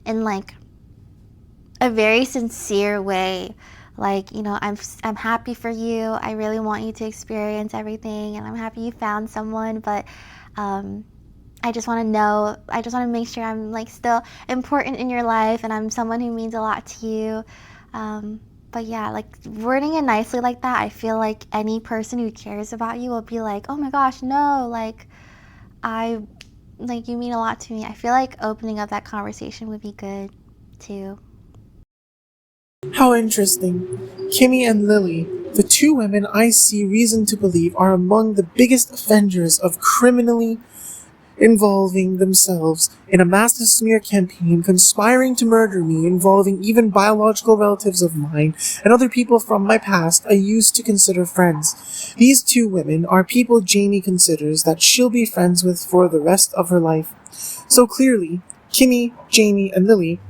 in like a very sincere way, like, you know, I'm happy for you, I really want you to experience everything, and I'm happy you found someone, but I just want to make sure I'm like still important in your life and I'm someone who means a lot to you. But yeah, like wording it nicely like that, I feel like any person who cares about you will be like, oh my gosh, no, like you mean a lot to me. I feel like opening up that conversation would be good too. How interesting. Kimmy and Lily, the two women I see reason to believe are among the biggest offenders of criminally involving themselves in a massive smear campaign conspiring to murder me, involving even biological relatives of mine and other people from my past I used to consider friends. These two women are people Jamie considers that she'll be friends with for the rest of her life. So clearly, Kimmy, Jamie, and Lily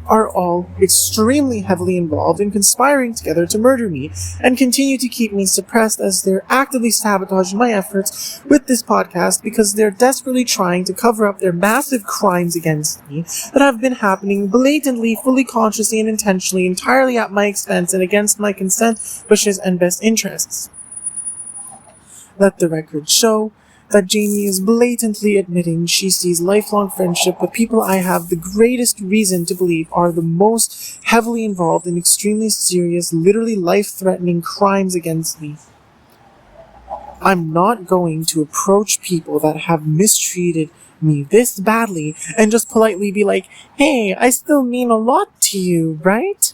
are all extremely heavily involved in conspiring together to murder me and continue to keep me suppressed as they're actively sabotaging my efforts with this podcast because they're desperately trying to cover up their massive crimes against me that have been happening blatantly, fully consciously, and intentionally, entirely at my expense and against my consent, wishes, and best interests. Let the record show that Jamie is blatantly admitting she sees lifelong friendship with people I have the greatest reason to believe are the most heavily involved in extremely serious, literally life-threatening crimes against me. I'm not going to approach people that have mistreated me this badly and just politely be like, hey, I still mean a lot to you, right?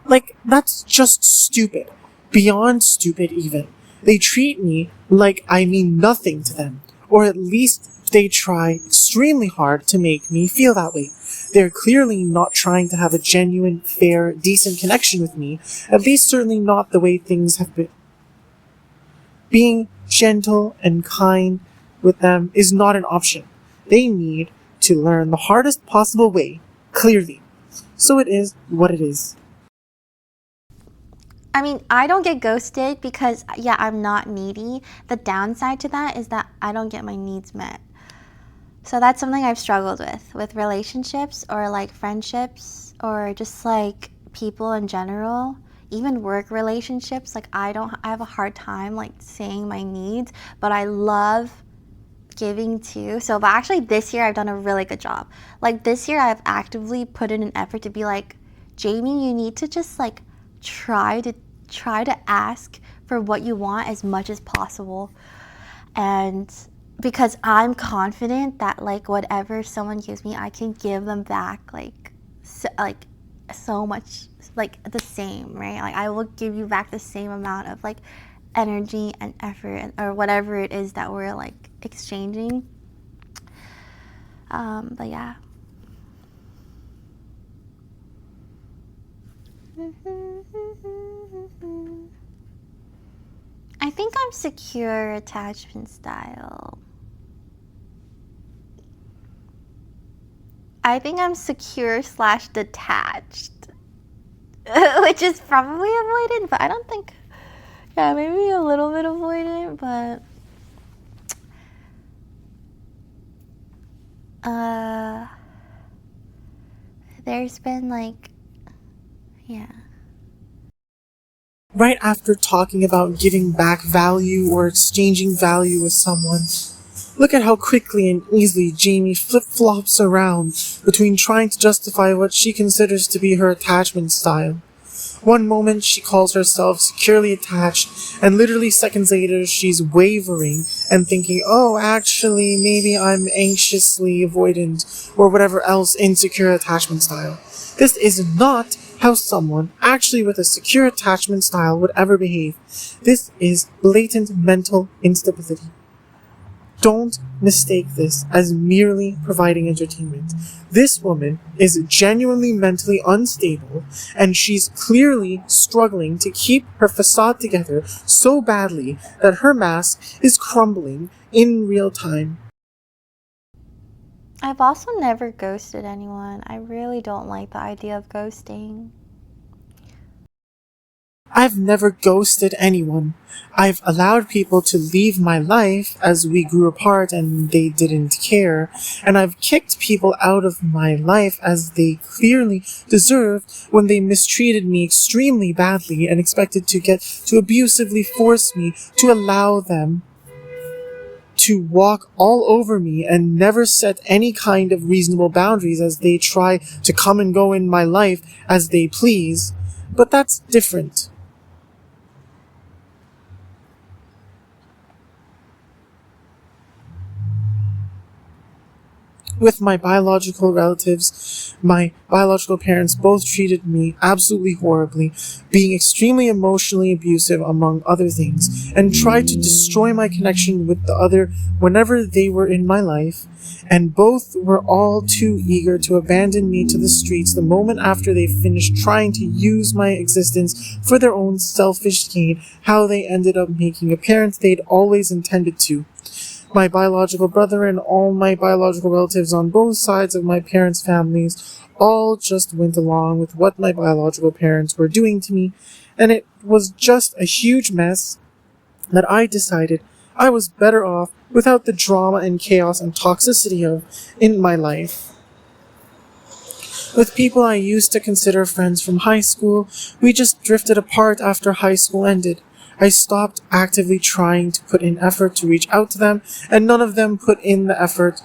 Like, that's just stupid. Beyond stupid, even. They treat me like I mean nothing to them, or at least they try extremely hard to make me feel that way. They're clearly not trying to have a genuine, fair, decent connection with me, at least certainly not the way things have been. Being gentle and kind with them is not an option. They need to learn the hardest possible way, clearly. So it is what it is. I mean, I don't get ghosted because, yeah, I'm not needy. The downside to that is that I don't get my needs met. So that's something I've struggled with relationships or like friendships or just like people in general, even work relationships. Like I have a hard time like saying my needs, but I love giving too. So, but actually this year I've done a really good job. Like this year I've actively put in an effort to be like, Jamie, you need to just like try to ask for what you want as much as possible. And because I'm confident that like whatever someone gives me, I can give them back like so much, like the same, right? Like I will give you back the same amount of like energy and effort or whatever it is that we're like exchanging. But yeah. I think I'm secure attachment style. I think I'm secure / detached. Which is probably avoidant, but I don't think, yeah, maybe a little bit avoidant, but there's been like, yeah. Right after talking about giving back value or exchanging value with someone, look at how quickly and easily Jamie flip-flops around between trying to justify what she considers to be her attachment style. One moment she calls herself securely attached, and literally seconds later she's wavering and thinking, oh, actually, maybe I'm anxiously avoidant or whatever else insecure attachment style. This is not how someone actually with a secure attachment style would ever behave. This is blatant mental instability. Don't mistake this as merely providing entertainment. This woman is genuinely mentally unstable, and she's clearly struggling to keep her facade together so badly that her mask is crumbling in real time. I've also never ghosted anyone. I really don't like the idea of ghosting. I've never ghosted anyone. I've allowed people to leave my life as we grew apart and they didn't care, and I've kicked people out of my life as they clearly deserved when they mistreated me extremely badly and expected to get to abusively force me to allow them to walk all over me and never set any kind of reasonable boundaries as they try to come and go in my life as they please. But that's different. With my biological relatives, my biological parents both treated me absolutely horribly, being extremely emotionally abusive among other things, and tried to destroy my connection with the other whenever they were in my life, and both were all too eager to abandon me to the streets the moment after they finished trying to use my existence for their own selfish gain, how they ended up making a parent they'd always intended to. My biological brother and all my biological relatives on both sides of my parents' families all just went along with what my biological parents were doing to me, and it was just a huge mess that I decided I was better off without the drama and chaos and toxicity of in my life. With people I used to consider friends from high school, we just drifted apart after high school ended. I stopped actively trying to put in effort to reach out to them, and none of them put in the effort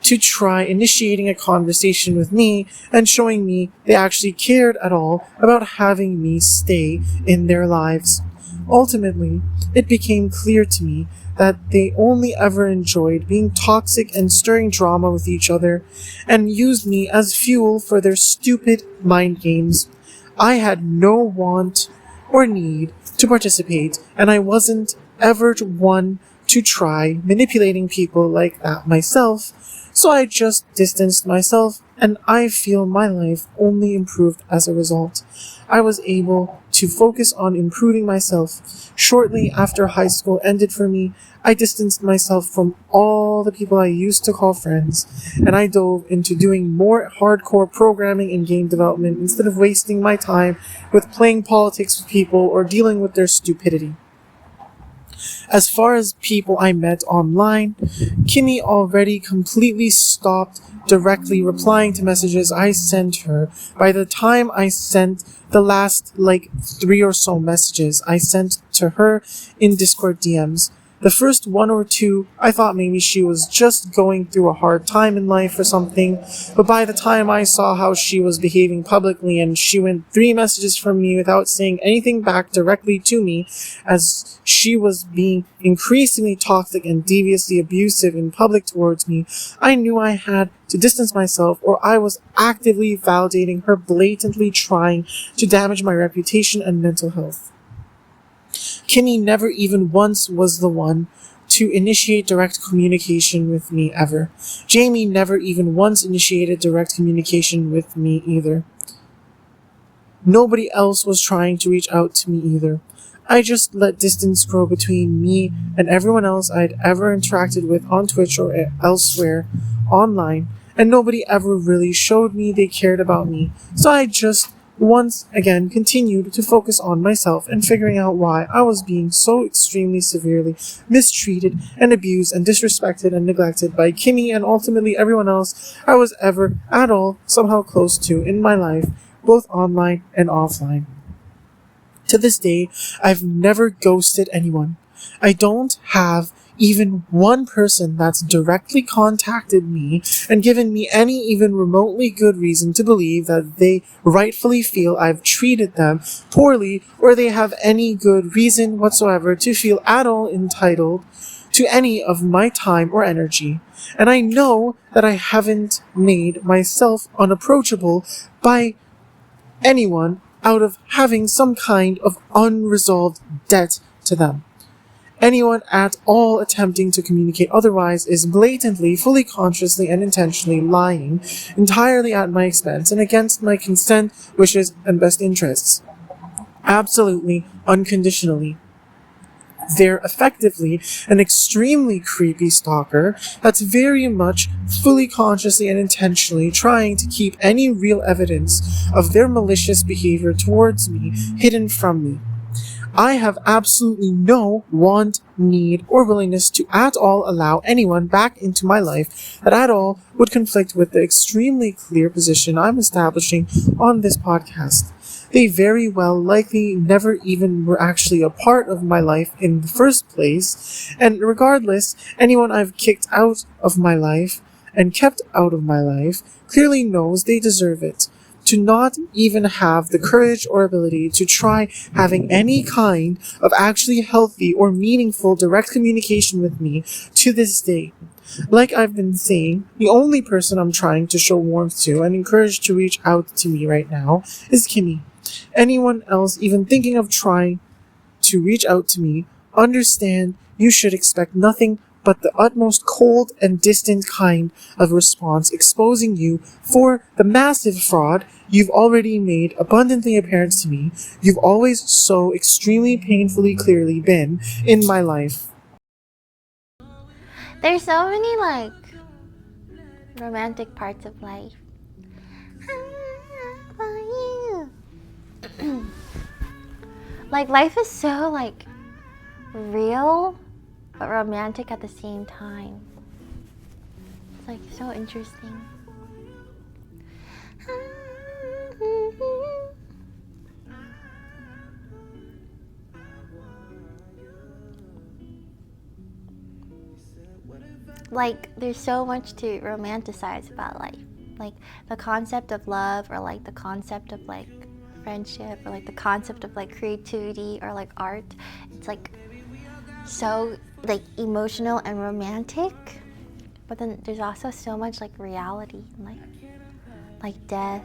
to try initiating a conversation with me and showing me they actually cared at all about having me stay in their lives. Ultimately, it became clear to me that they only ever enjoyed being toxic and stirring drama with each other, and used me as fuel for their stupid mind games. I had no want or need to participate, and I wasn't ever one to try manipulating people like that myself, so I just distanced myself, and I feel my life only improved as a result. I was able to focus on improving myself. Shortly after high school ended for me, I distanced myself from all the people I used to call friends, and I dove into doing more hardcore programming and game development instead of wasting my time with playing politics with people or dealing with their stupidity. As far as people I met online, Kimmy already completely stopped directly replying to messages I sent her by the time I sent the last 3 or so messages I sent to her in Discord DMs. The first 1 or 2, I thought maybe she was just going through a hard time in life or something, but by the time I saw how she was behaving publicly and she went 3 messages from me without saying anything back directly to me, as she was being increasingly toxic and deviously abusive in public towards me, I knew I had to distance myself, or I was actively validating her blatantly trying to damage my reputation and mental health. Kimmy never even once was the one to initiate direct communication with me ever. Jamie never even once initiated direct communication with me either. Nobody else was trying to reach out to me either. I just let distance grow between me and everyone else I'd ever interacted with on Twitch or elsewhere online, and nobody ever really showed me they cared about me, so I just once again continued to focus on myself and figuring out why I was being so extremely severely mistreated and abused and disrespected and neglected by Kimmy and ultimately everyone else I was ever at all somehow close to in my life, both online and offline. To this day, I've never ghosted anyone. I don't have even one person that's directly contacted me and given me any even remotely good reason to believe that they rightfully feel I've treated them poorly or they have any good reason whatsoever to feel at all entitled to any of my time or energy. And I know that I haven't made myself unapproachable by anyone out of having some kind of unresolved debt to them. Anyone at all attempting to communicate otherwise is blatantly, fully consciously, and intentionally lying entirely at my expense and against my consent, wishes, and best interests. Absolutely, unconditionally. They're effectively an extremely creepy stalker that's very much fully consciously and intentionally trying to keep any real evidence of their malicious behavior towards me hidden from me. I have absolutely no want, need, or willingness to at all allow anyone back into my life that at all would conflict with the extremely clear position I'm establishing on this podcast. They very well likely never even were actually a part of my life in the first place, and regardless, anyone I've kicked out of my life and kept out of my life clearly knows they deserve it. To not even have the courage or ability to try having any kind of actually healthy or meaningful direct communication with me to this day. Like I've been saying, the only person I'm trying to show warmth to and encourage to reach out to me right now is Kimmy. Anyone else even thinking of trying to reach out to me, understand you should expect nothing but the utmost cold and distant kind of response, exposing you for the massive fraud you've already made abundantly apparent to me you've always so extremely painfully clearly been in my life. There's so many like romantic parts of life. Like life is so like real but romantic at the same time. It's like so interesting. Like there's so much to romanticize about life. Like the concept of love, or like the concept of like friendship, or like the concept of like creativity or like art. It's like so like emotional and romantic, but then there's also so much like reality, like death.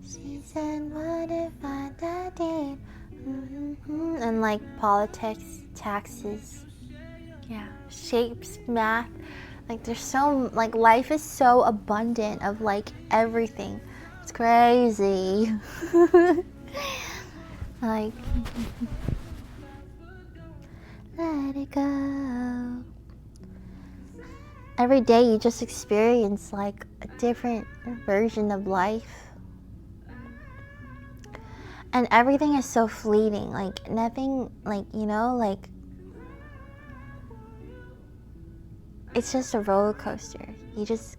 She said, what if I died? And like politics, taxes, yeah, shapes, math. Like there's so like life is so abundant of like everything. It's crazy. Like let it go. Every day you just experience like a different version of life. And everything is so fleeting. Like nothing, like, you know, like it's just a roller coaster. You just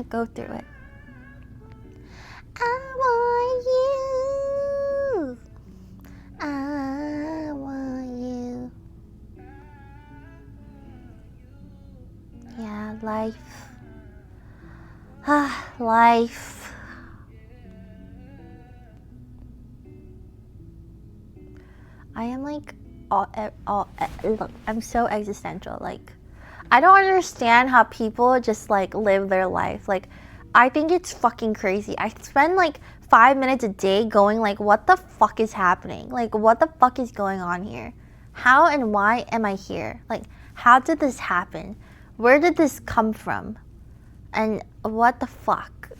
go through it. I want you. I want you. Yeah, life. Life. I am like look, I'm so existential. Like, I don't understand how people just like live their life. Like, I think it's fucking crazy. I spend like 5 minutes a day going like, what the fuck is happening? Like, what the fuck is going on here? How and why am I here? Like, how did this happen? Where did this come from? And what the fuck?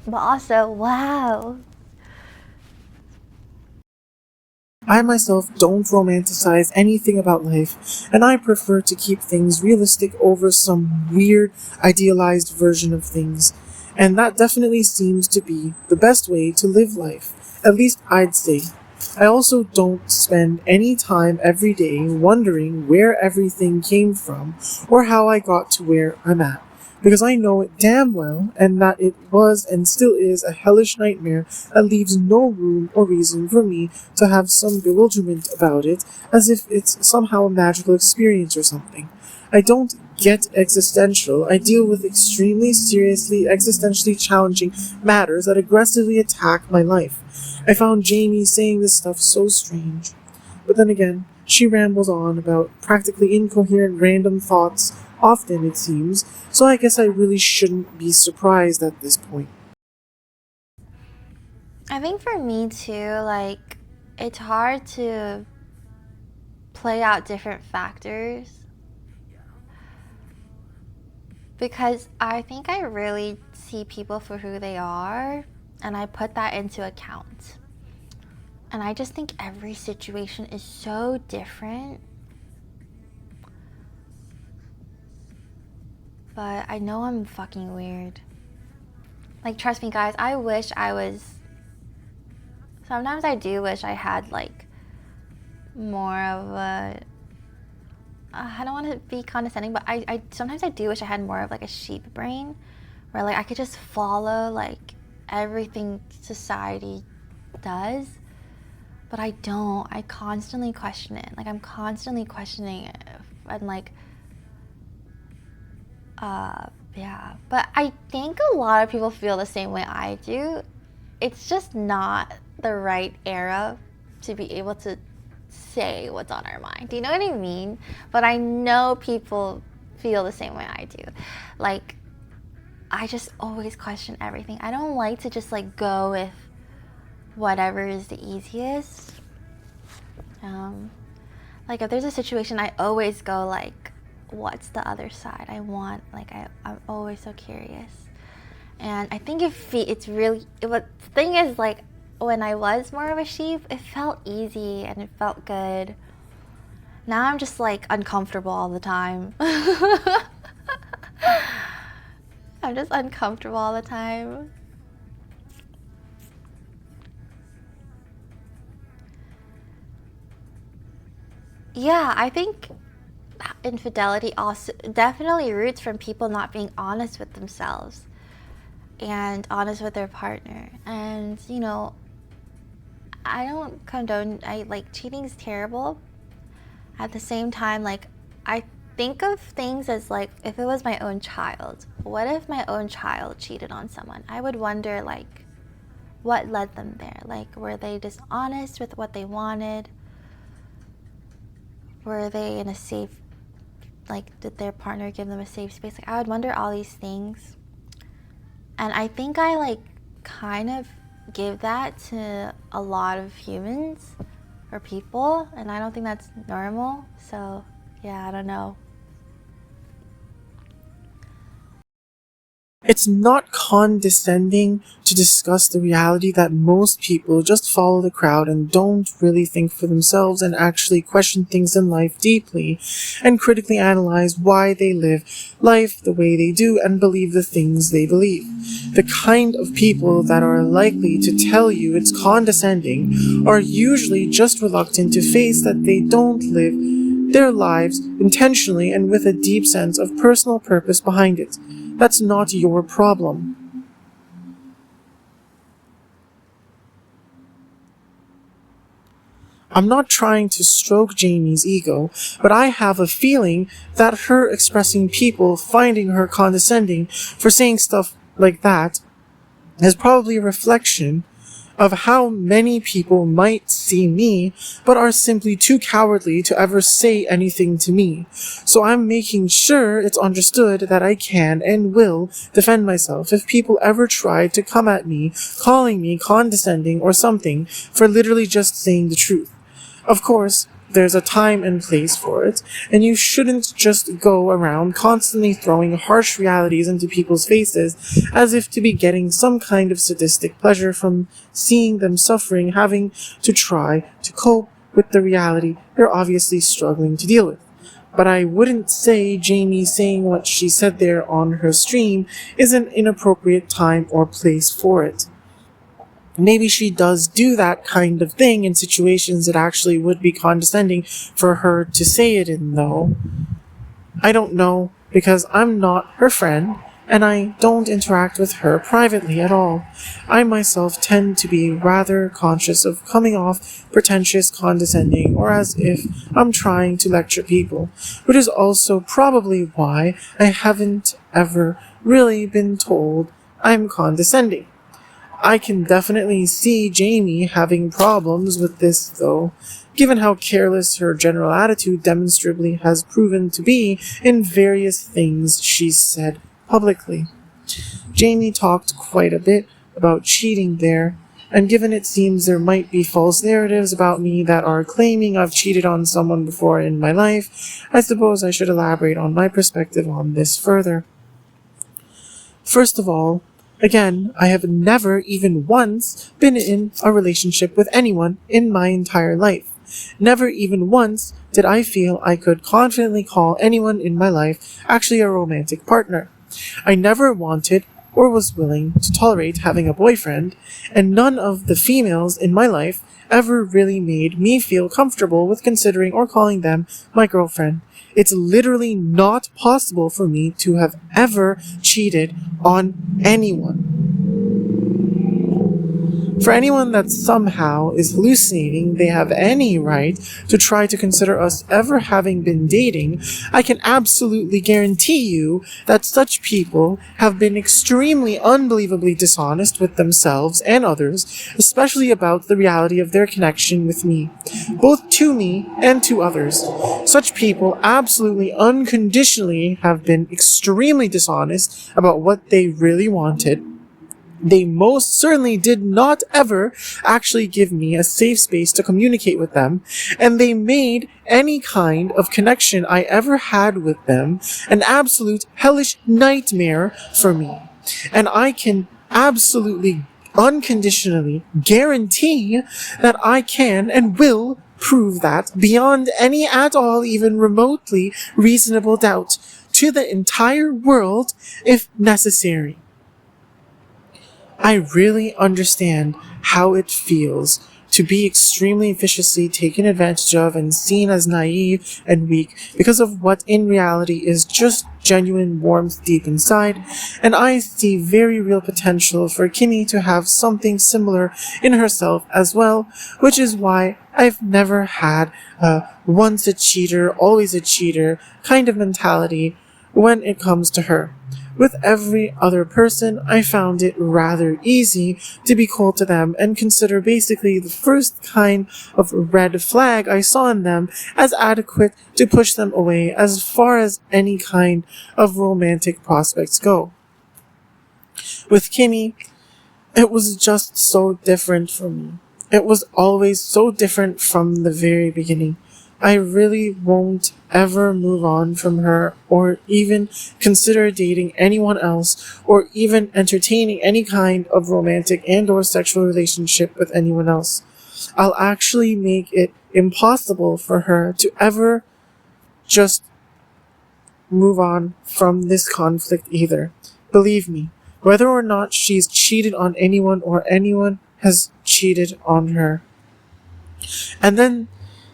But also, wow. I myself don't romanticize anything about life, and I prefer to keep things realistic over some weird, idealized version of things. And that definitely seems to be the best way to live life. At least I'd say. I also don't spend any time every day wondering where everything came from or how I got to where I'm at. Because I know it damn well, and that it was and still is a hellish nightmare that leaves no room or reason for me to have some bewilderment about it, as if it's somehow a magical experience or something. I don't get existential. I deal with extremely seriously existentially challenging matters that aggressively attack my life. I found Jamie saying this stuff so strange. But then again, she rambles on about practically incoherent random thoughts, often it seems, so I guess I really shouldn't be surprised at this point. I think for me too, like, it's hard to play out different factors because I think I really see people for who they are and I put that into account. And I just think every situation is so different. But I know I'm fucking weird. Like, trust me guys, I wish I was... Sometimes I do wish I had like more of a... I don't want to be condescending, but I sometimes I do wish I had more of like a sheep brain where like I could just follow like everything society does. But I don't. I constantly question it. Like, I'm constantly questioning it. And like, yeah. But I think a lot of people feel the same way I do. It's just not the right era to be able to say what's on our mind. Do you know what I mean? But I know people feel the same way I do. Like, I just always question everything. I don't like to just like go with whatever is the easiest. Like if there's a situation, I always go like, what's the other side? I'm always so curious. And I think it's really, but the thing is like, when I was more of a sheep, it felt easy and it felt good. Now I'm just like uncomfortable all the time. I'm just uncomfortable all the time. Yeah, I think infidelity also definitely roots from people not being honest with themselves and honest with their partner. And, you know, I don't condone, cheating's terrible. At the same time, like, I think of things as like, if it was my own child, what if my own child cheated on someone? I would wonder, like, what led them there? Like, were they dishonest with what they wanted? Were they in a safe, like, did their partner give them a safe space? Like, I would wonder all these things. And I think I, like, kind of give that to a lot of humans or people, and I don't think that's normal. So, yeah, I don't know. It's not condescending to discuss the reality that most people just follow the crowd and don't really think for themselves and actually question things in life deeply and critically analyze why they live life the way they do and believe the things they believe. The kind of people that are likely to tell you it's condescending are usually just reluctant to face that they don't live their lives intentionally and with a deep sense of personal purpose behind it. That's not your problem. I'm not trying to stroke Jamie's ego, but I have a feeling that her expressing people finding her condescending for saying stuff like that is probably a reflection of how many people might see me, but are simply too cowardly to ever say anything to me. So I'm making sure it's understood that I can and will defend myself if people ever try to come at me, calling me condescending or something for literally just saying the truth. Of course, there's a time and place for it, and you shouldn't just go around constantly throwing harsh realities into people's faces as if to be getting some kind of sadistic pleasure from seeing them suffering, having to try to cope with the reality they're obviously struggling to deal with. but I wouldn't say Jamie saying what she said there on her stream is an inappropriate time or place for it. Maybe she does do that kind of thing in situations that actually would be condescending for her to say it in, though. I don't know, because I'm not her friend, and I don't interact with her privately at all. I myself tend to be rather conscious of coming off pretentious, condescending, or as if I'm trying to lecture people, which is also probably why I haven't ever really been told I'm condescending. I can definitely see Jamie having problems with this, though, given how careless her general attitude demonstrably has proven to be in various things she's said publicly. Jamie talked quite a bit about cheating there, and given it seems there might be false narratives about me that are claiming I've cheated on someone before in my life, I suppose I should elaborate on my perspective on this further. First of all, again, I have never even once been in a relationship with anyone in my entire life. Never even once did I feel I could confidently call anyone in my life actually a romantic partner. I never wanted or was willing to tolerate having a boyfriend, and none of the females in my life ever really made me feel comfortable with considering or calling them my girlfriend. It's literally not possible for me to have ever cheated on anyone. For anyone that somehow is hallucinating they have any right to try to consider us ever having been dating, I can absolutely guarantee you that such people have been extremely unbelievably dishonest with themselves and others, especially about the reality of their connection with me, both to me and to others. Such people absolutely unconditionally have been extremely dishonest about what they really wanted. They most certainly did not ever actually give me a safe space to communicate with them, and they made any kind of connection I ever had with them an absolute hellish nightmare for me. And I can absolutely, unconditionally guarantee that I can and will prove that beyond any at all even remotely reasonable doubt to the entire world if necessary. I really understand how it feels to be extremely viciously taken advantage of and seen as naive and weak because of what in reality is just genuine warmth deep inside, and I see very real potential for Kimmy to have something similar in herself as well, which is why I've never had a once a cheater, always a cheater kind of mentality when it comes to her. With every other person, I found it rather easy to be cold to them and consider basically the first kind of red flag I saw in them as adequate to push them away as far as any kind of romantic prospects go. With Kimmy, it was just so different for me. It was always so different from the very beginning. I really won't ever move on from her or even consider dating anyone else or even entertaining any kind of romantic and or sexual relationship with anyone else. I'll actually make it impossible for her to ever just move on from this conflict either. Believe me, whether or not she's cheated on anyone or anyone has cheated on her. And then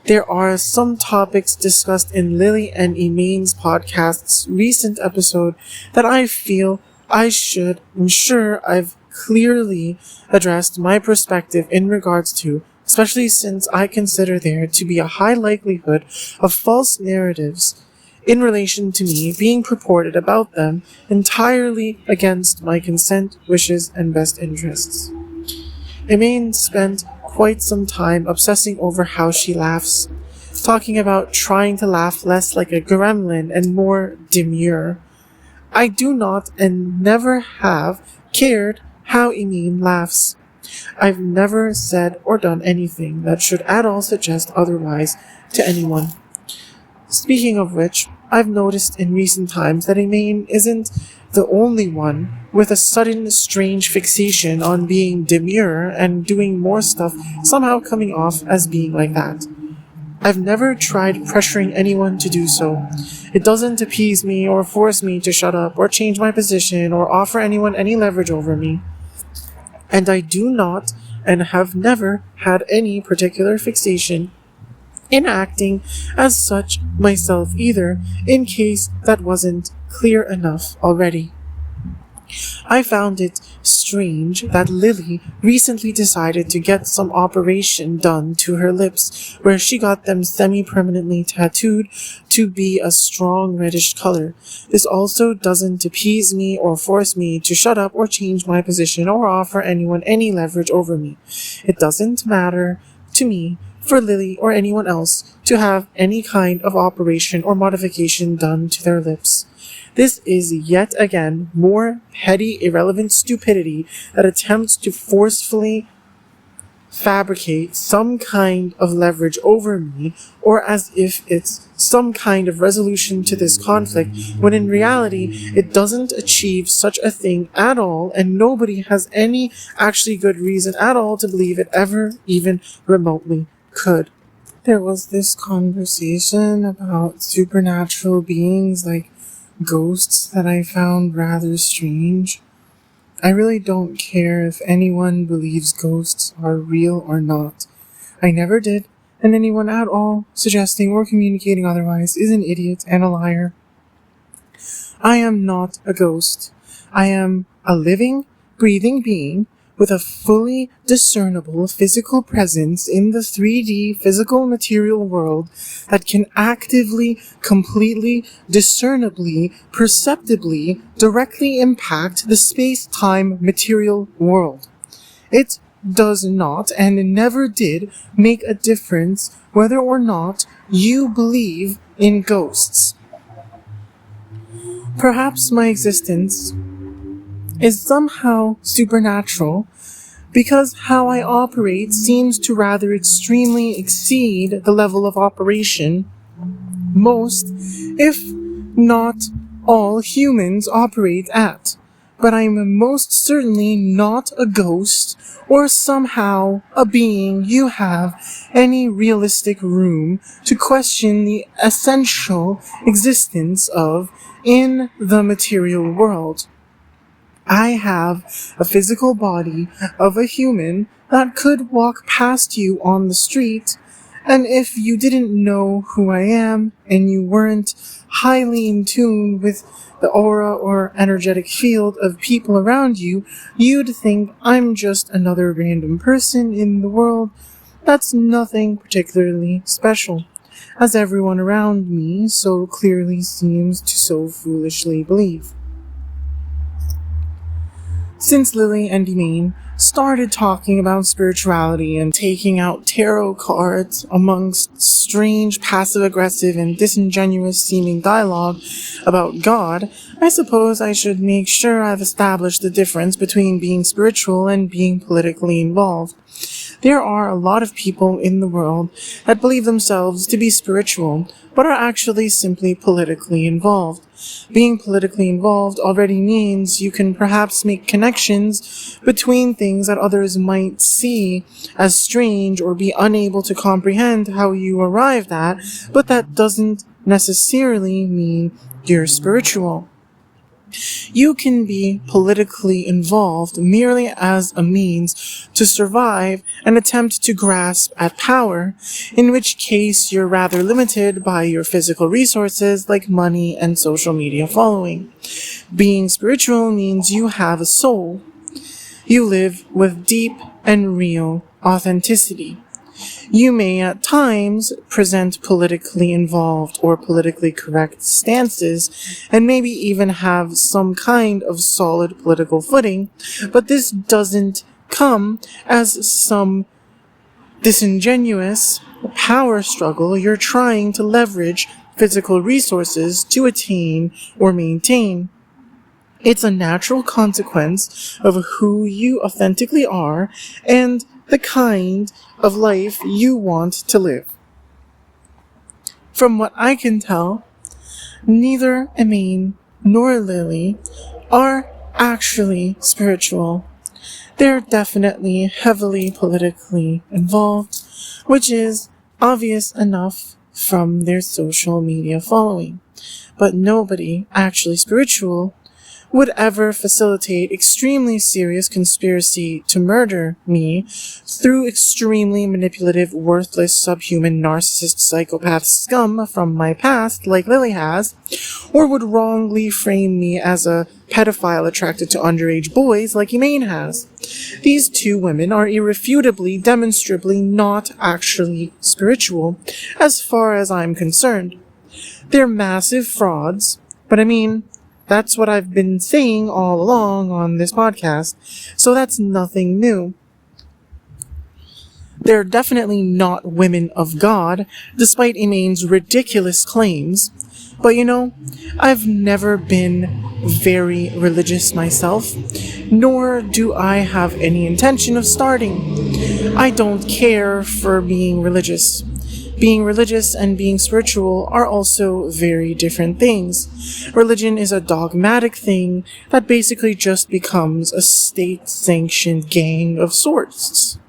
there are some topics discussed in Lily and Emaine's podcast's recent episode that I feel I should ensure I've clearly addressed my perspective in regards to, especially since I consider there to be a high likelihood of false narratives in relation to me being purported about them entirely against my consent, wishes, and best interests. Emaine spent quite some time obsessing over how she laughs, talking about trying to laugh less like a gremlin and more demure. I do not and never have cared how Emaine laughs. I've never said or done anything that should at all suggest otherwise to anyone. Speaking of which, I've noticed in recent times that Emaine isn't the only one with a sudden strange fixation on being demure and doing more stuff somehow coming off as being like that. I've never tried pressuring anyone to do so. It doesn't appease me or force me to shut up or change my position or offer anyone any leverage over me. And I do not and have never had any particular fixation in acting as such myself either, in case that wasn't clear enough already. I found it strange that Lily recently decided to get some operation done to her lips, where she got them semi-permanently tattooed to be a strong reddish color. This also doesn't appease me or force me to shut up or change my position or offer anyone any leverage over me. It doesn't matter to me for Lily or anyone else to have any kind of operation or modification done to their lips. This is yet again more petty, irrelevant stupidity that attempts to forcefully fabricate some kind of leverage over me, or as if it's some kind of resolution to this conflict, when in reality it doesn't achieve such a thing at all, and nobody has any actually good reason at all to believe it ever even remotely could. There was this conversation about supernatural beings like ghosts that I found rather strange. I really don't care if anyone believes ghosts are real or not. I never did, and anyone at all suggesting or communicating otherwise is an idiot and a liar. I am not a ghost. I am a living, breathing being with a fully discernible physical presence in the 3D physical material world that can actively, completely, discernibly, perceptibly, directly impact the space-time material world. It does not, and never did, make a difference whether or not you believe in ghosts. Perhaps my existence is somehow supernatural because how I operate seems to rather extremely exceed the level of operation most, if not all, humans operate at. But I'm most certainly not a ghost or somehow a being you have any realistic room to question the essential existence of in the material world. I have a physical body of a human that could walk past you on the street, and if you didn't know who I am and you weren't highly in tune with the aura or energetic field of people around you, you'd think I'm just another random person in the world that's nothing particularly special, as everyone around me so clearly seems to so foolishly believe. Since Lily and Elaine started talking about spirituality and taking out tarot cards amongst strange, passive-aggressive, and disingenuous-seeming dialogue about God, I suppose I should make sure I've established the difference between being spiritual and being politically involved. There are a lot of people in the world that believe themselves to be spiritual, but are actually simply politically involved. Being politically involved already means you can perhaps make connections between things that others might see as strange or be unable to comprehend how you arrived at, but that doesn't necessarily mean you're spiritual. You can be politically involved merely as a means to survive and attempt to grasp at power, in which case you're rather limited by your physical resources like money and social media following. Being spiritual means you have a soul. You live with deep and real authenticity. You may at times present politically involved or politically correct stances, and maybe even have some kind of solid political footing, but this doesn't come as some disingenuous power struggle you're trying to leverage physical resources to attain or maintain. It's a natural consequence of who you authentically are and the kind of life you want to live. From what I can tell, neither Elaine nor Lily are actually spiritual. They're definitely heavily politically involved, which is obvious enough from their social media following. But nobody actually spiritual would ever facilitate extremely serious conspiracy to murder me through extremely manipulative, worthless, subhuman, narcissist, psychopath scum from my past, like Lily has, or would wrongly frame me as a pedophile attracted to underage boys, like Emaine has. These two women are irrefutably, demonstrably not actually spiritual, as far as I'm concerned. They're massive frauds, but I mean, that's what I've been saying all along on this podcast, so that's nothing new. They're definitely not women of God, despite Emaine's ridiculous claims. But you know, I've never been very religious myself, nor do I have any intention of starting. I don't care for being religious. Being religious and being spiritual are also very different things. Religion is a dogmatic thing that basically just becomes a state-sanctioned gang of sorts.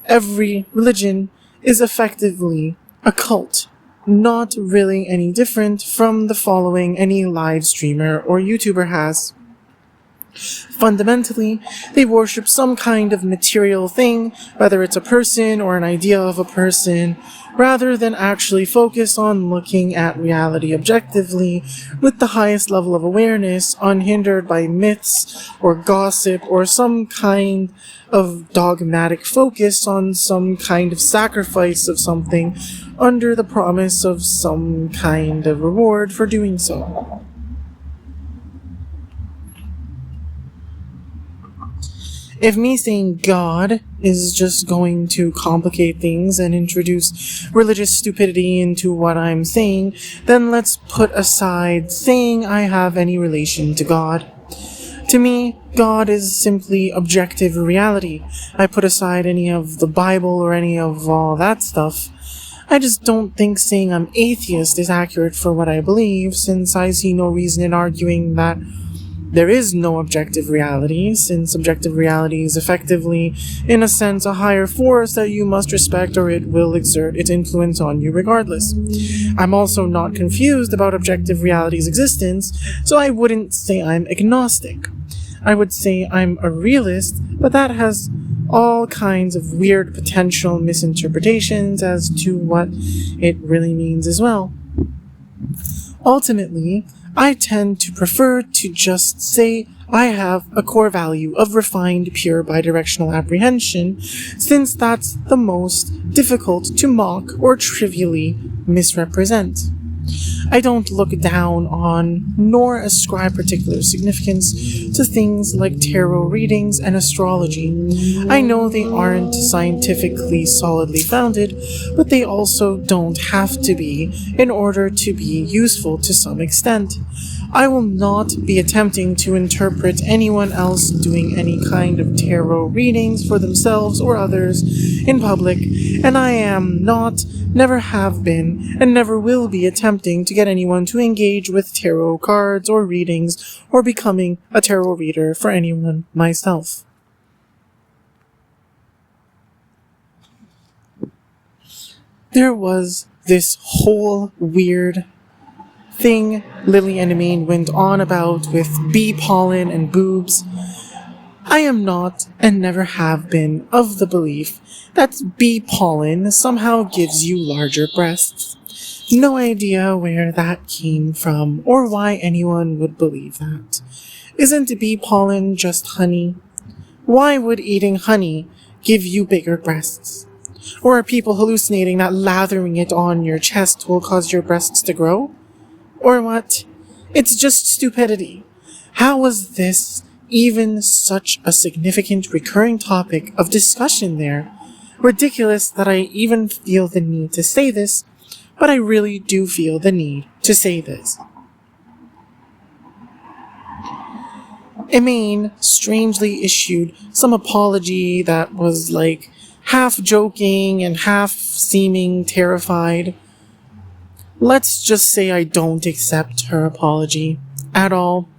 Every religion is effectively a cult, not really any different from the following any live streamer or YouTuber has. Fundamentally, they worship some kind of material thing, whether it's a person or an idea of a person, rather than actually focus on looking at reality objectively with the highest level of awareness, unhindered by myths or gossip or some kind of dogmatic focus on some kind of sacrifice of something under the promise of some kind of reward for doing so. If me saying God is just going to complicate things and introduce religious stupidity into what I'm saying, then let's put aside saying I have any relation to God. To me, God is simply objective reality. I put aside any of the Bible or any of all that stuff. I just don't think saying I'm atheist is accurate for what I believe, since I see no reason in arguing that there is no objective reality, since objective reality is effectively, in a sense, a higher force that you must respect or it will exert its influence on you regardless. I'm also not confused about objective reality's existence, so I wouldn't say I'm agnostic. I would say I'm a realist, but that has all kinds of weird potential misinterpretations as to what it really means as well. Ultimately, I tend to prefer to just say I have a core value of refined, pure, bidirectional apprehension, since that's the most difficult to mock or trivially misrepresent. I don't look down on nor ascribe particular significance to things like tarot readings and astrology. I know they aren't scientifically solidly founded, but they also don't have to be in order to be useful to some extent. I will not be attempting to interpret anyone else doing any kind of tarot readings for themselves or others in public, and I am not, never have been, and never will be attempting to get anyone to engage with tarot cards or readings or becoming a tarot reader for anyone myself. There was this whole weird thing Lily and Emaine went on about with bee pollen and boobs. I am not, and never have been, of the belief that bee pollen somehow gives you larger breasts. No idea where that came from, or why anyone would believe that. Isn't bee pollen just honey? Why would eating honey give you bigger breasts? Or are people hallucinating that lathering it on your chest will cause your breasts to grow? Or what? It's just stupidity. How was this even such a significant recurring topic of discussion there? Ridiculous that I even feel the need to say this, but I really do feel the need to say this. Emaine strangely issued some apology that was like half joking and half seeming terrified. Let's just say I don't accept her apology at all.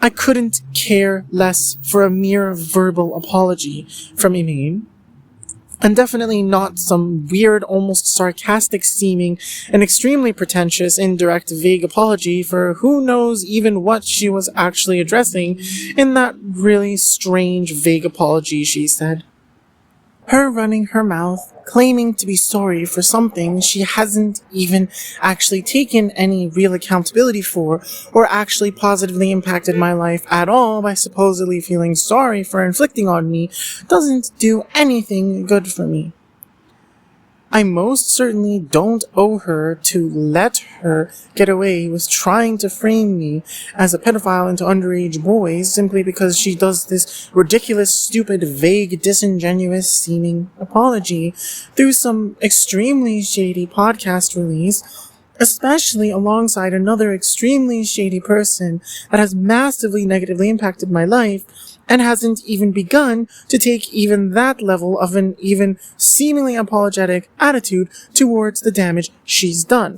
I couldn't care less for a mere verbal apology from Emaine. And definitely not some weird, almost sarcastic seeming and extremely pretentious, indirect, vague apology for who knows even what she was actually addressing in that really strange, vague apology she said. Her running her mouth, claiming to be sorry for something she hasn't even actually taken any real accountability for, or actually positively impacted my life at all by supposedly feeling sorry for inflicting on me, doesn't do anything good for me. I most certainly don't owe her to let her get away with trying to frame me as a pedophile into underage boys simply because she does this ridiculous, stupid, vague, disingenuous seeming apology through some extremely shady podcast release, especially alongside another extremely shady person that has massively negatively impacted my life and hasn't even begun to take even that level of an even seemingly apologetic attitude towards the damage she's done.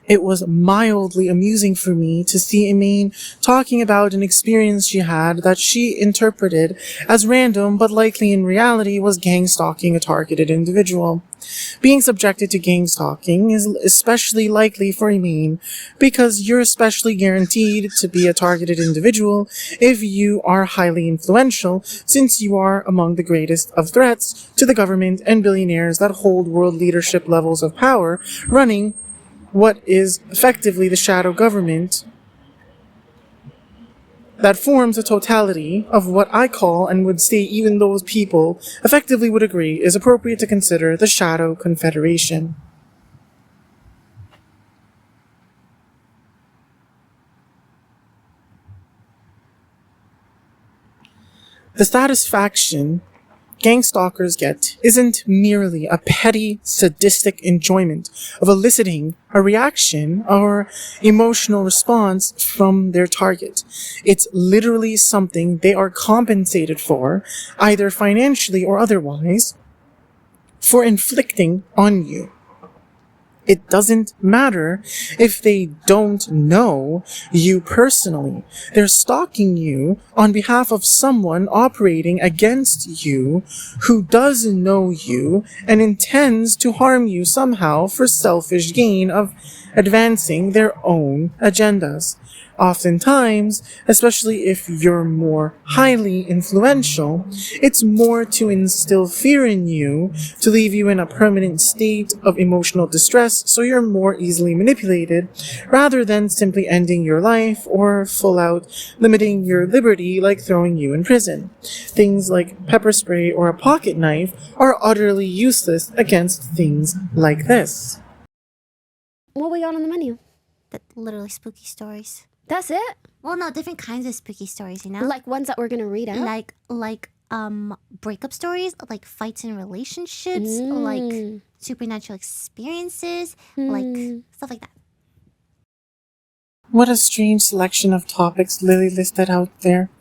It was mildly amusing for me to see Elaine talking about an experience she had that she interpreted as random but likely in reality was gang stalking a targeted individual. Being subjected to gang stalking is especially likely for Elaine because you're especially guaranteed to be a targeted individual if you are highly influential, since you are among the greatest of threats to the government and billionaires that hold world leadership levels of power, running what is effectively the shadow government that forms a totality of what I call and would say even those people effectively would agree is appropriate to consider the Shadow Confederation. The satisfaction gang stalkers get isn't merely a petty, sadistic enjoyment of eliciting a reaction or emotional response from their target. It's literally something they are compensated for, either financially or otherwise, for inflicting on you. It doesn't matter if they don't know you personally. They're stalking you on behalf of someone operating against you who does know you and intends to harm you somehow for selfish gain of advancing their own agendas. Oftentimes, especially if you're more highly influential, it's more to instill fear in you, to leave you in a permanent state of emotional distress so you're more easily manipulated, rather than simply ending your life or full out limiting your liberty like throwing you in prison. Things like pepper spray or a pocket knife are utterly useless against things like this. What we got on the menu? Literally spooky stories. That's it? Well, no, different kinds of spooky stories, you know? Like ones that we're gonna read out? Like breakup stories, like fights in relationships, like supernatural experiences, like stuff like that. What a strange selection of topics Lily listed out there.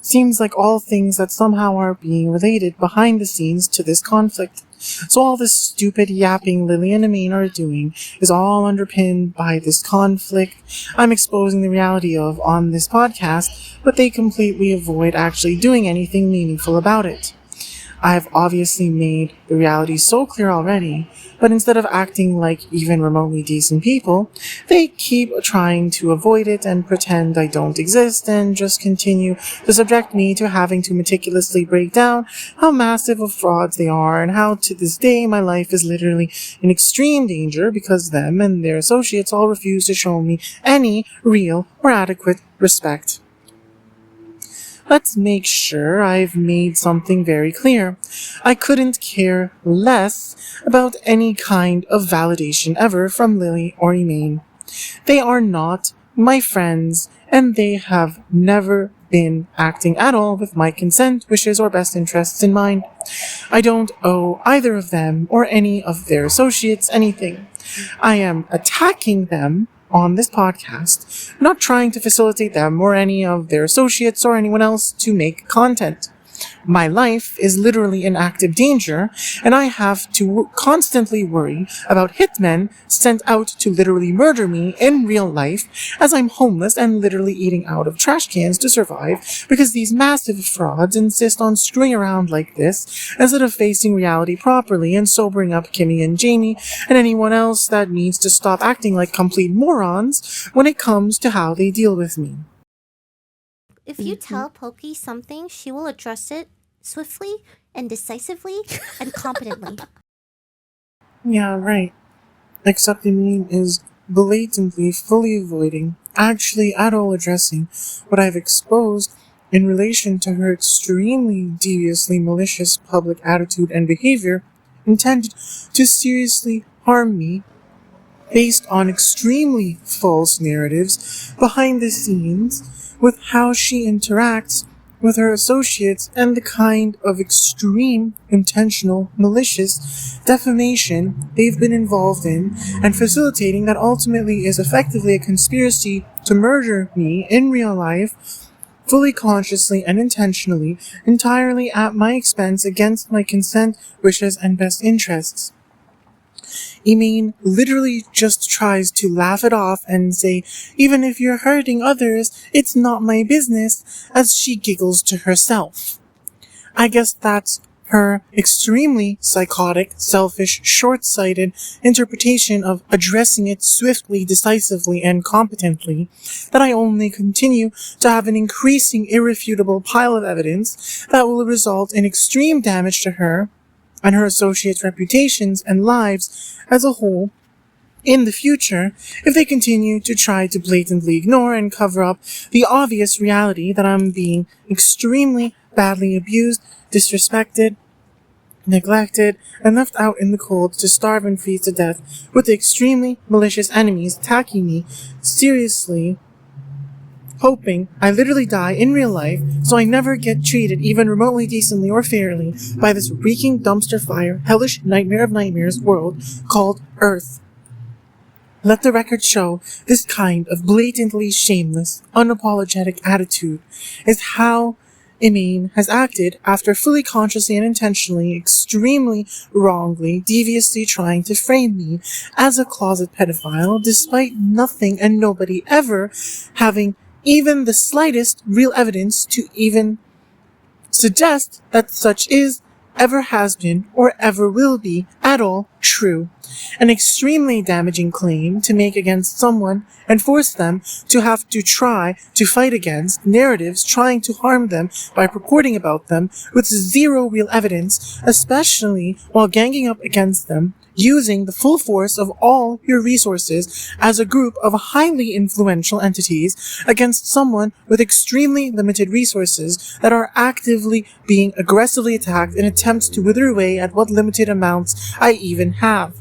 Seems like all things that somehow are being related behind the scenes to this conflict. So all this stupid yapping Lily and Amin are doing is all underpinned by this conflict I'm exposing the reality of on this podcast, but they completely avoid actually doing anything meaningful about it. I've obviously made the reality so clear already, but instead of acting like even remotely decent people, they keep trying to avoid it and pretend I don't exist and just continue to subject me to having to meticulously break down how massive of frauds they are and how to this day my life is literally in extreme danger because them and their associates all refuse to show me any real or adequate respect. Let's make sure I've made something very clear. I couldn't care less about any kind of validation ever from Lily or Elaine. They are not my friends, and they have never been acting at all with my consent, wishes, or best interests in mind. I don't owe either of them or any of their associates anything. I am attacking them on this podcast, not trying to facilitate them or any of their associates or anyone else to make content. My life is literally in active danger, and I have to constantly worry about hitmen sent out to literally murder me in real life, as I'm homeless and literally eating out of trash cans to survive because these massive frauds insist on screwing around like this instead of facing reality properly and sobering up Kimmy and Jamie and anyone else that needs to stop acting like complete morons when it comes to how they deal with me. If you tell Pokey something, she will address it swiftly and decisively and competently. Yeah, right. Except Emin is blatantly fully avoiding, actually at all addressing, what I've exposed in relation to her extremely deviously malicious public attitude and behavior intended to seriously harm me based on extremely false narratives behind the scenes with how she interacts with her associates and the kind of extreme, intentional, malicious defamation they've been involved in and facilitating that ultimately is effectively a conspiracy to murder me in real life, fully consciously and intentionally, entirely at my expense against my consent, wishes, and best interests. Emin literally just tries to laugh it off and say, even if you're hurting others, it's not my business, as she giggles to herself. I guess that's her extremely psychotic, selfish, short-sighted interpretation of addressing it swiftly, decisively, and competently, that I only continue to have an increasing, irrefutable pile of evidence that will result in extreme damage to her and her associates' reputations and lives as a whole in the future if they continue to try to blatantly ignore and cover up the obvious reality that I'm being extremely badly abused, disrespected, neglected, and left out in the cold to starve and freeze to death with the extremely malicious enemies attacking me seriously, hoping I literally die in real life so I never get treated even remotely decently or fairly by this reeking dumpster fire, hellish nightmare of nightmares world called Earth. Let the record show this kind of blatantly shameless, unapologetic attitude is how Emin has acted after fully consciously and intentionally, extremely wrongly, deviously trying to frame me as a closet pedophile despite nothing and nobody ever having even the slightest real evidence to even suggest that such is, ever has been, or ever will be at all true. An extremely damaging claim to make against someone and force them to have to try to fight against narratives trying to harm them by purporting about them with zero real evidence, especially while ganging up against them using the full force of all your resources as a group of highly influential entities against someone with extremely limited resources that are actively being aggressively attacked in attempts to wither away at what limited amounts I even have.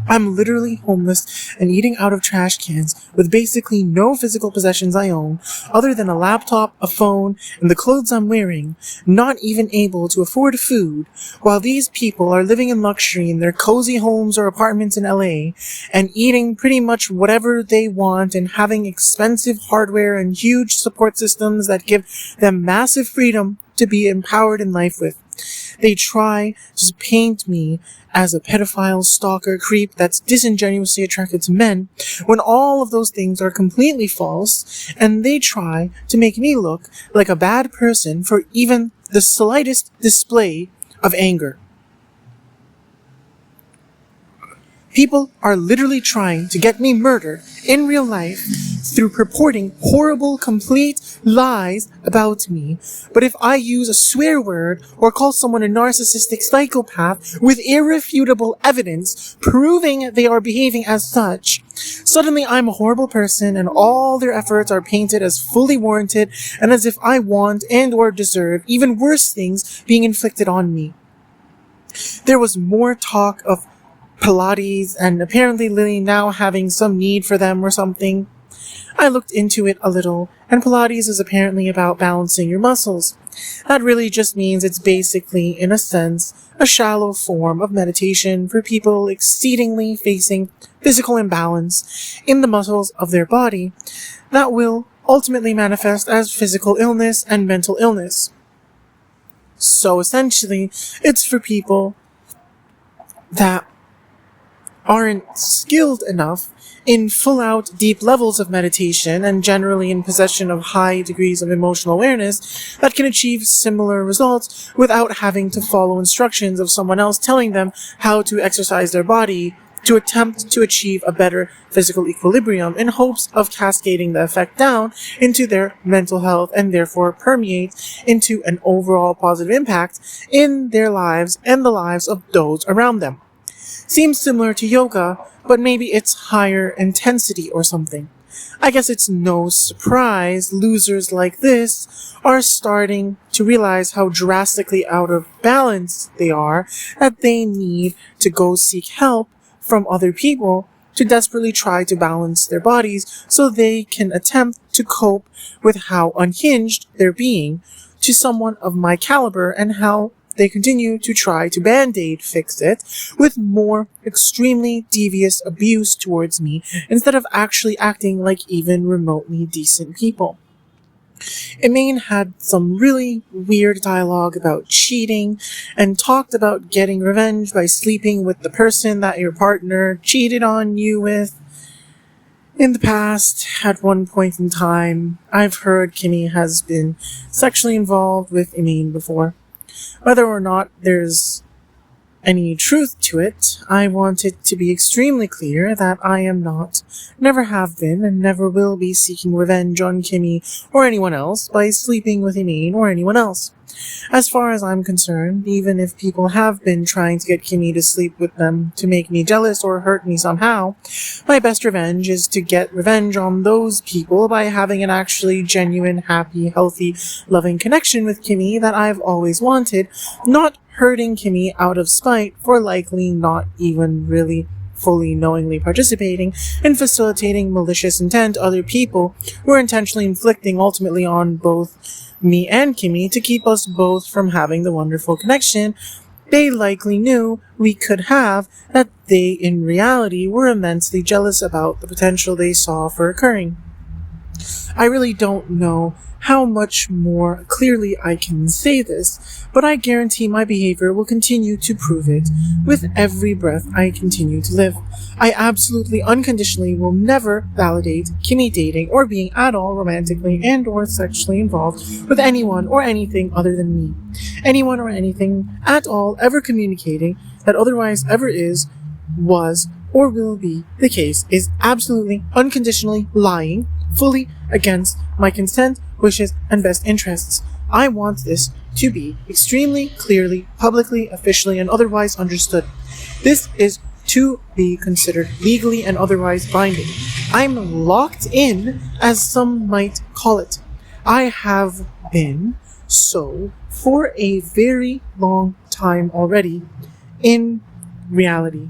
I'm literally homeless and eating out of trash cans with basically no physical possessions I own other than a laptop, a phone, and the clothes I'm wearing, not even able to afford food, while these people are living in luxury in their cozy homes or apartments in LA and eating pretty much whatever they want and having expensive hardware and huge support systems that give them massive freedom to be empowered in life with. They try to paint me as a pedophile, stalker, creep that's disingenuously attracted to men, when all of those things are completely false, and they try to make me look like a bad person for even the slightest display of anger. People are literally trying to get me murdered in real life through purporting horrible, complete lies about me. But if I use a swear word or call someone a narcissistic psychopath with irrefutable evidence proving they are behaving as such, suddenly I'm a horrible person and all their efforts are painted as fully warranted and as if I want and or deserve even worse things being inflicted on me. There was more talk of Pilates and apparently Lily now having some need for them or something. I looked into it a little, and Pilates is apparently about balancing your muscles. That really just means it's basically, in a sense, a shallow form of meditation for people exceedingly facing physical imbalance in the muscles of their body that will ultimately manifest as physical illness and mental illness. So essentially, it's for people that aren't skilled enough in full-out deep levels of meditation and generally in possession of high degrees of emotional awareness that can achieve similar results without having to follow instructions of someone else telling them how to exercise their body to attempt to achieve a better physical equilibrium in hopes of cascading the effect down into their mental health and therefore permeate into an overall positive impact in their lives and the lives of those around them. Seems similar to yoga, but maybe it's higher intensity or something. I guess it's no surprise losers like this are starting to realize how drastically out of balance they are, that they need to go seek help from other people to desperately try to balance their bodies so they can attempt to cope with how unhinged they're being to someone of my caliber and how they continue to try to band-aid fix it with more extremely devious abuse towards me instead of actually acting like even remotely decent people. Emaine had some really weird dialogue about cheating and talked about getting revenge by sleeping with the person that your partner cheated on you with. In the past, at one point in time, I've heard Kimmy has been sexually involved with Emaine before. Whether or not there's any truth to it, I want it to be extremely clear that I am not, never have been, and never will be seeking revenge on Kimmy or anyone else by sleeping with Emaine or anyone else. As far as I'm concerned, even if people have been trying to get Kimmy to sleep with them to make me jealous or hurt me somehow, my best revenge is to get revenge on those people by having an actually genuine, happy, healthy, loving connection with Kimmy that I've always wanted, not hurting Kimmy out of spite for likely not even really fully knowingly participating in facilitating malicious intent to other people who are intentionally inflicting ultimately on both me and Kimmy to keep us both from having the wonderful connection they likely knew we could have, that they in reality were immensely jealous about the potential they saw for occurring. I really don't know how much more clearly I can say this, but I guarantee my behavior will continue to prove it with every breath I continue to live. I absolutely unconditionally will never validate Kimmy dating or being at all romantically and or sexually involved with anyone or anything other than me. Anyone or anything at all ever communicating that otherwise ever is, was, or will be the case is absolutely unconditionally lying, fully against my consent, wishes, and best interests. I want this to be extremely clearly, publicly, officially, and otherwise understood. This is to be considered legally and otherwise binding. I'm locked in, as some might call it. I have been so for a very long time already, in reality.